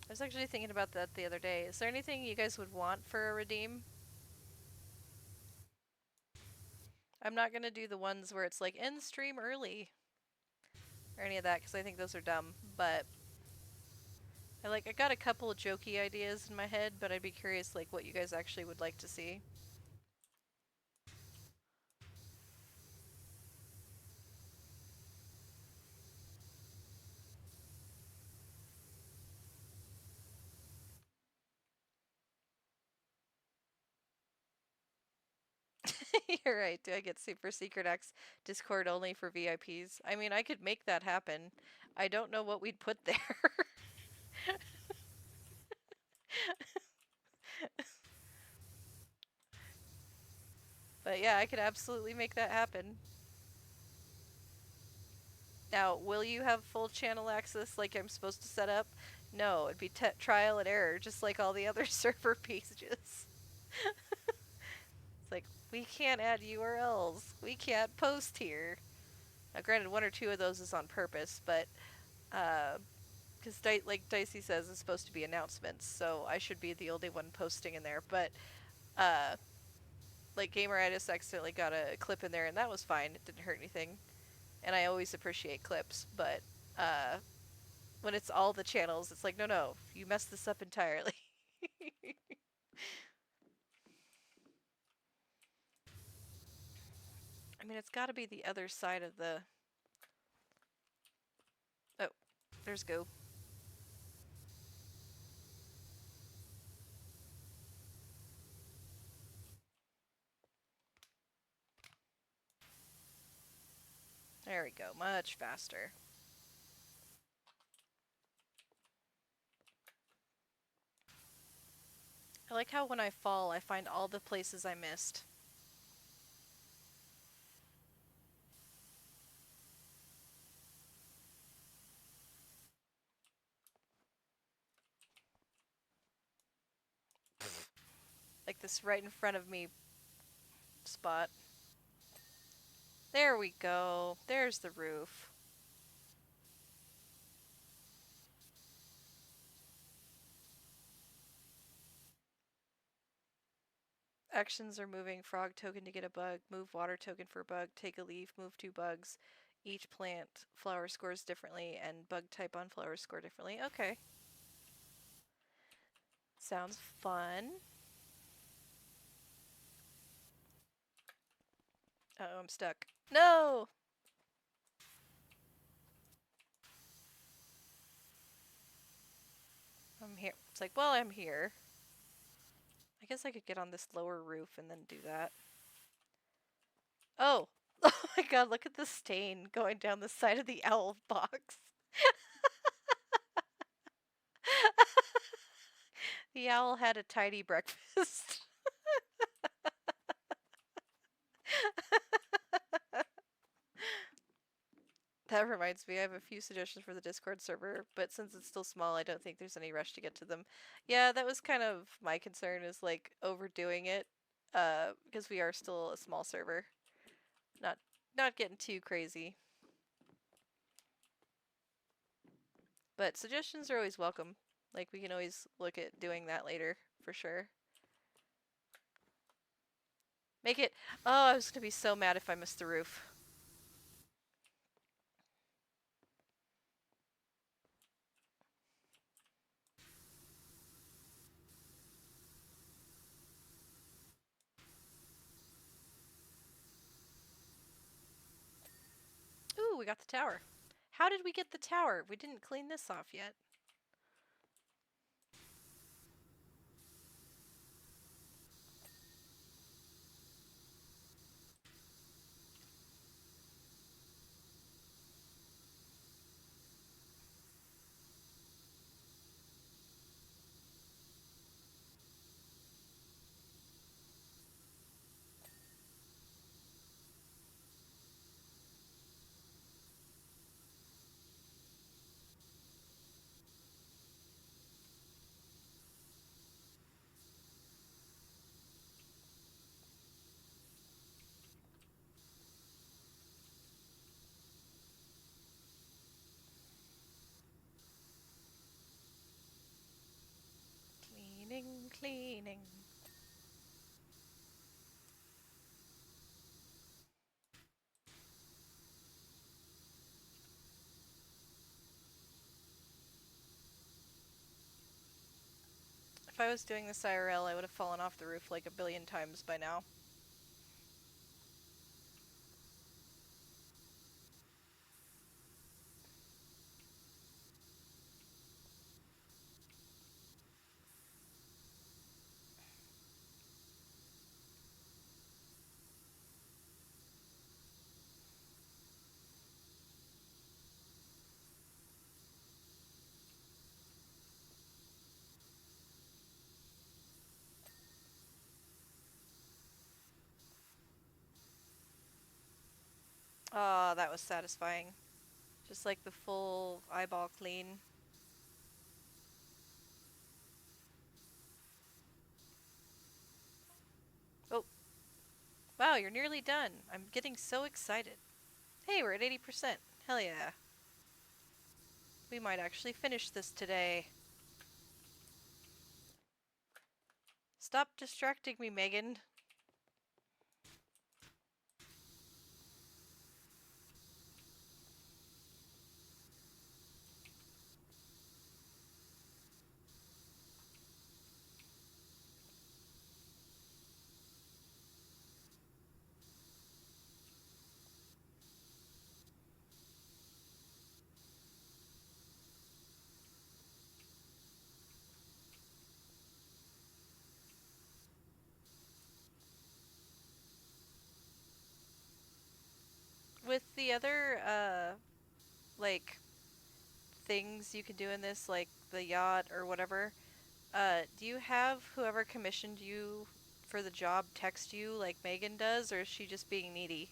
I was actually thinking about that the other day. Is there anything you guys would want for a redeem? I'm not gonna do the ones where it's like end stream early or any of that because I think those are dumb. But I got a couple of jokey ideas in my head, but I'd be curious like what you guys actually would like to see. You're right. Do I get super secret X Discord only for VIPs? I mean, I could make that happen. I don't know what we'd put there. But yeah, I could absolutely make that happen. Now, will you have full channel access like I'm supposed to set up? No, it'd be trial and error, just like all the other server pages. It's like, we can't add URLs. We can't post here. Now, granted, one or two of those is on purpose, but because like Dicey says, it's supposed to be announcements, so I should be the only one posting in there. But uh, like Gameritis accidentally got a clip in there, and that was fine. It didn't hurt anything, and I always appreciate clips. But when it's all the channels, it's like, no, no, you messed this up entirely. I mean, it's got to be the other side of the. Oh, there's Go. There we go, much faster. I like how when I fall, I find all the places I missed. Like this right in front of me spot. There we go. There's the roof. Actions are moving frog token to get a bug, move water token for a bug, take a leaf, move 2 bugs. Each plant flower scores differently, and bug type on flowers score differently. Okay. Sounds fun. Uh-oh, I'm stuck. No! I'm here. It's like, well, I'm here. I guess I could get on this lower roof and then do that. Oh! Oh my god, look at the stain going down the side of the owl box. The owl had a tidy breakfast. That reminds me, I have a few suggestions for the Discord server, but since it's still small, I don't think there's any rush to get to them. Yeah, that was kind of my concern, is like overdoing it, because we are still a small server. Not not getting too crazy. But suggestions are always welcome. Like, we can always look at doing that later, for sure. Make it. Oh, I was gonna be so mad if I missed the roof. Ooh, we got the tower. How did we get the tower? We didn't clean this off yet. Cleaning, cleaning. If I was doing this IRL, I would have fallen off the roof like a billion times by now. Ah, that was satisfying. Just like the full eyeball clean. Oh, wow, you're nearly done. I'm getting so excited. Hey, we're at 80%. Hell yeah. We might actually finish this today. Stop distracting me, Megan. With the other, like, things you can do in this, like the yacht or whatever, do you have whoever commissioned you for the job text you like Megan does, or is she just being needy?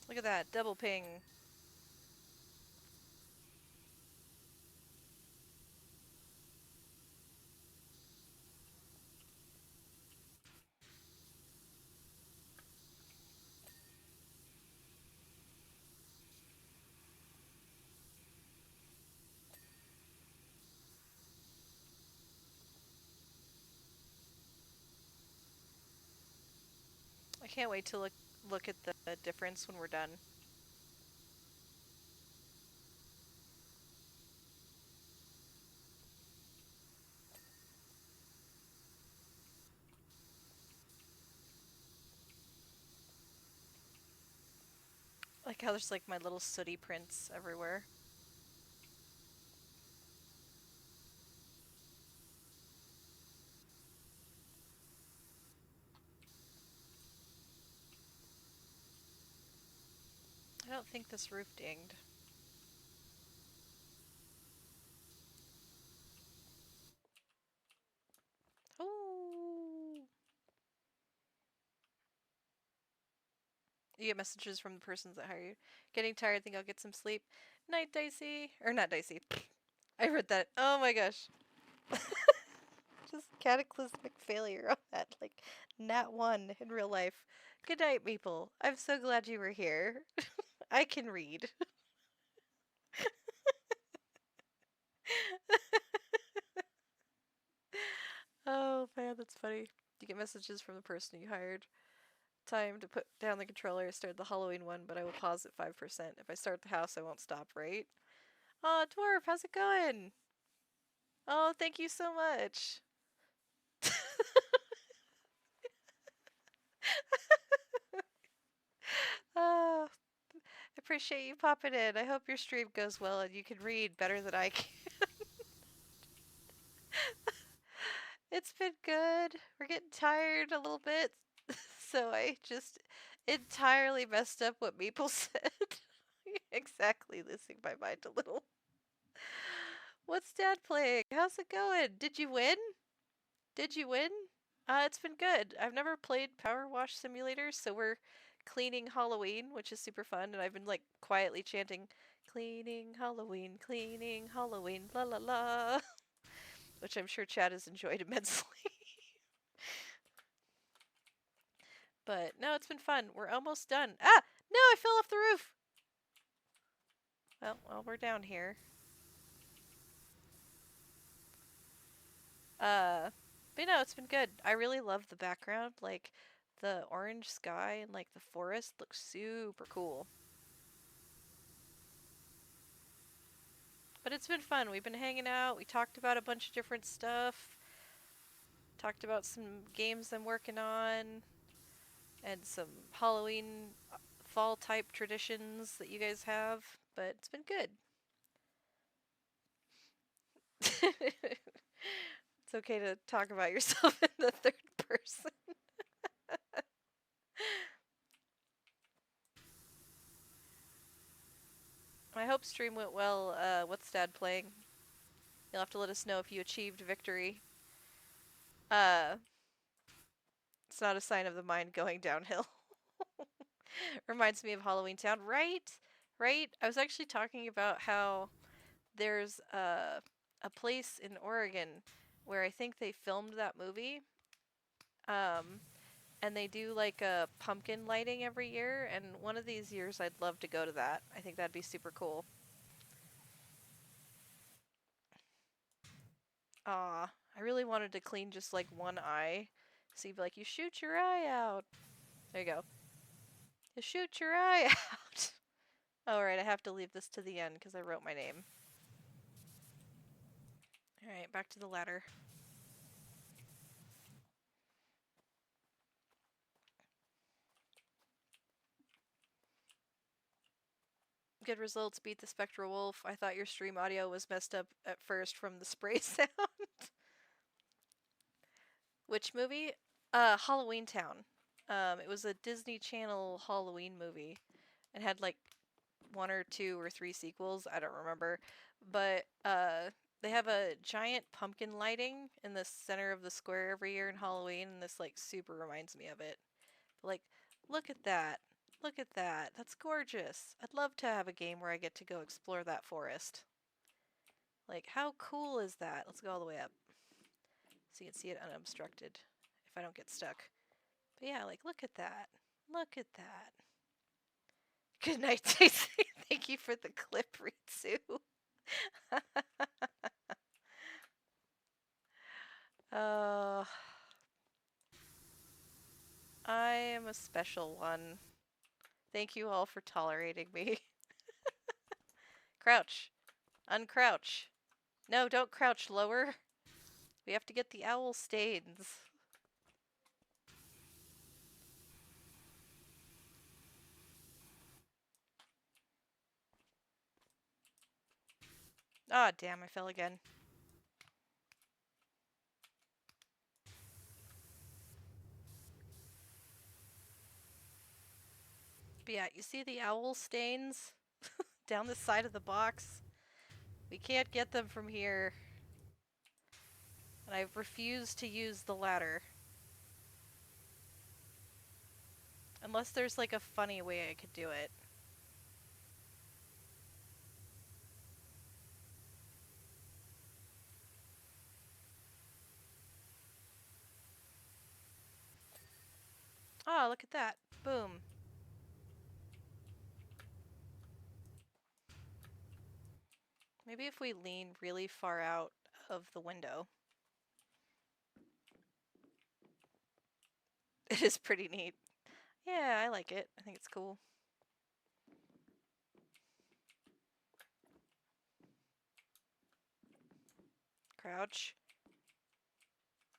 Look at that, double ping. I can't wait to look at the difference when we're done. Like how there's like my little sooty prints everywhere. don't think this roof dinged. Ooh. You get messages from the persons that hire you. Getting tired, think I'll get some sleep. Night, Dicey. Or not Dicey. I read that. Oh my gosh. Just cataclysmic failure on that. Like, nat one in real life. Good night, people. I'm so glad you were here. I can read. Oh man, that's funny. You get messages from the person you hired. Time to put down the controller. Start the Halloween one, but I will pause at 5%. If I start the house, I won't stop, right? Oh, Dwarf, how's it going? Oh, thank you so much. Ah, I appreciate you popping in. I hope your stream goes well and you can read better than I can. It's been good. We're getting tired a little bit, so I just entirely messed up what Maple said. Exactly, losing my mind a little. What's Dad playing? How's it going? Did you win? Did you win? It's been good. I've never played Powerwash Simulator, so we're cleaning Halloween, which is super fun, and I've been like quietly chanting, cleaning Halloween, la la la, which I'm sure Chad has enjoyed immensely. But no, it's been fun. We're almost done. Ah! No, I fell off the roof! Well, we're down here. Uh, but no, it's been good. I really love the background. Like, the orange sky and like the forest looks super cool. But it's been fun. We've been hanging out. We talked about a bunch of different stuff. Talked about some games I'm working on and some Halloween fall type traditions that you guys have. But it's been good. It's okay to talk about yourself in the third person. I hope stream went well. What's Dad playing? You'll have to let us know if you achieved victory. Uh, it's not a sign of the mind going downhill. Reminds me of Halloween Town, right? Right? I was actually talking about how there's a place in Oregon where I think they filmed that movie. Um, and they do like a pumpkin lighting every year, and one of these years I'd love to go to that. I think that'd be super cool. Ah, I really wanted to clean just like one eye. So you'd be like, you shoot your eye out. There you go. You shoot your eye out. Alright, I have to leave this to the end because I wrote my name. Alright, back to the ladder. Good results, beat the Spectral Wolf. I thought your stream audio was messed up at first from the spray sound. Which movie? Halloween Town. It was a Disney Channel Halloween movie and had like one or two or three sequels. I don't remember. But they have a giant pumpkin lighting in the center of the square every year in Halloween, and this like super reminds me of it. But, like, look at that. Look at that. That's gorgeous. I'd love to have a game where I get to go explore that forest. Like, how cool is that? Let's go all the way up so you can see it unobstructed if I don't get stuck. But yeah, like, look at that. Look at that. Good night, Daisy. Thank you for the clip, Ritsu. uh, I am a special one. Thank you all for tolerating me. Crouch. Uncrouch. No, don't crouch lower. We have to get the owl stains. Ah, damn, I fell again. But yeah, you see the owl stains down the side of the box? We can't get them from here. And I've refused to use the ladder. Unless there's like a funny way I could do it. Oh, look at that. Boom. Maybe if we lean really far out of the window. It is pretty neat. Yeah, I like it. I think it's cool. Crouch.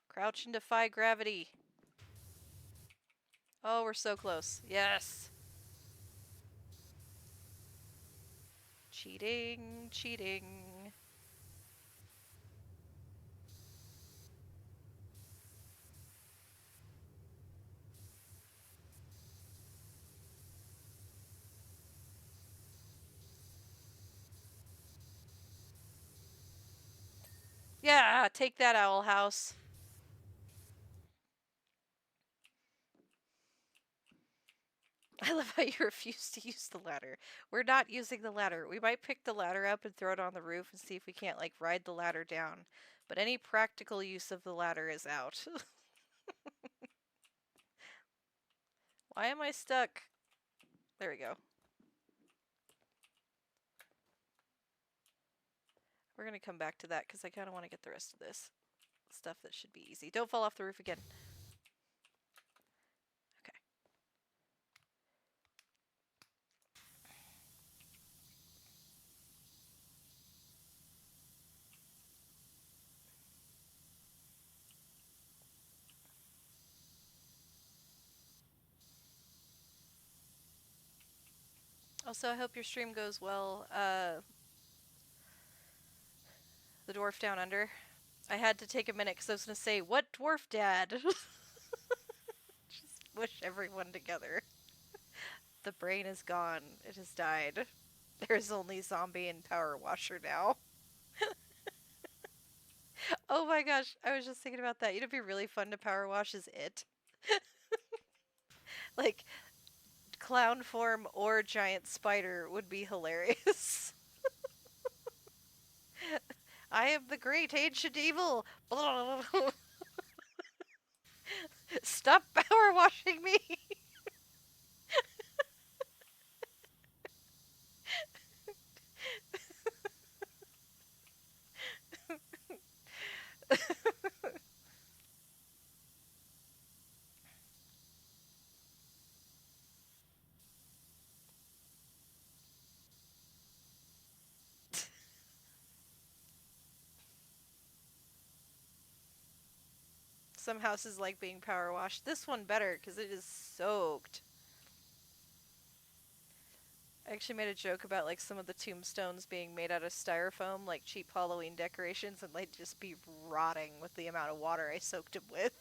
Crouch and defy gravity. Oh, we're so close. Yes! Cheating, cheating. Yeah, take that, Owl House. I love how you refuse to use the ladder. We're not using the ladder. We might pick the ladder up and throw it on the roof and see if we can't, like, ride the ladder down. But any practical use of the ladder is out. Why am I stuck? There we go. We're gonna come back to that because I kind of want to get the rest of this stuff that should be easy. Don't fall off the roof again. Okay. Also, I hope your stream goes well. The dwarf down under. I had to take a minute because I was gonna say, "What dwarf dad?" Just mush everyone together. The brain is gone. It has died. There's only zombie and power washer now. Oh my gosh, I was just thinking about that. It'd be really fun to power wash as it. Like, clown form or giant spider would be hilarious. I am the great ancient evil. Stop power washing me. Some houses like being power washed. This one better because it is soaked. I actually made a joke about like some of the tombstones being made out of styrofoam, like cheap Halloween decorations, and they'd just be rotting with the amount of water I soaked them with.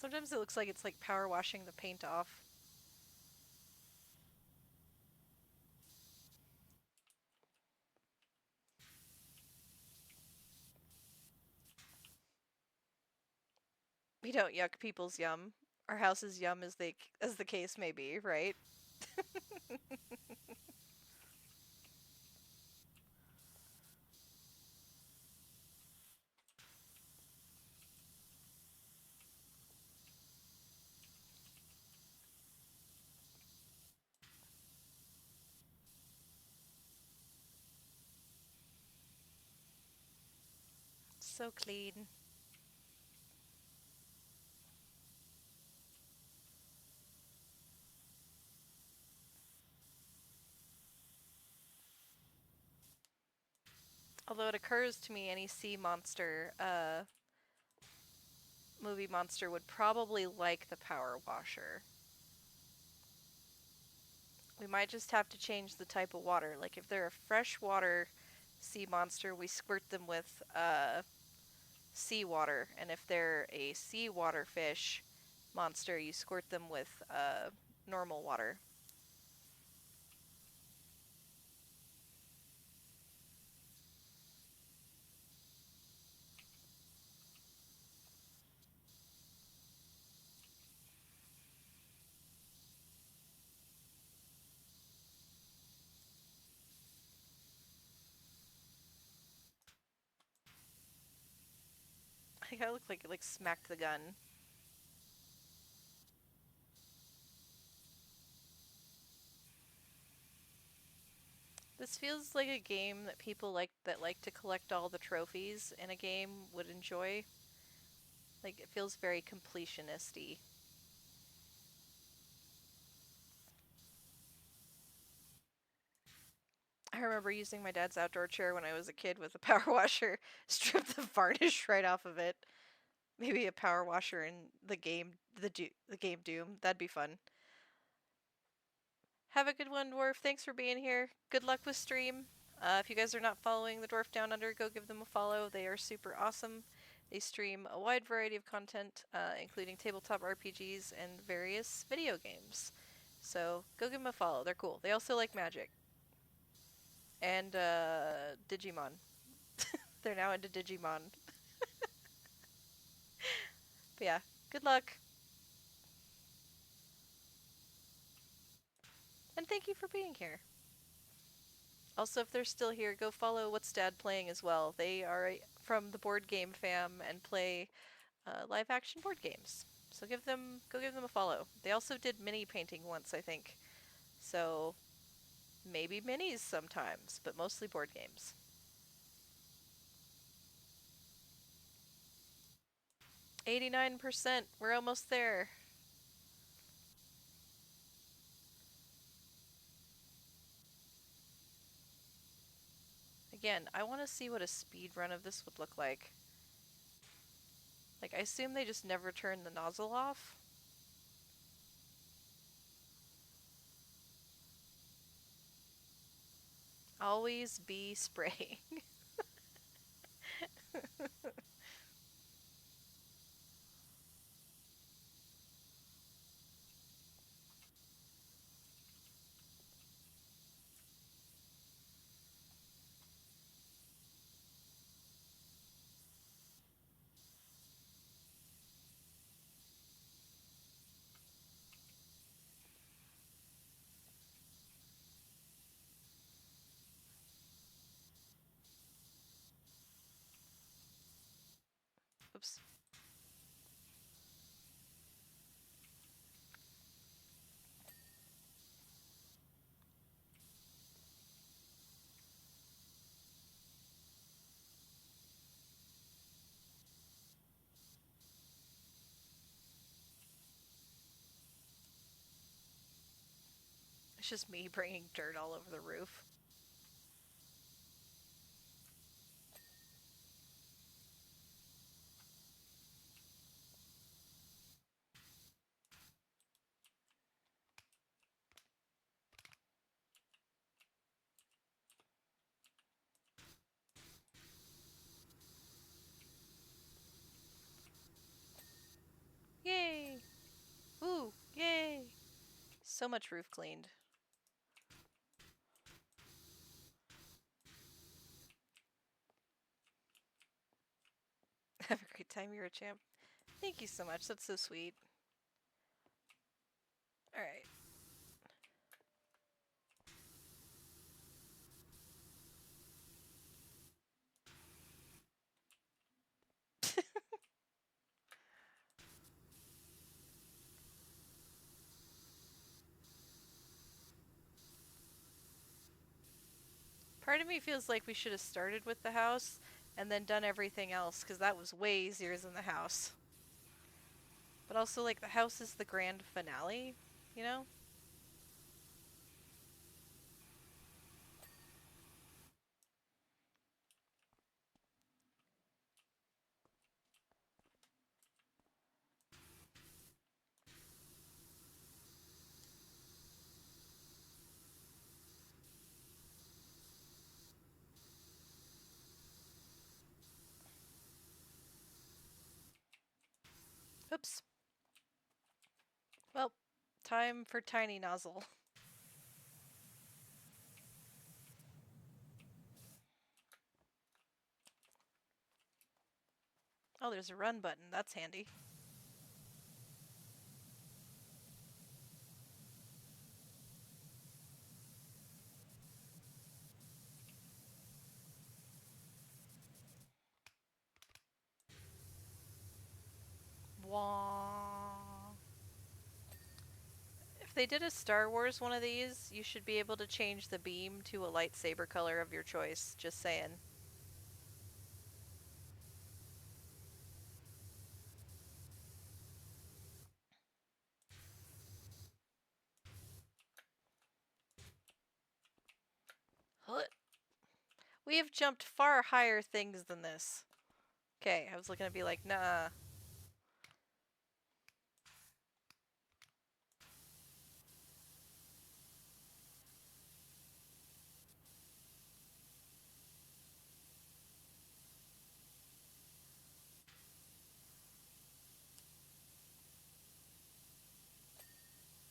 Sometimes it looks like it's like power washing the paint off. We don't yuck people's yum. Our house's yum as the case may be, right? So clean. Although it occurs to me any sea monster, movie monster would probably like the power washer. We might just have to change the type of water. Like if they're a freshwater sea monster, we squirt them with seawater, and if they're a seawater fish monster, you squirt them with normal water. I think I look like it like smacked the gun. This feels like a game that people like to collect all the trophies in a game would enjoy. Like it feels very completionisty. I remember using my dad's outdoor chair when I was a kid with a power washer, strip the varnish right off of it. Maybe a power washer in the game Doom. That'd be fun. Have a good one, Dwarf. Thanks for being here. Good luck with stream. If you guys are not following the Dwarf Down Under, go give them a follow. They are super awesome. They stream a wide variety of content, including tabletop RPGs and various video games. So go give them a follow. They're cool. They also like Magic and Digimon. They're now into Digimon. But yeah, good luck. And thank you for being here. Also, if they're still here, go follow What's Dad Playing as well. They are from the board game fam and play live action board games. So go give them a follow. They also did mini painting once, I think. So maybe minis sometimes, but mostly board games. 89%. We're almost there. Again, I want to see what a speed run of this would look like. Like, I assume they just never turn the nozzle off. Always be spraying. Oops. It's just me bringing dirt all over the roof. Yay! Ooh, yay! So much roof cleaned. Have a great time, you're a champ. Thank you so much, that's so sweet. Alright. Part of me feels like we should have started with the house and then done everything else, because that was way easier than the house. But also, like, the house is the grand finale, you know? Oops. Well, time for tiny nozzle. Oh, there's a run button. That's handy. Wah. If they did a Star Wars one of these, you should be able to change the beam to a lightsaber color of your choice. Just saying. We have jumped far higher things than this. Okay, I was looking to be like, nah.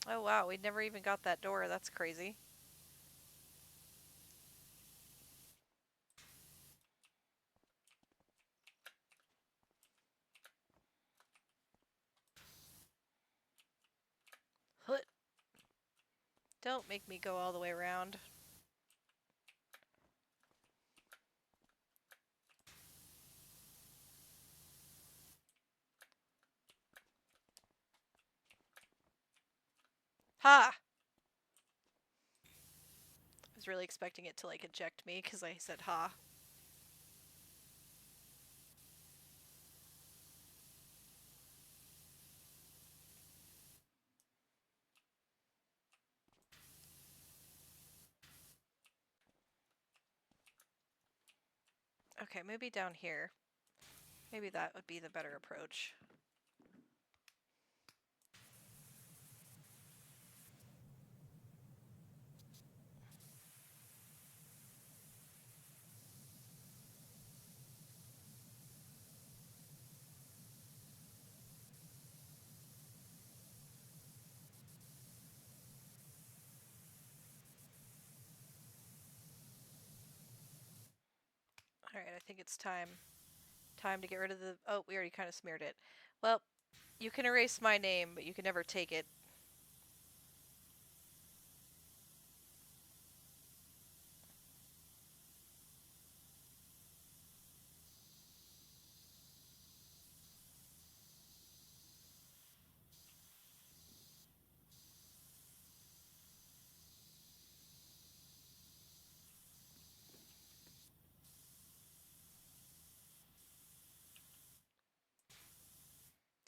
Oh wow, we never even got that door. That's crazy. Don't make me go all the way around. Ha! I was really expecting it to like eject me because I said ha. Okay, maybe down here. Maybe that would be the better approach. Alright, I think it's time. Time to get rid of the... Oh, we already kind of smeared it. Well, you can erase my name, but you can never take it.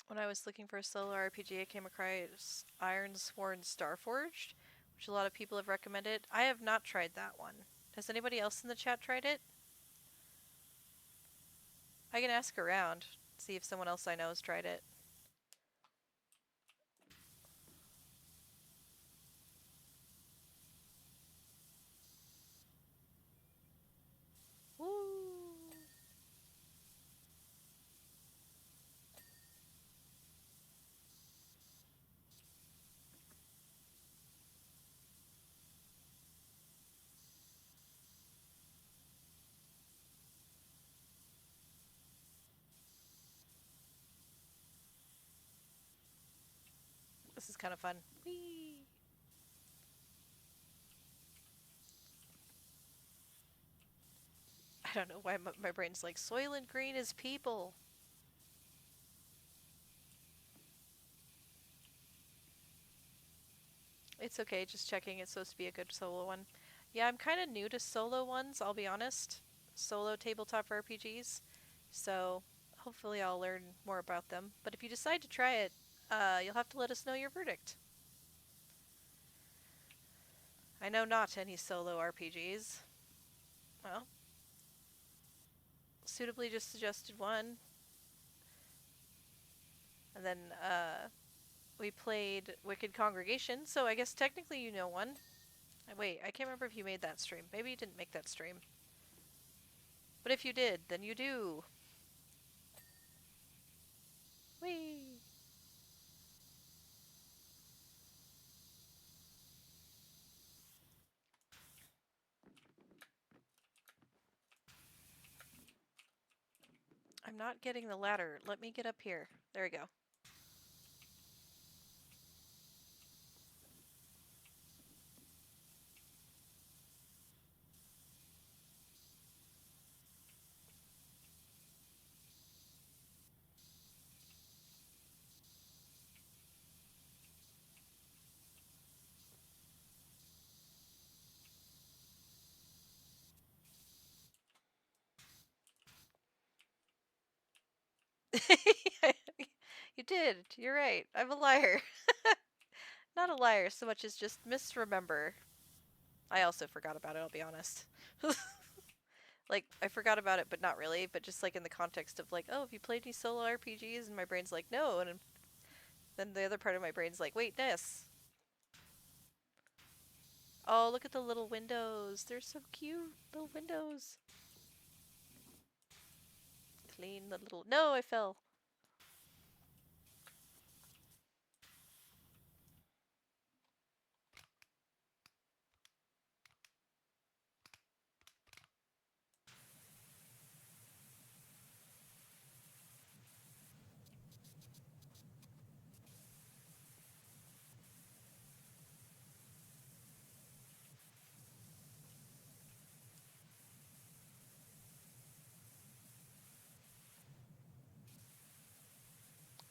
When I was looking for a solo RPG, I came across Ironsworn Starforged, which a lot of people have recommended. I have not tried that one. Has anybody else in the chat tried it? I can ask around, see if someone else I know has tried it. Woo! This is kind of fun. Whee! I don't know why my brain's like, Soylent Green is people. It's okay, just checking. It's supposed to be a good solo one. Yeah, I'm kind of new to solo ones, I'll be honest. Solo tabletop RPGs. So hopefully I'll learn more about them. But if you decide to try it, you'll have to let us know your verdict. I know not any solo RPGs. Well, suitably just suggested one. And then we played Wicked Congregation, so I guess technically you know one. Wait, I can't remember if you made that stream. Maybe you didn't make that stream. But if you did, then you do. Whee! not getting the ladder. Let me get up here. There we go. You did. You're right. I'm a liar. Not a liar so much as just misremember. I also forgot about it, I'll be honest. Like, I forgot about it, but not really. But just like in the context of like, oh, have you played any solo RPGs? And my brain's like, no. And then the other part of my brain's like, wait, this. Oh, look at the little windows. They're so cute. Little windows. Clean the little. No, I fell.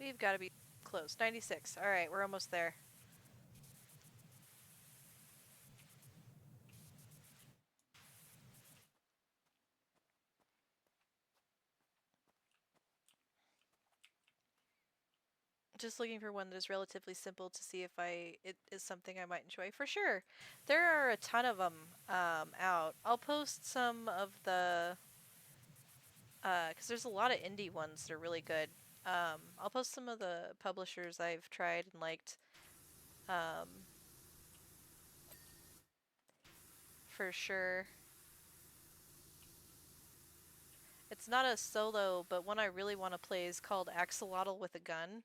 We've got to be close. 96. Alright, we're almost there. Just looking for one that is relatively simple to see if it is something I might enjoy. For sure. There are a ton of them out. I'll post some of the... because there's a lot of indie ones that are really good. I'll post some of the publishers I've tried and liked. For sure. It's not a solo, but one I really want to play is called Axolotl with a Gun.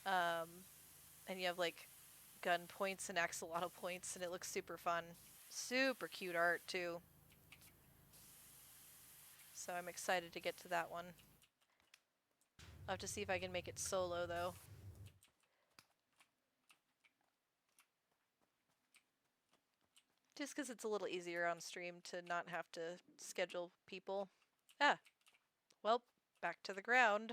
And you have like gun points and axolotl points, and it looks super fun. Super cute art, too. So I'm excited to get to that one. I'll have to see if I can make it solo, though. Just because it's a little easier on stream to not have to schedule people. Ah, well, back to the ground.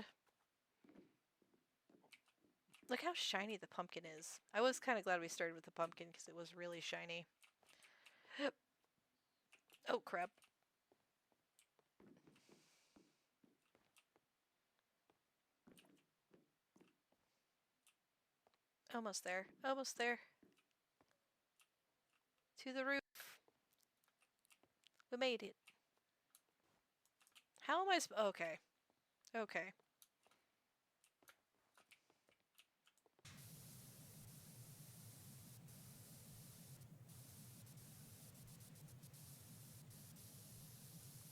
Look how shiny the pumpkin is. I was kind of glad we started with the pumpkin because it was really shiny. Oh, crap. Almost there. Almost there. To the roof. We made it. How am I okay. Okay.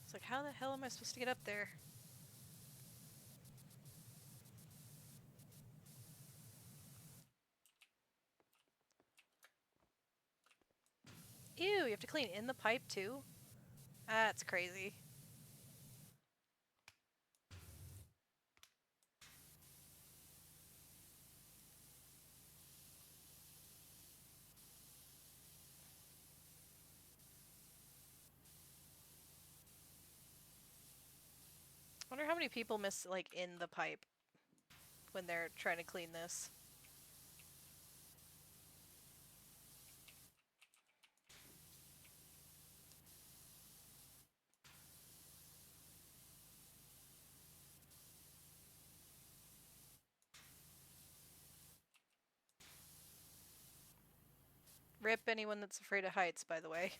It's like, how the hell am I supposed to get up there? Ew, you have to clean in the pipe too? That's crazy. Wonder how many people miss, like, in the pipe when they're trying to clean this. Rip anyone that's afraid of heights, by the way.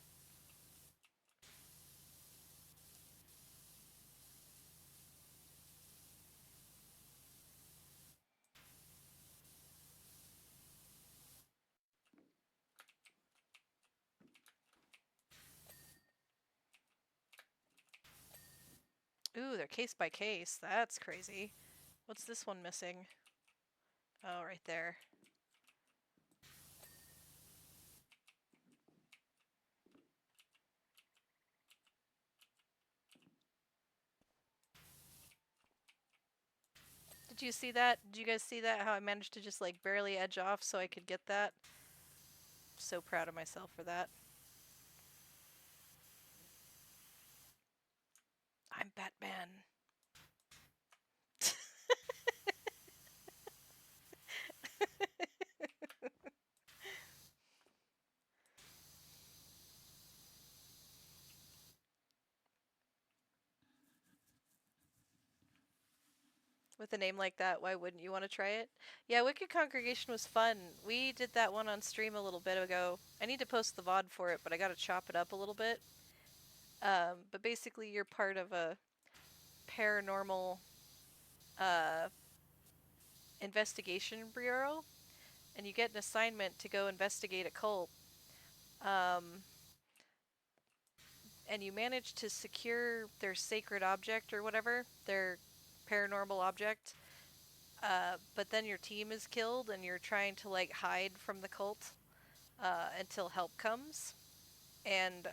Ooh, they're case by case. That's crazy. What's this one missing? Oh, right there. Did you see that? Did you guys see that? How I managed to just like barely edge off so I could get that? So proud of myself for that. I'm Batman. With a name like that, why wouldn't you want to try it? Yeah, Wicked Congregation was fun. We did that one on stream a little bit ago. I need to post the VOD for it, but I gotta chop it up a little bit. But basically, you're part of a paranormal uh, investigation bureau, and you get an assignment to go investigate a cult. Um, and you manage to secure their sacred object or whatever, their paranormal object. But then your team is killed, and you're trying to like hide from the cult until help comes. And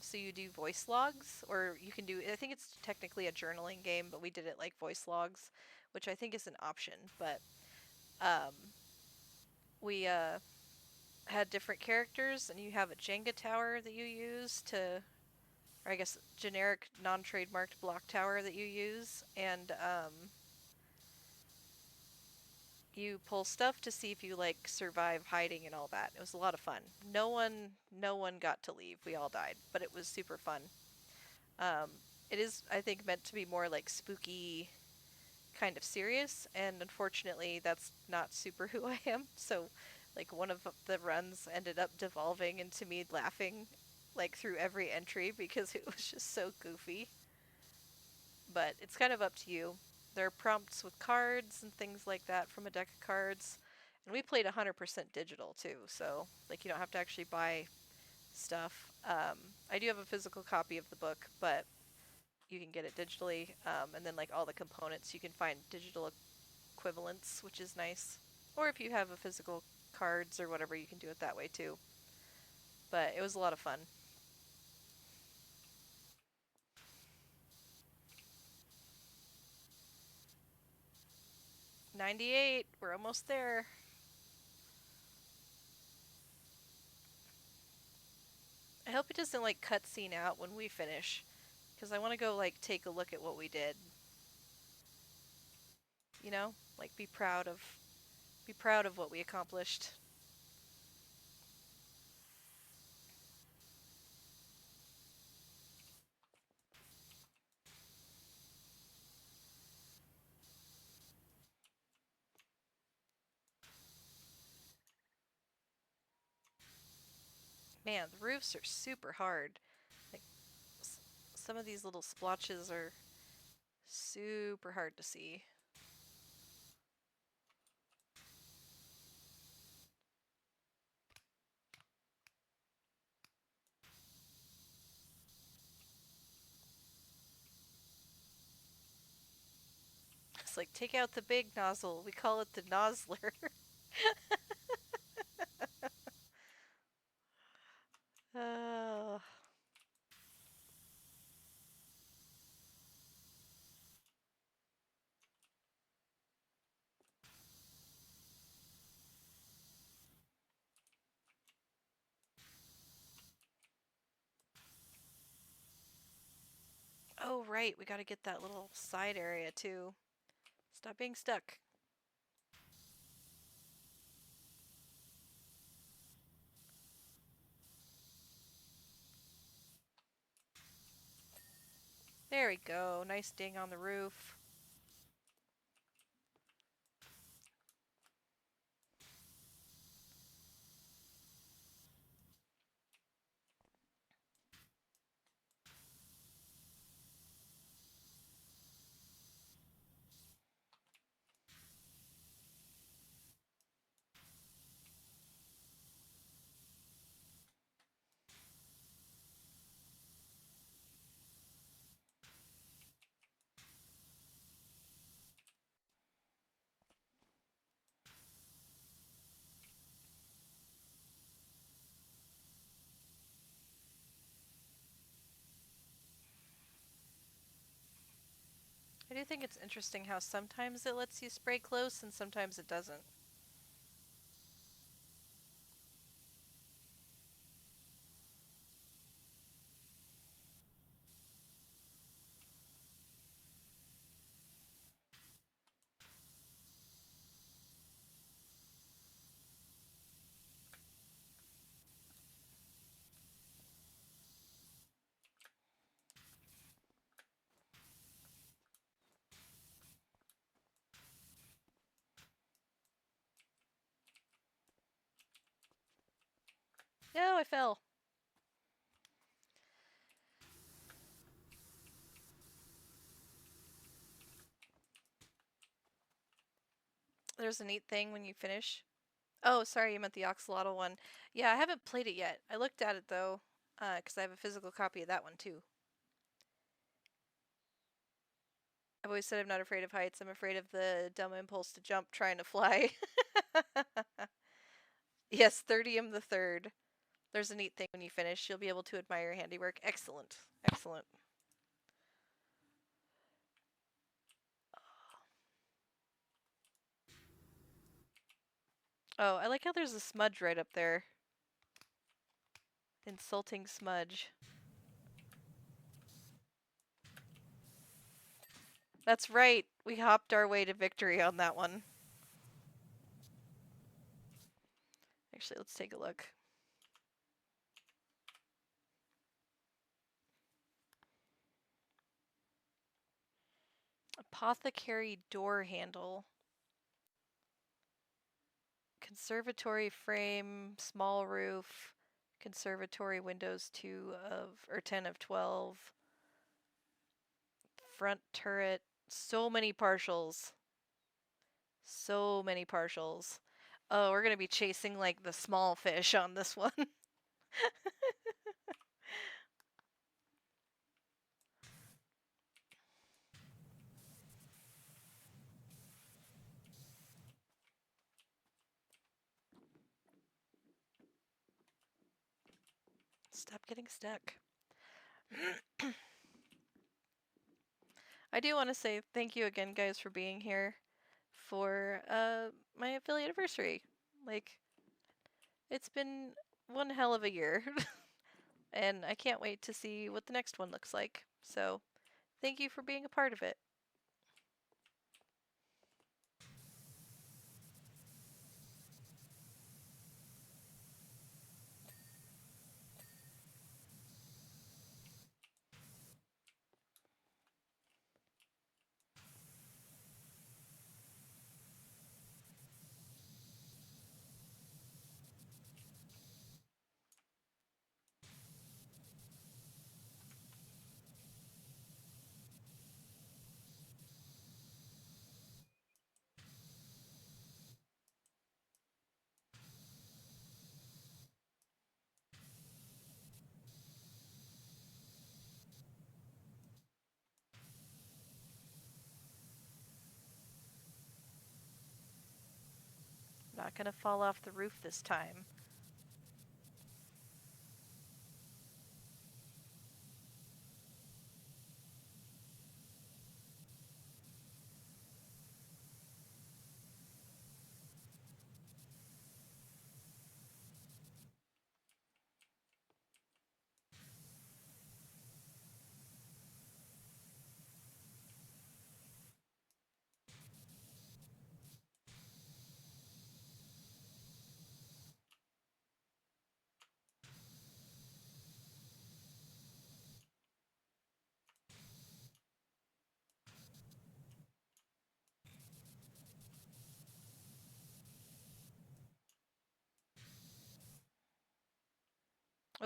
so you do voice logs, or you can do. I think it's technically a journaling game, but we did it like voice logs, which I think is an option. But um, we had different characters, and you have a Jenga tower that you use to, or I guess generic non-trademarked block tower that you use, and you pull stuff to see if you like survive hiding and all that. It was a lot of fun. No one got to leave. We all died, but it was super fun. Um, it is, I think, meant to be more like spooky, kind of serious, and unfortunately, that's not super who I am. So, like, one of the runs ended up devolving into me laughing, like, through every entry because it was just so goofy. But it's kind of up to you. There are prompts with cards and things like that from a deck of cards. And we played 100% digital too, so like you don't have to actually buy stuff. I do have a physical copy of the book, but you can get it digitally. And then like all the components, you can find digital equivalents, which is nice. Or if you have a physical cards or whatever, you can do it that way too. But it was a lot of fun. 98, we're almost there. I hope it doesn't like cutscene out when we finish, because I want to go like take a look at what we did. You know, like be proud of what we accomplished. Man, the roofs are super hard. Like some of these little splotches are super hard to see. It's like take out the big nozzle. We call it the nozzler. uh, oh right, we got to get that little side area too. Stop being stuck. There we go. Nice ding on the roof. I do think it's interesting how sometimes it lets you spray close and sometimes it doesn't. No, I fell. There's a neat thing when you finish. Oh, sorry, you meant the Oxalotl one. Yeah, I haven't played it yet. I looked at it though, because I have a physical copy of that one too. I've always said I'm not afraid of heights. I'm afraid of the dumb impulse to jump trying to fly. Yes, 30th the third. There's a neat thing when you finish. You'll be able to admire your handiwork. Excellent. Excellent. Oh, I like how there's a smudge right up there. Insulting smudge. That's right. We hopped our way to victory on that one. Actually, let's take a look. Apothecary door handle. Conservatory frame, small roof. Conservatory windows 10 of 12. Front turret. So many partials. So many partials. Oh, we're gonna be chasing like the small fish on this one. Stop getting stuck. I do want to say thank you again, guys, for being here for my affiliate anniversary. Like, it's been one hell of a year, and I can't wait to see what the next one looks like. So, thank you for being a part of it. Not gonna fall off the roof this time.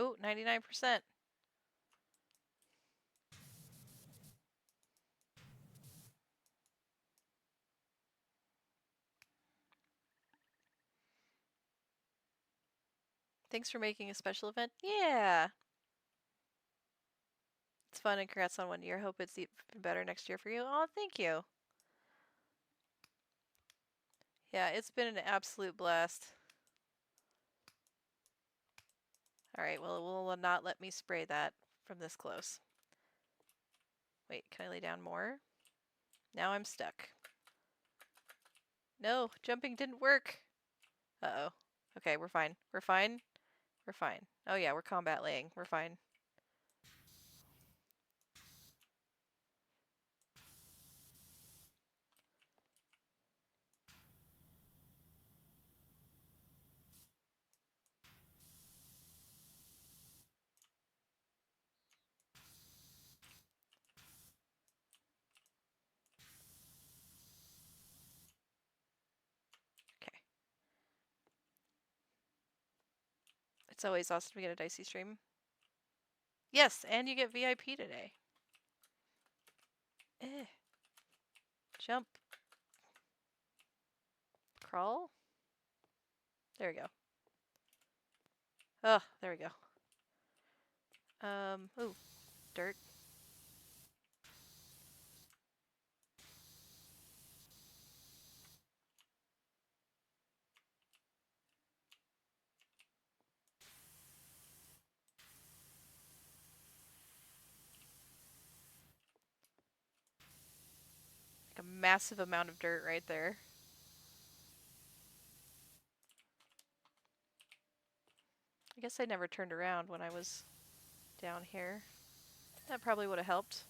Oh, 99%. Thanks for making a special event. Yeah. It's fun and congrats on 1 year. Hope it's even better next year for you. Oh, thank you. Yeah, it's been an absolute blast. Alright, well, it will not let me spray that from this close. Wait, can I lay down more? Now I'm stuck. No, jumping didn't work. Uh-oh. Okay, we're fine. We're fine. We're fine. Oh yeah, we're combat laying. We're fine. Okay. It's always awesome to get a dicey stream. Yes, and you get VIP today. Eh. Jump. Crawl. There we go. Oh, there we go. Ooh, dirt. Like a massive amount of dirt right there. I guess I never turned around when I was down here. That probably would have helped.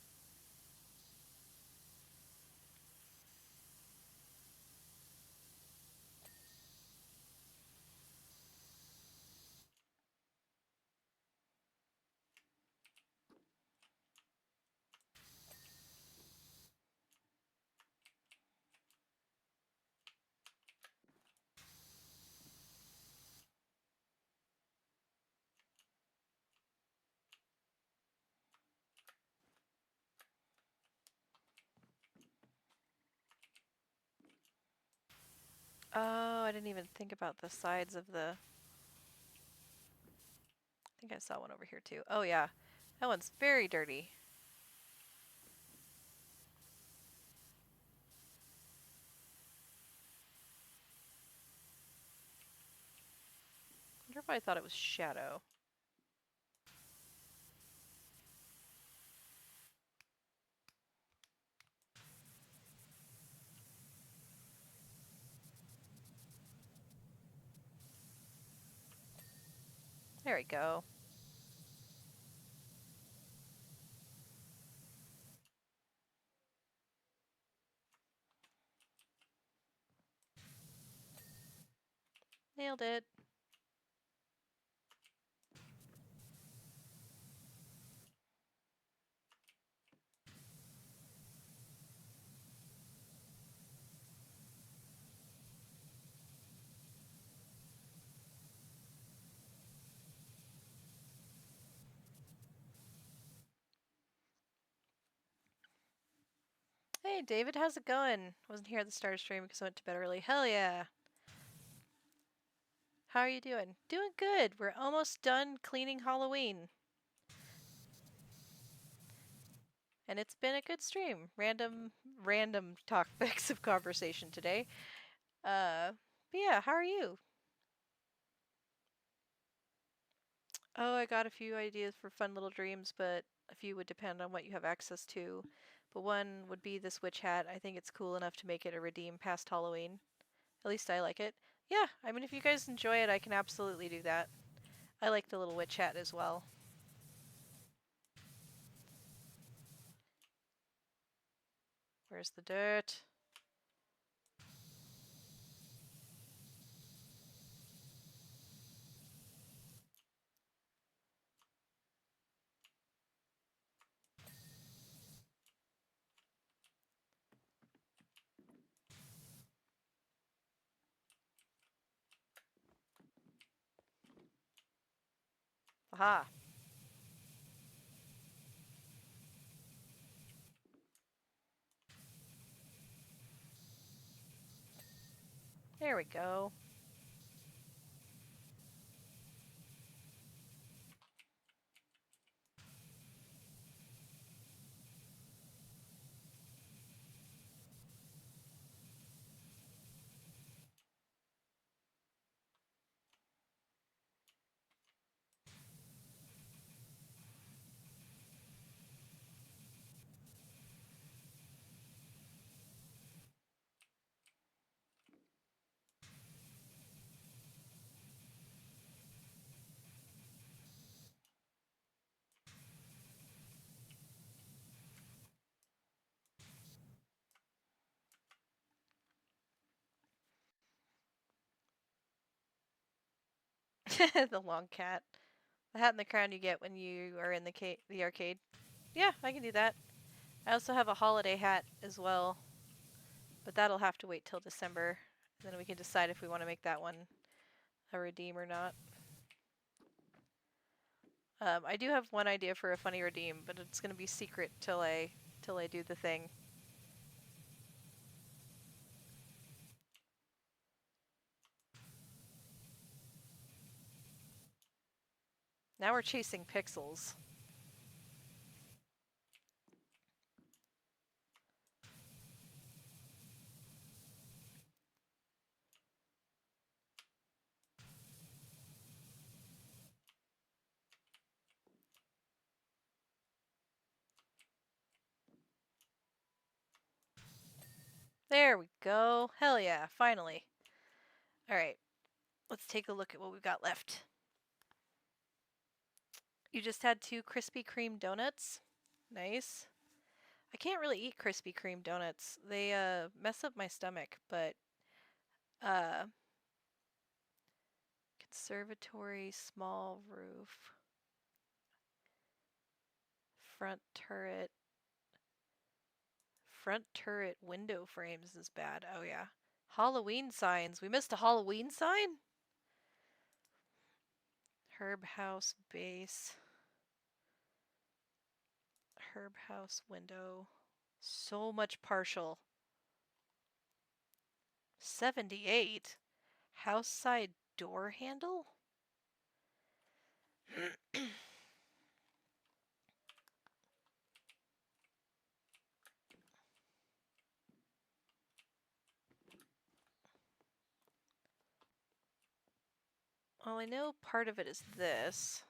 Oh, I didn't even think about the sides of the... I think I saw one over here too. Oh yeah, that one's very dirty. I wonder if I thought it was shadow. There we go. Nailed it. Hey David, how's it going? Wasn't here at the start of stream because I went to bed early. Hell yeah. How are you doing? Doing good. We're almost done cleaning Halloween. And it's been a good stream. Random topics of conversation today. But yeah, how are you? Oh, I got a few ideas for fun little dreams, but a few would depend on what you have access to. But one would be this witch hat. I think it's cool enough to make it a redeem past Halloween. At least I like it. Yeah, I mean, if you guys enjoy it, I can absolutely do that. I like the little witch hat as well. Where's the dirt? Aha. There we go. The long cat. The hat and the crown you get when you are in the arcade. Yeah, I can do that. I also have a holiday hat as well, but that'll have to wait till December. Then we can decide if we want to make that one a redeem or not. I do have one idea for a funny redeem, but it's gonna be secret till I do the thing. Now we're chasing pixels. There we go. Hell yeah, finally. Alright, let's take a look at what we've got left. You just had 2 Krispy Kreme donuts. Nice. I can't really eat Krispy Kreme donuts. They mess up my stomach, but uh conservatory, small roof, front turret. Front turret window frames is bad. Oh yeah. Halloween signs. We missed a Halloween sign? Herb house base. Herb house window. So much partial. 78. House side door handle? Well, I know part of it is this.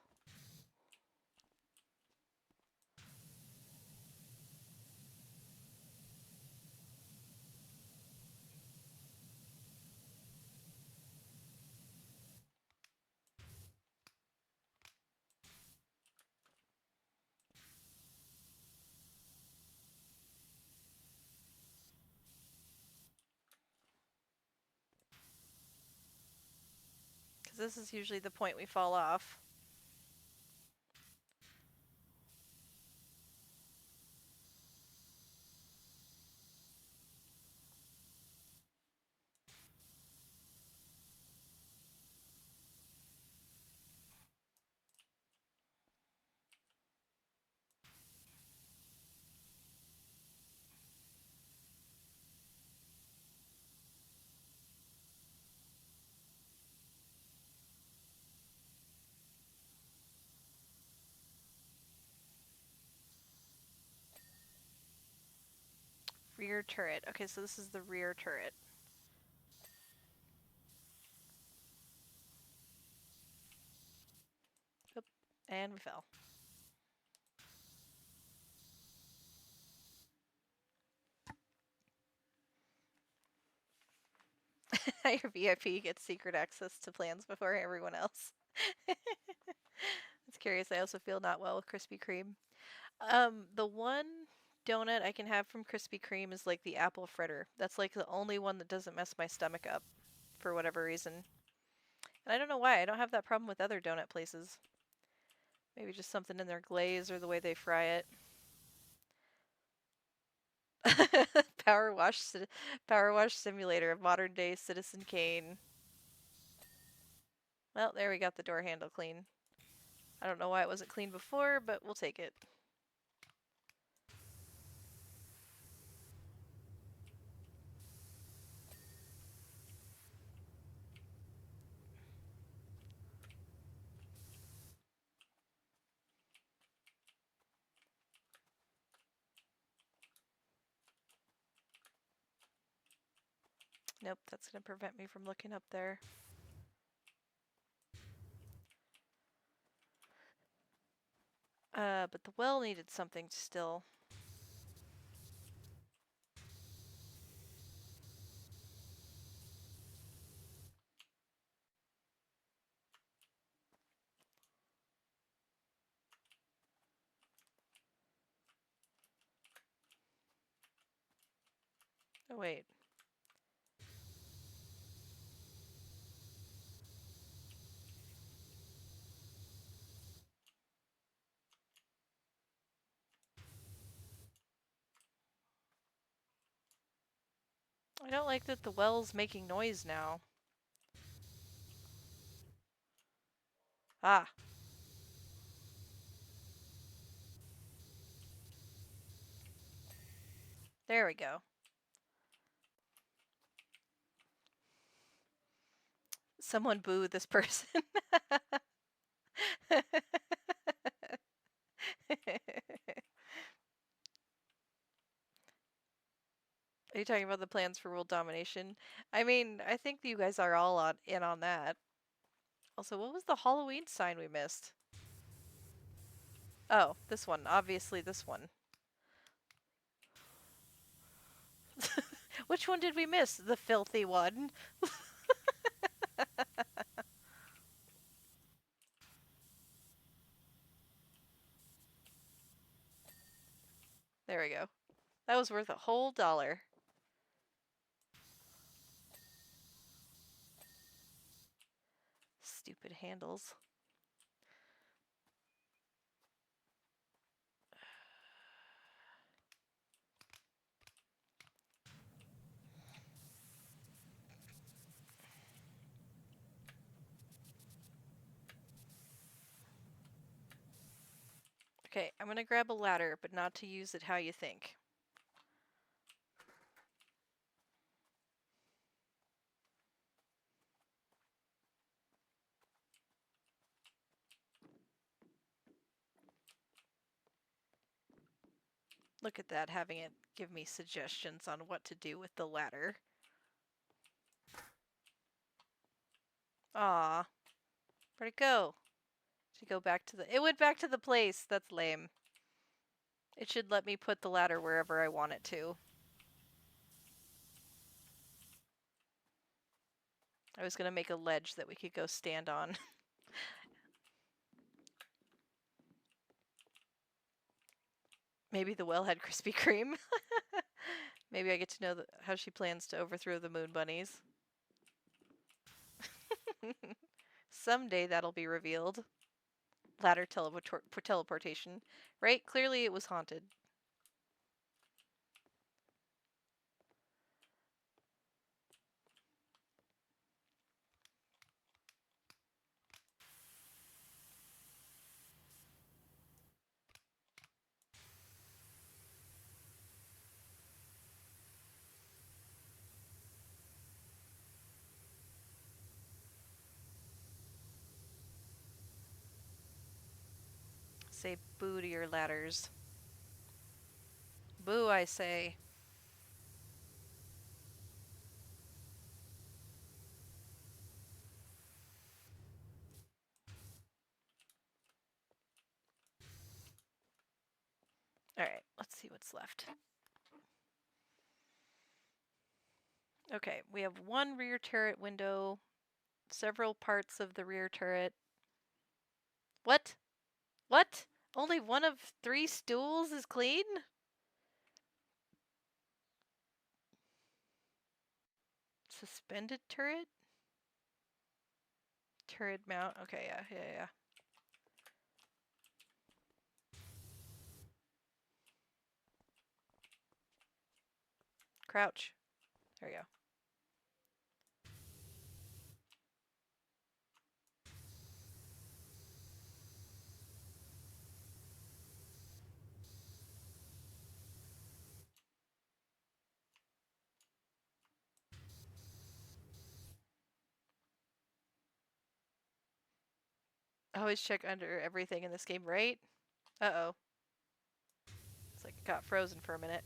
Because this is usually the point we fall off. Rear turret. Okay, so this is the rear turret. Oop, and we fell. Your VIP gets secret access to plans before everyone else. It's curious. I also feel not well with Krispy Kreme. The one donut I can have from Krispy Kreme is like the apple fritter. That's like the only one that doesn't mess my stomach up for whatever reason. And I don't know why. I don't have that problem with other donut places. Maybe just something in their glaze or the way they fry it. Power wash simulator of modern day Citizen Kane. Well, there we got the door handle clean. I don't know why it wasn't clean before, but we'll take it. Nope, that's gonna prevent me from looking up there. But the well needed something still. Oh wait. I don't like that the well's making noise now. Ah. There we go. Someone boo this person. Are you talking about the plans for world domination? I mean, I think you guys are all in on that. Also, what was the Halloween sign we missed? Oh, this one. Obviously this one. Which one did we miss? The filthy one. There we go. That was worth a whole $1. Stupid handles. Okay, I'm gonna grab a ladder, but not to use it how you think. Look at that, having it give me suggestions on what to do with the ladder. Ah, where'd it go? Did it go back to the... It went back to the place! That's lame. It should let me put the ladder wherever I want it to. I was gonna make a ledge that we could go stand on. Maybe the well had Krispy Kreme. Maybe I get to know how she plans to overthrow the moon bunnies. Someday that'll be revealed. Ladder teleportation. Right? Clearly it was haunted. Say boo to your ladders. Boo, I say. Alright, let's see what's left. Okay, we have one rear turret window, several parts of the rear turret. What? What? Only one of 3 stools is clean? Suspended turret? Turret mount. Okay, yeah. Crouch. There we go. Always check under everything in this game, right? Uh-oh. It's like it got frozen for a minute.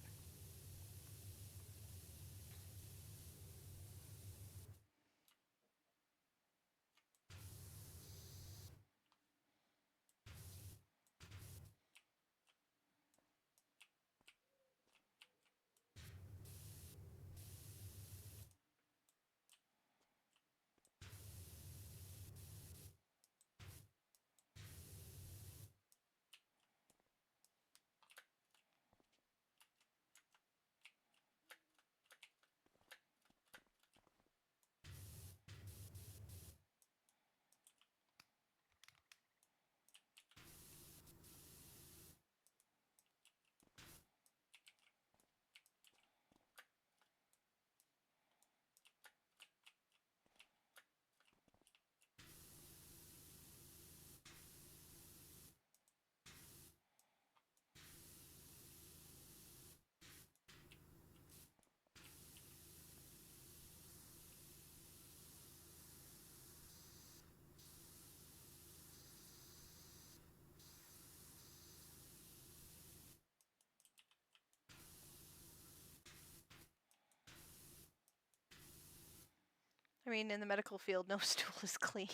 mean, in the medical field, no stool is clean.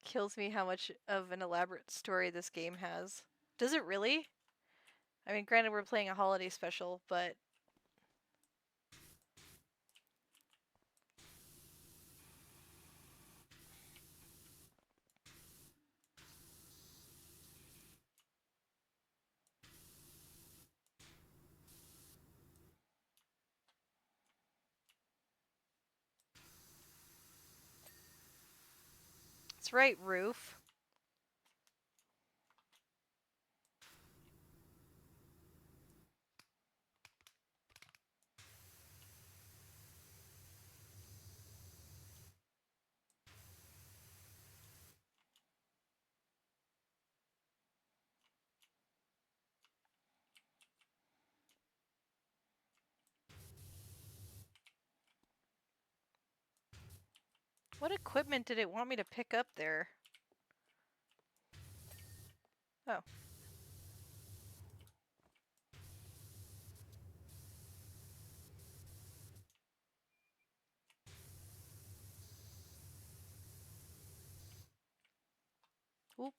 Kills me how much of an elaborate story this game has. Does it really? I mean, granted, we're playing a holiday special, but it's right, Roof. What equipment did it want me to pick up there? Oh. Oop.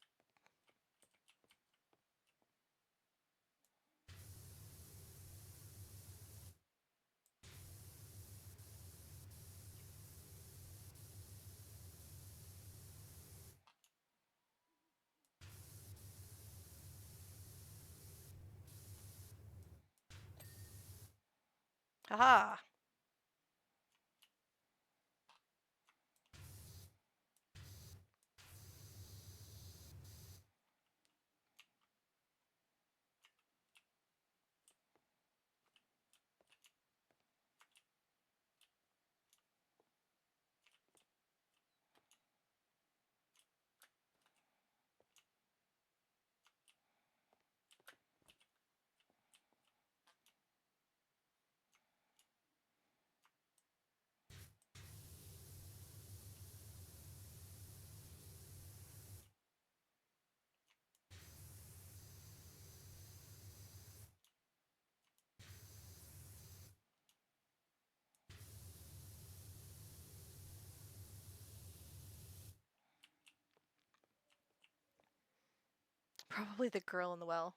Haha. Probably the girl in the well.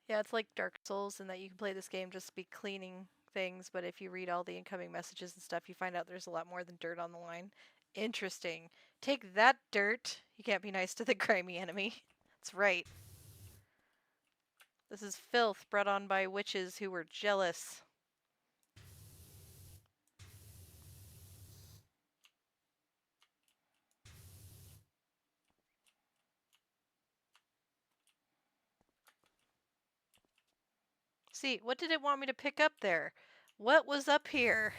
Yeah, it's like Dark Souls in that you can play this game just be cleaning things, but if you read all the incoming messages and stuff, you find out there's a lot more than dirt on the line. Interesting. Take that, dirt. You can't be nice to the grimy enemy. That's right. This is filth brought on by witches who were jealous. See, what did it want me to pick up there? What was up here?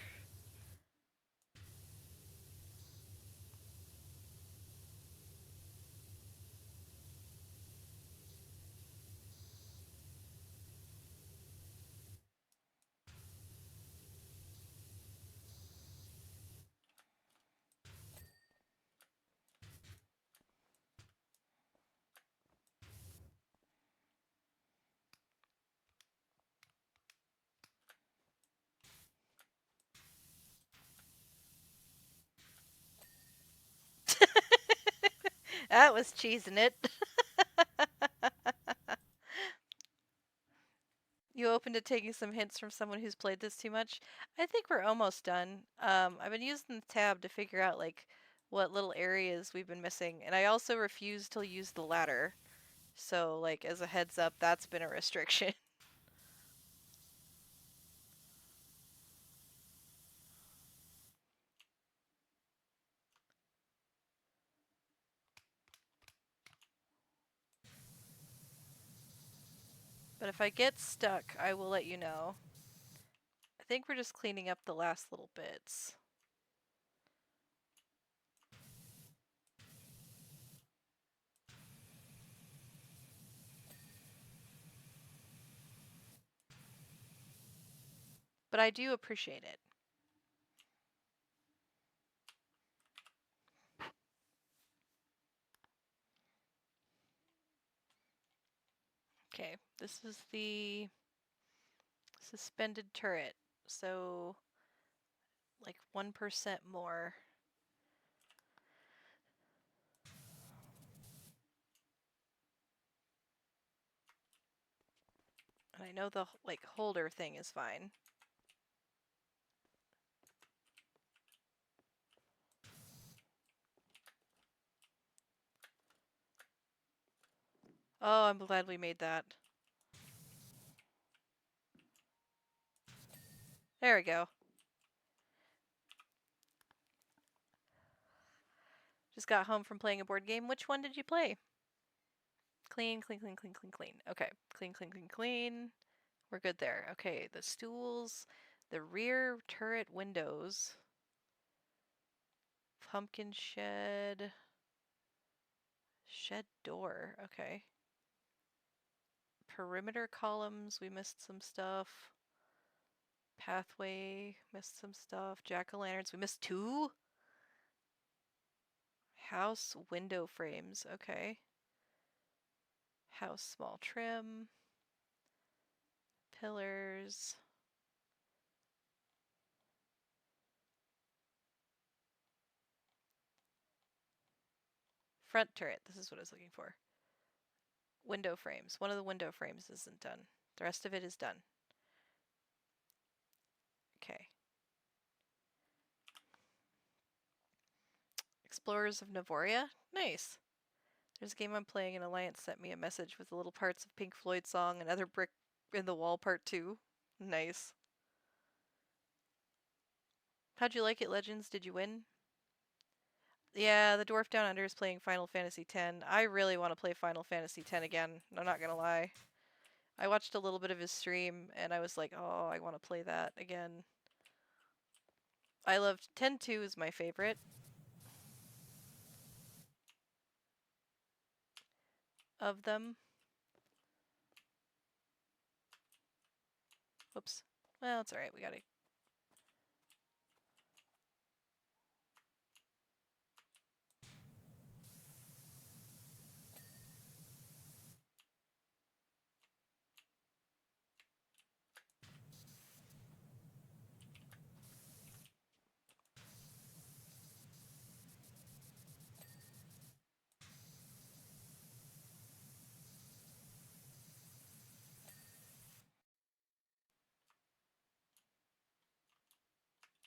That was cheesing it. You open to taking some hints from someone who's played this too much? I think we're almost done. I've been using the tab to figure out like what little areas we've been missing, and I also refuse to use the ladder. So like as a heads up, that's been a restriction. But if I get stuck, I will let you know. I think we're just cleaning up the last little bits. But I do appreciate it. Okay, this is the suspended turret. So like 1% more. And I know the like holder thing is fine. Oh, I'm glad we made that. There we go. Just got home from playing a board game. Which one did you play? Clean, clean, clean, clean, clean, clean. Okay, clean, clean, clean, clean. We're good there. Okay, the stools, the rear turret windows, pumpkin shed, shed door. Okay. Perimeter columns, we missed some stuff. Pathway, missed some stuff. Jack-o'-lanterns, we missed 2? House window frames, okay. House small trim. Pillars. Front turret, this is what I was looking for. Window frames. One of the window frames isn't done. The rest of it is done. Okay. Explorers of Navoria? Nice. There's a game I'm playing and Alliance sent me a message with the little parts of Pink Floyd song, another brick in the wall part 2. Nice. How'd you like it, Legends? Did you win? Yeah, the Dwarf Down Under is playing Final Fantasy X. I really want to play Final Fantasy X again. I'm not gonna lie. I watched a little bit of his stream and I was like, oh, I want to play that again. I loved 10-2 is my favorite of them. Whoops. Well, it's alright. We gotta.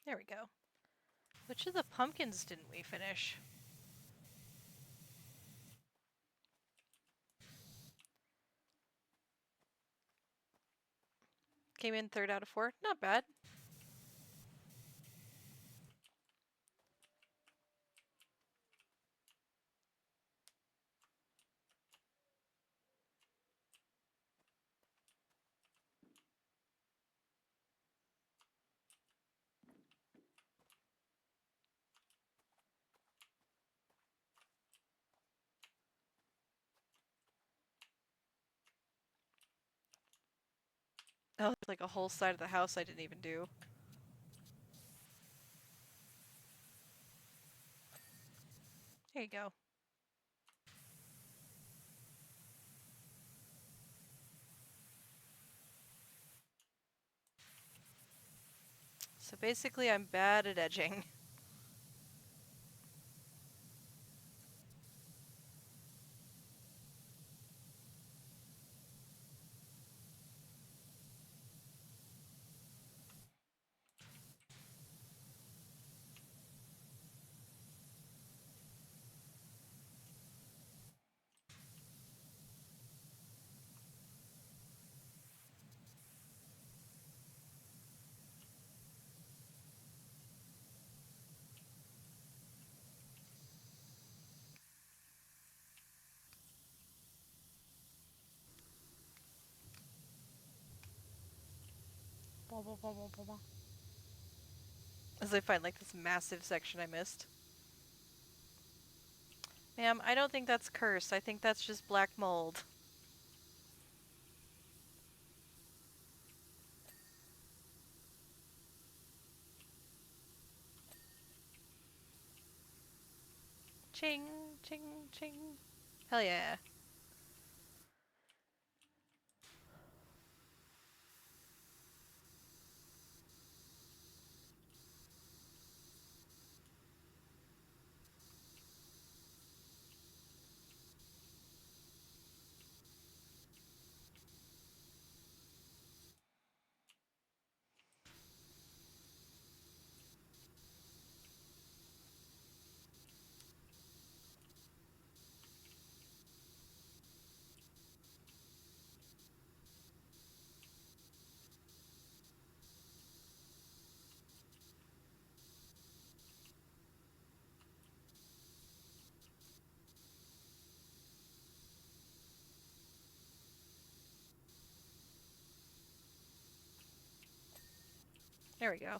There we go. Which of the pumpkins didn't we finish? Came in 3rd out of 4. Not bad. Oh, there's like a whole side of the house I didn't even do. There you go. So basically, I'm bad at edging. As I find like this massive section I missed. Ma'am, I don't think that's cursed. I think that's just black mold. Ching, ching, ching. Hell yeah. There we go.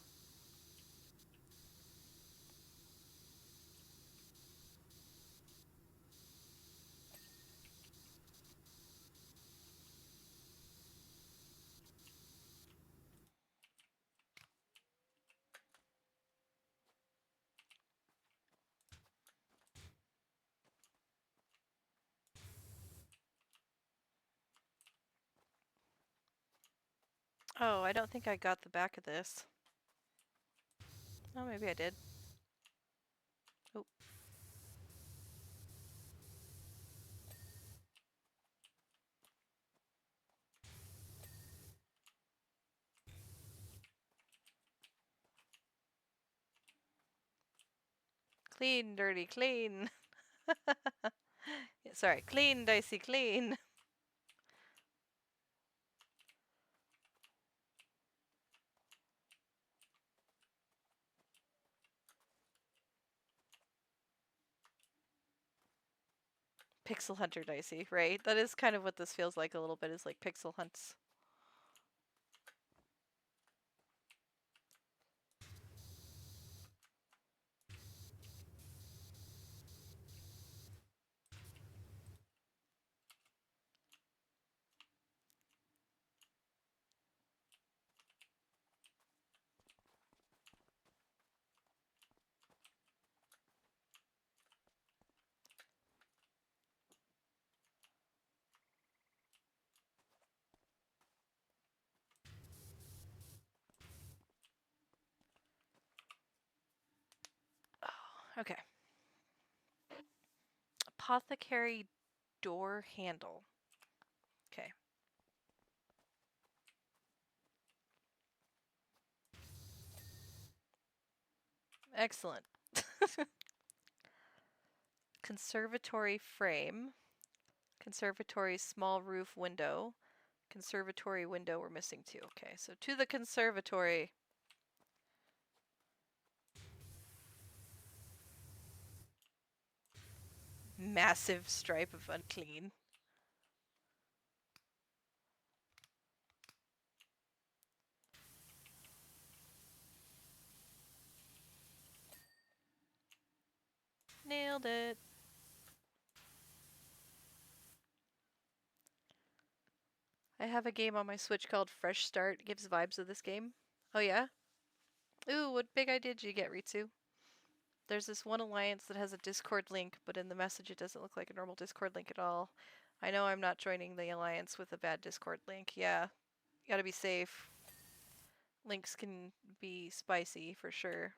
Oh, I don't think I got the back of this. Oh, maybe I did. Oh, clean, dirty, clean. Sorry, clean, dicey, clean. Pixel Hunter dicey, right? That is kind of what this feels like a little bit, is like pixel hunts. Oh, okay. Apothecary door handle. Okay. Excellent. Conservatory frame. Conservatory small roof window. Conservatory window, we're missing two. Okay, so to the conservatory. Massive stripe of unclean. Nailed it. I have a game on my Switch called Fresh Start. It gives vibes of this game. Oh yeah? Ooh, what big idea did you get, Ritsu? There's this one alliance that has a Discord link, but in the message it doesn't look like a normal Discord link at all. I know I'm not joining the alliance with a bad Discord link. Yeah, you gotta be safe. Links can be spicy for sure.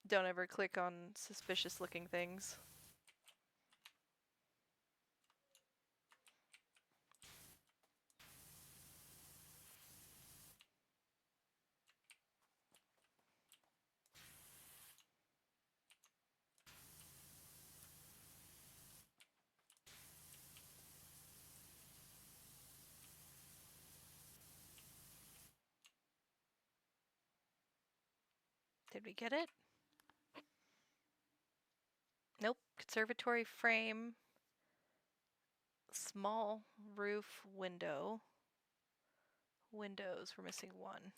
Don't ever click on suspicious looking things. Did we get it? Nope. Conservatory frame. Small roof window. Windows. We're missing one.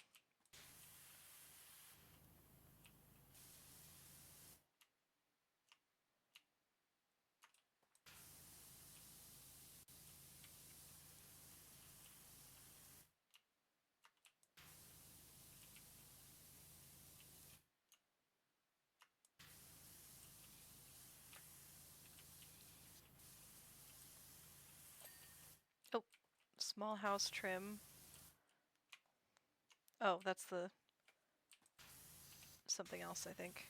Oh, small house trim. Oh, that's the something else, I think.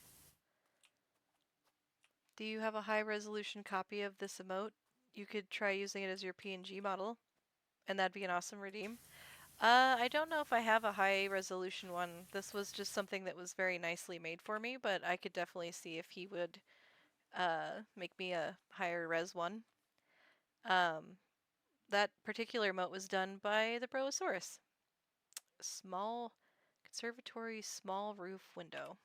Do you have a high resolution copy of this emote? You could try using it as your PNG model, and that'd be an awesome redeem. I don't know if I have a high resolution one. This was just something that was very nicely made for me, but I could definitely see if he would make me a higher res one. Um, that particular emote was done by the Brosaurus. Small conservatory, small roof window.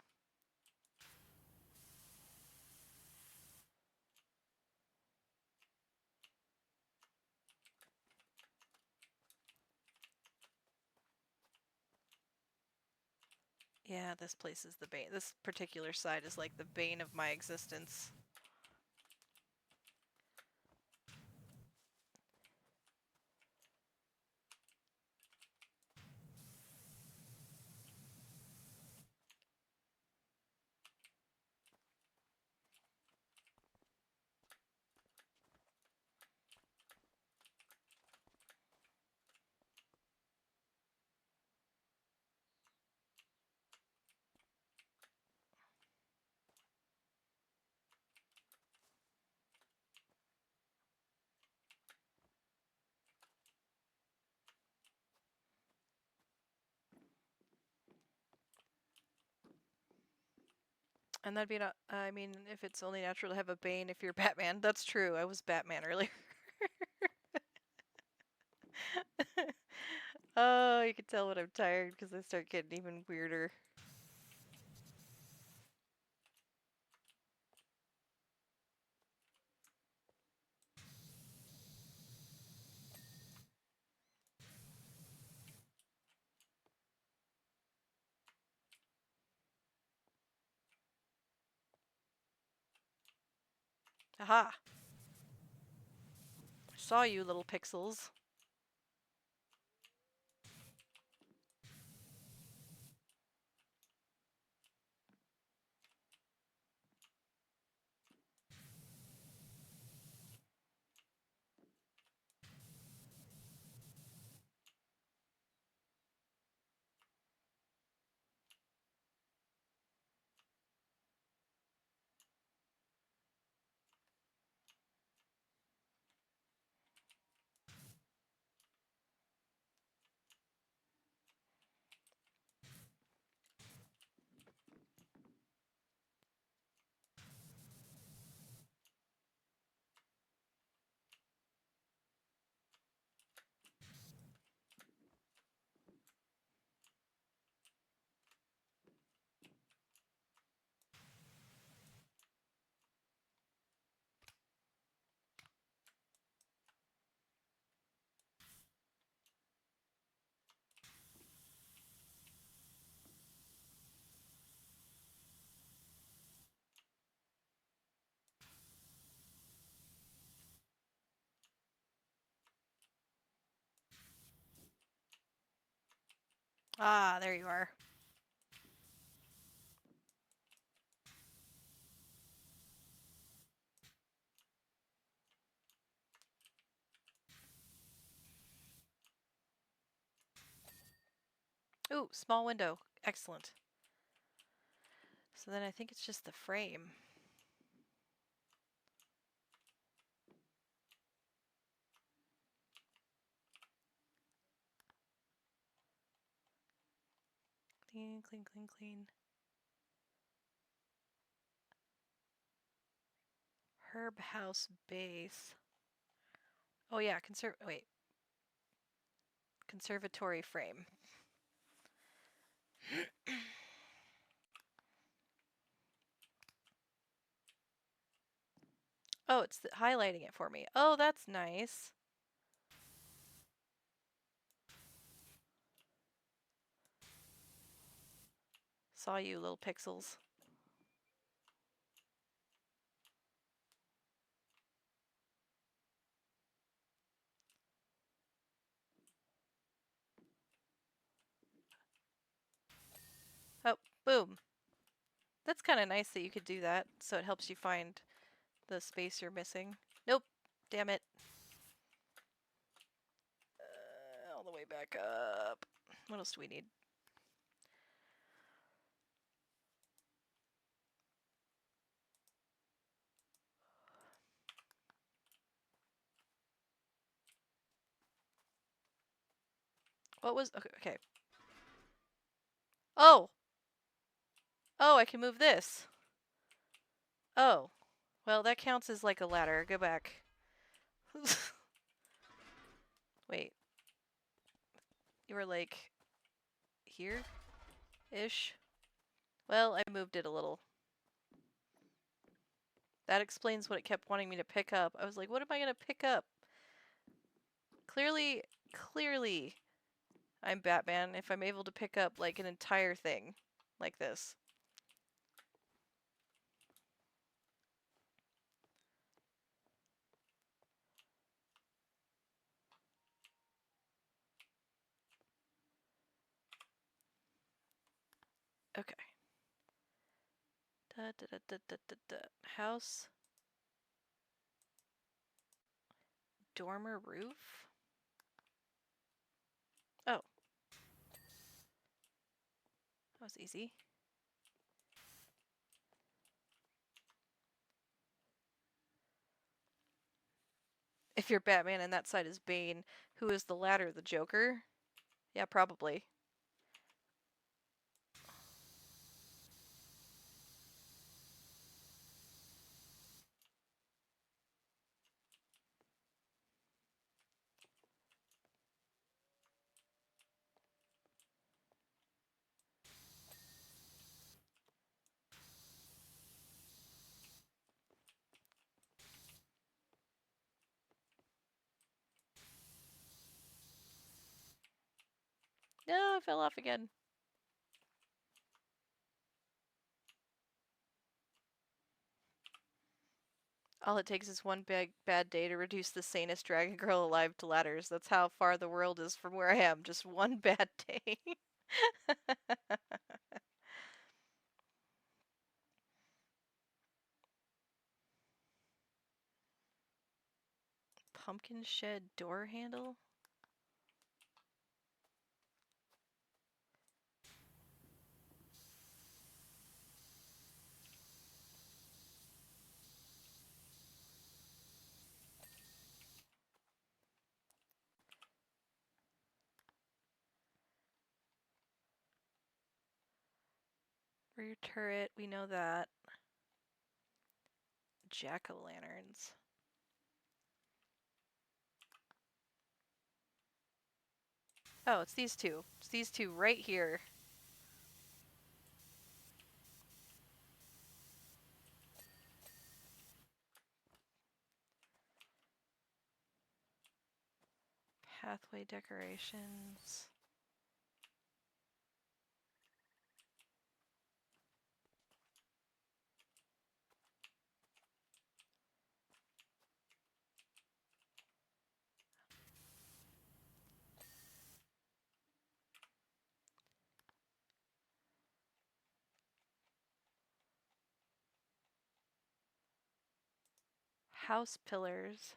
Yeah, this place is the bane. This particular side is like the bane of my existence. And that'd be not. I mean, if it's only natural to have a bane if you're Batman, that's true. I was Batman earlier. Oh, you can tell when I'm tired because I start getting even weirder. Aha! Saw you, little pixels. Ah, there you are. Ooh, small window. Excellent. So then I think it's just the frame. Clean, clean, clean, clean. Herb house base. Oh yeah, wait. Conservatory frame. Oh, it's highlighting it for me. Oh, that's nice. Saw you, little pixels. Oh, boom. That's kind of nice that you could do that, so it helps you find the space you're missing. Nope. Damn it. All the way back up. What else do we need? What was... Okay. Oh! Oh, I can move this. Oh. Well, that counts as like a ladder. Go back. Wait. You were like... here-ish? Well, I moved it a little. That explains what it kept wanting me to pick up. I was like, what am I going to pick up? Clearly, I'm Batman if I'm able to pick up, like, an entire thing. like this. Okay. House. Dormer roof? Oh. That was easy. If you're Batman and that side is Bane, who is the latter, the Joker? Yeah, probably. No, I fell off again. All it takes is one bad day to reduce the sanest dragon girl alive to ladders. That's how far the world is from where I am. Just one bad day. Pumpkin shed door handle? Rear turret, we know that. Jack-o'-lanterns. Oh, it's these two. It's these two right here. Pathway decorations. House pillars.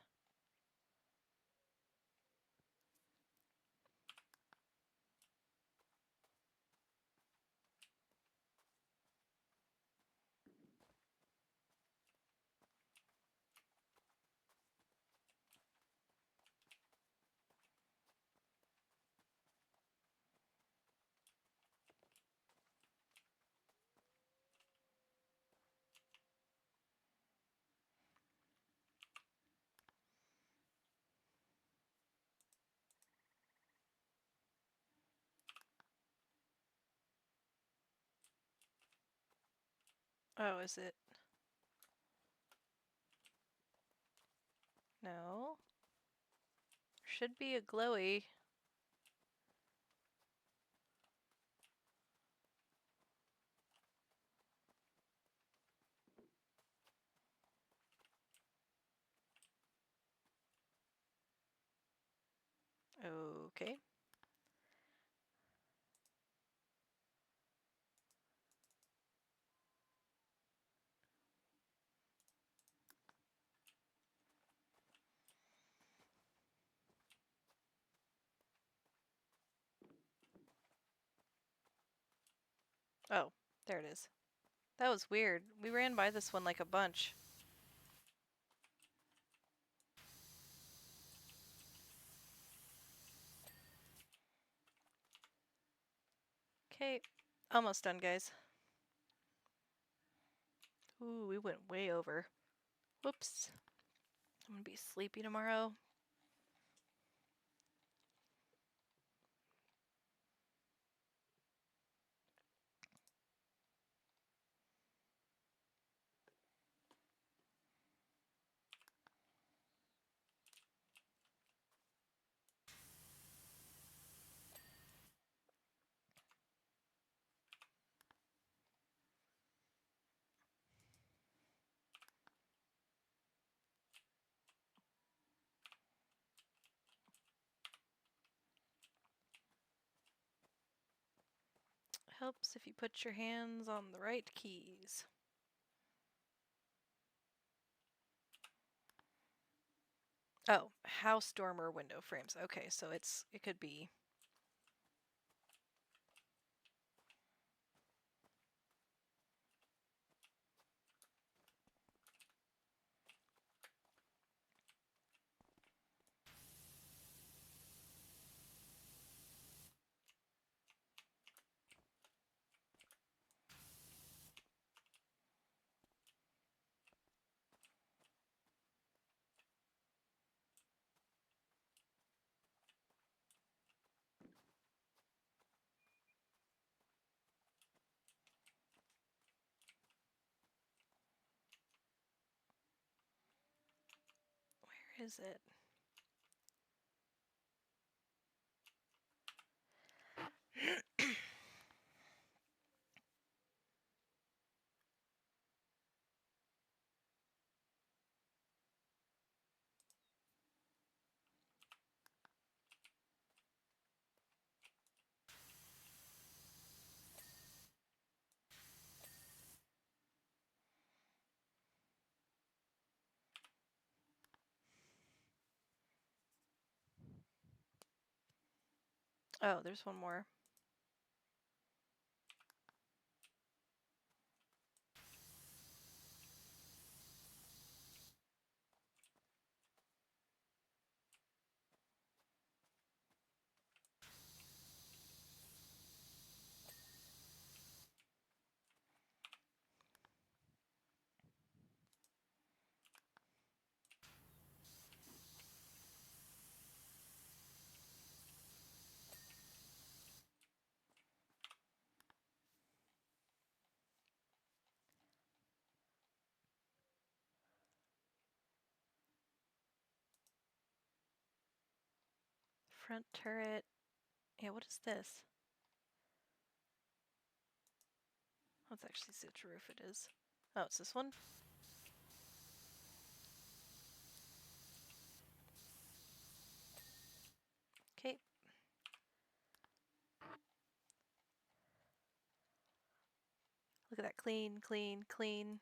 Oh, is it? No. Should be a glowy. Okay. Oh, there it is. That was weird. We ran by this one like a bunch. Okay, almost done, guys. Ooh, we went way over. Whoops. I'm gonna be sleepy tomorrow. Helps if you put your hands on the right keys. Oh, house dormer window frames. Okay, so it could be. Where is it? Oh, there's one more. Front turret. Yeah, what is this? Let's actually see which roof it is. Oh, it's this one? Okay. Look at that. Clean, clean, clean.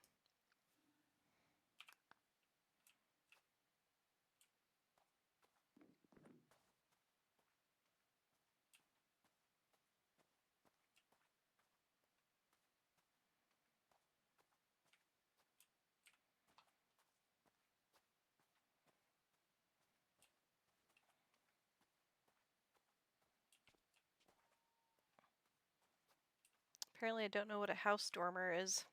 Apparently I don't know what a house dormer is.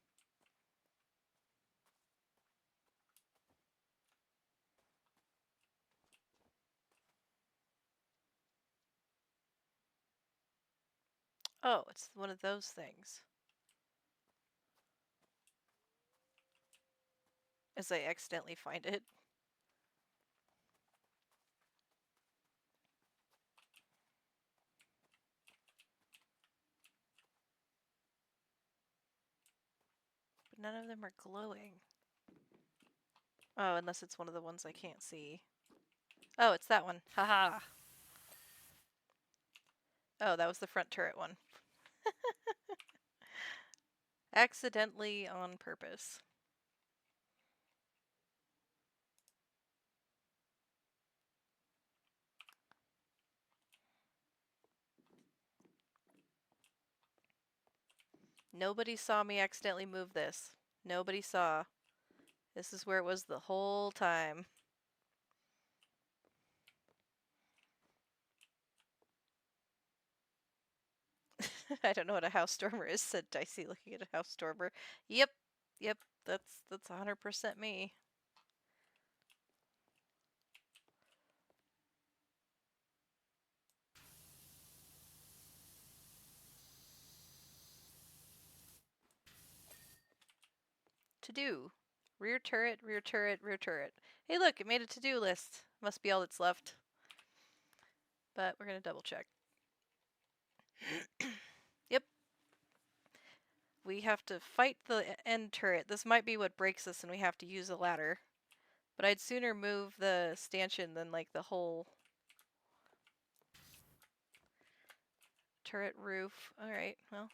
Oh, it's one of those things. As I accidentally find it. But none of them are glowing. Oh, unless it's one of the ones I can't see. Oh, it's that one. Haha. Oh, that was the front turret one. Accidentally on purpose. Nobody saw me accidentally move this. Nobody saw. This is where it was the whole time. I don't know what a house stormer is, said Dicey, looking at a house stormer. Yep, yep, that's 100% me. To-do. Rear turret, rear turret, rear turret. Hey look, it made a to-do list. Must be all that's left. But we're gonna double check. Yep. We have to fight the end turret. This might be what breaks us and we have to use a ladder. But I'd sooner move the stanchion than like the whole turret roof. Alright, well.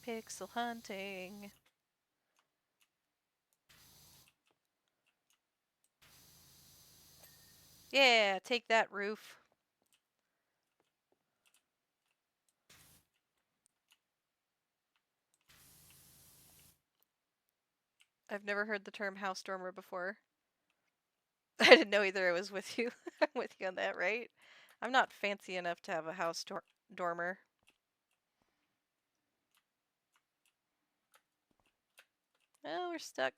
Pixel hunting. Yeah, take that, roof. I've never heard the term house dormer before. I didn't know either. I was with you. I'm with you on that, right? I'm not fancy enough to have a house dormer. Oh, we're stuck.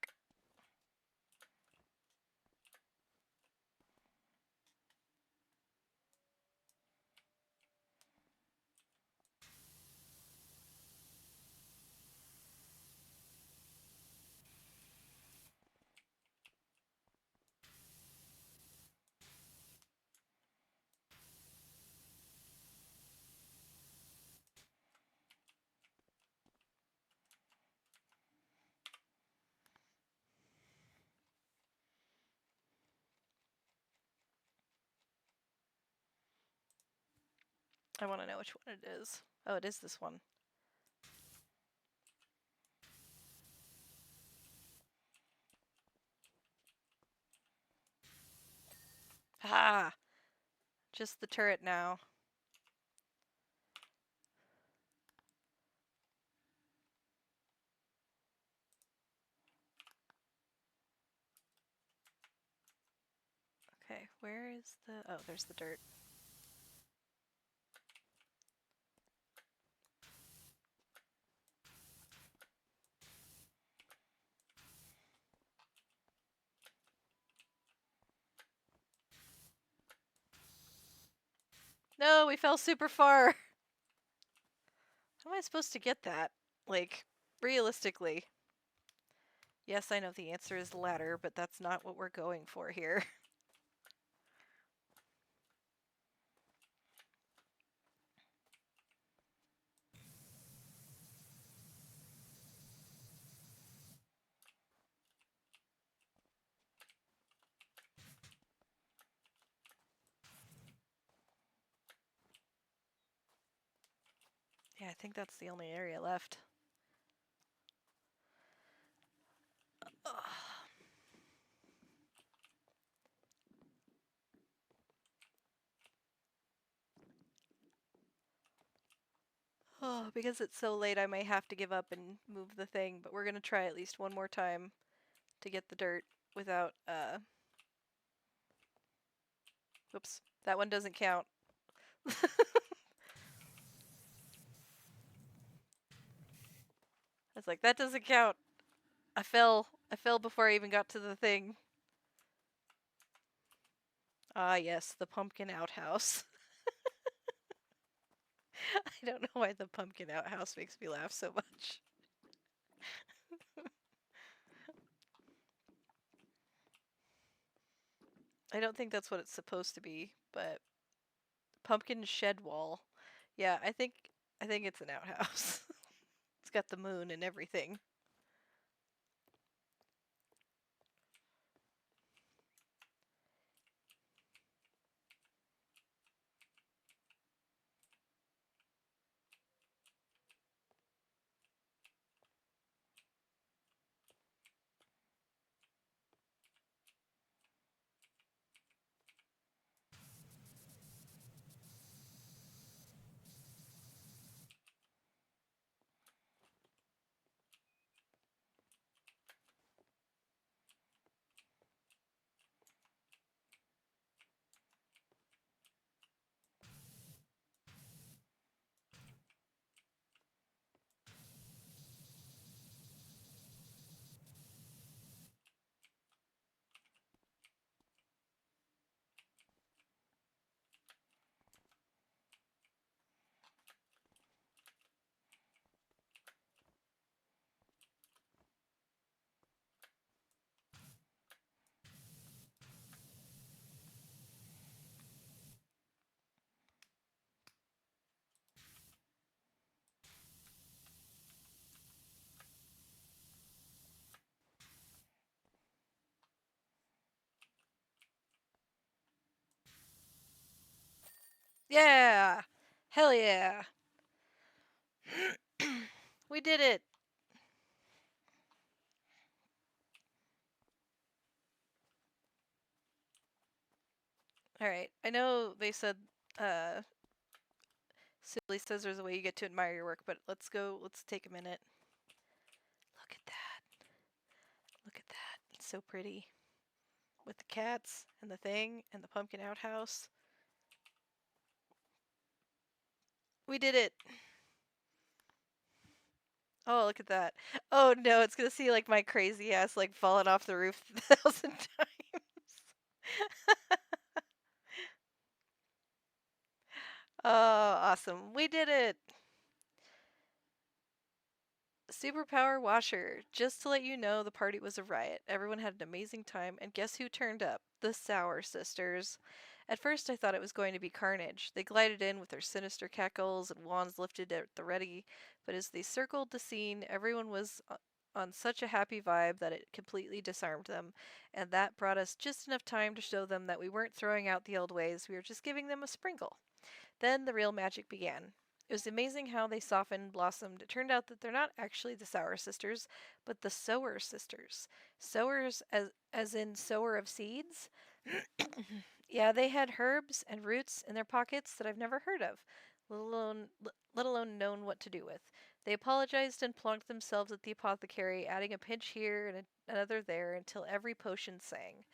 I want to know which one it is. Oh, it is this one. Ah! Just the turret now. Okay, where is the... Oh, there's the dirt. No, we fell super far! How am I supposed to get that? Like, realistically. Yes, I know the answer is ladder, but that's not what we're going for here. Yeah, I think that's the only area left. Oh, because it's so late, I may have to give up and move the thing, but we're gonna try at least one more time to get the dirt without, Whoops. That one doesn't count. I was like, that doesn't count. I fell. I fell before I even got to the thing. Ah, yes, the pumpkin outhouse. I don't know why the pumpkin outhouse makes me laugh so much. I don't think that's what it's supposed to be, but pumpkin shed wall. Yeah, I think it's an outhouse. It's got the moon and everything. Yeah! Hell yeah! We did it! Alright, I know they said, Silly says there's a way you get to admire your work, but let's take a minute. Look at that. Look at that. It's so pretty. With the cats, and the thing, and the pumpkin outhouse. We did it! Oh, look at that. Oh no, it's gonna see like my crazy ass like falling off the roof 1,000 times. Oh, awesome. We did it! Superpower washer. Just to let you know, the party was a riot. Everyone had an amazing time, and guess who turned up? The Sour Sisters. At first, I thought it was going to be carnage. They glided in with their sinister cackles and wands lifted at the ready, but as they circled the scene, everyone was on such a happy vibe that it completely disarmed them, and that brought us just enough time to show them that we weren't throwing out the old ways, we were just giving them a sprinkle. Then the real magic began. It was amazing how they softened and blossomed. It turned out that they're not actually the Sour Sisters, but the Sower Sisters. Sowers as in sower of seeds? Yeah, they had herbs and roots in their pockets that I've never heard of, let alone known what to do with. They apologized and plonked themselves at the apothecary, adding a pinch here and another there until every potion sang.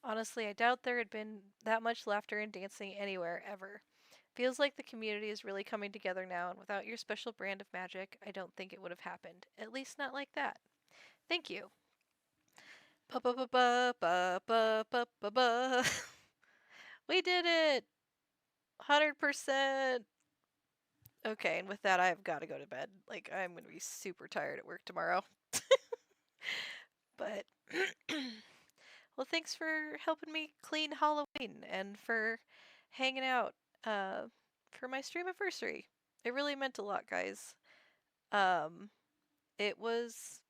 Honestly, I doubt there had been that much laughter and dancing anywhere ever. Feels like the community is really coming together now, and without your special brand of magic, I don't think it would have happened. At least not like that. Thank you. Ba ba ba ba ba ba ba ba ba. We did it! 100%! Okay, and with that, I've got to go to bed. Like, I'm going to be super tired at work tomorrow. But, well, thanks for helping me clean Halloween and for hanging out for my stream anniversary. It really meant a lot, guys. Um, it was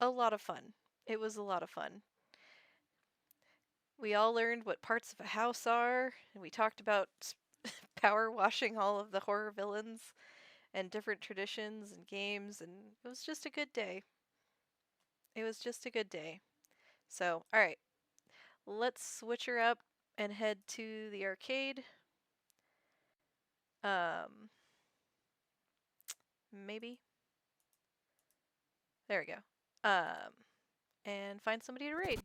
a lot of fun. It was a lot of fun. We all learned what parts of a house are, and we talked about power washing all of the horror villains and different traditions and games, and it was just a good day. It was just a good day. So, alright, let's switch her up and head to the arcade. Um, maybe. There we go. And find somebody to raid.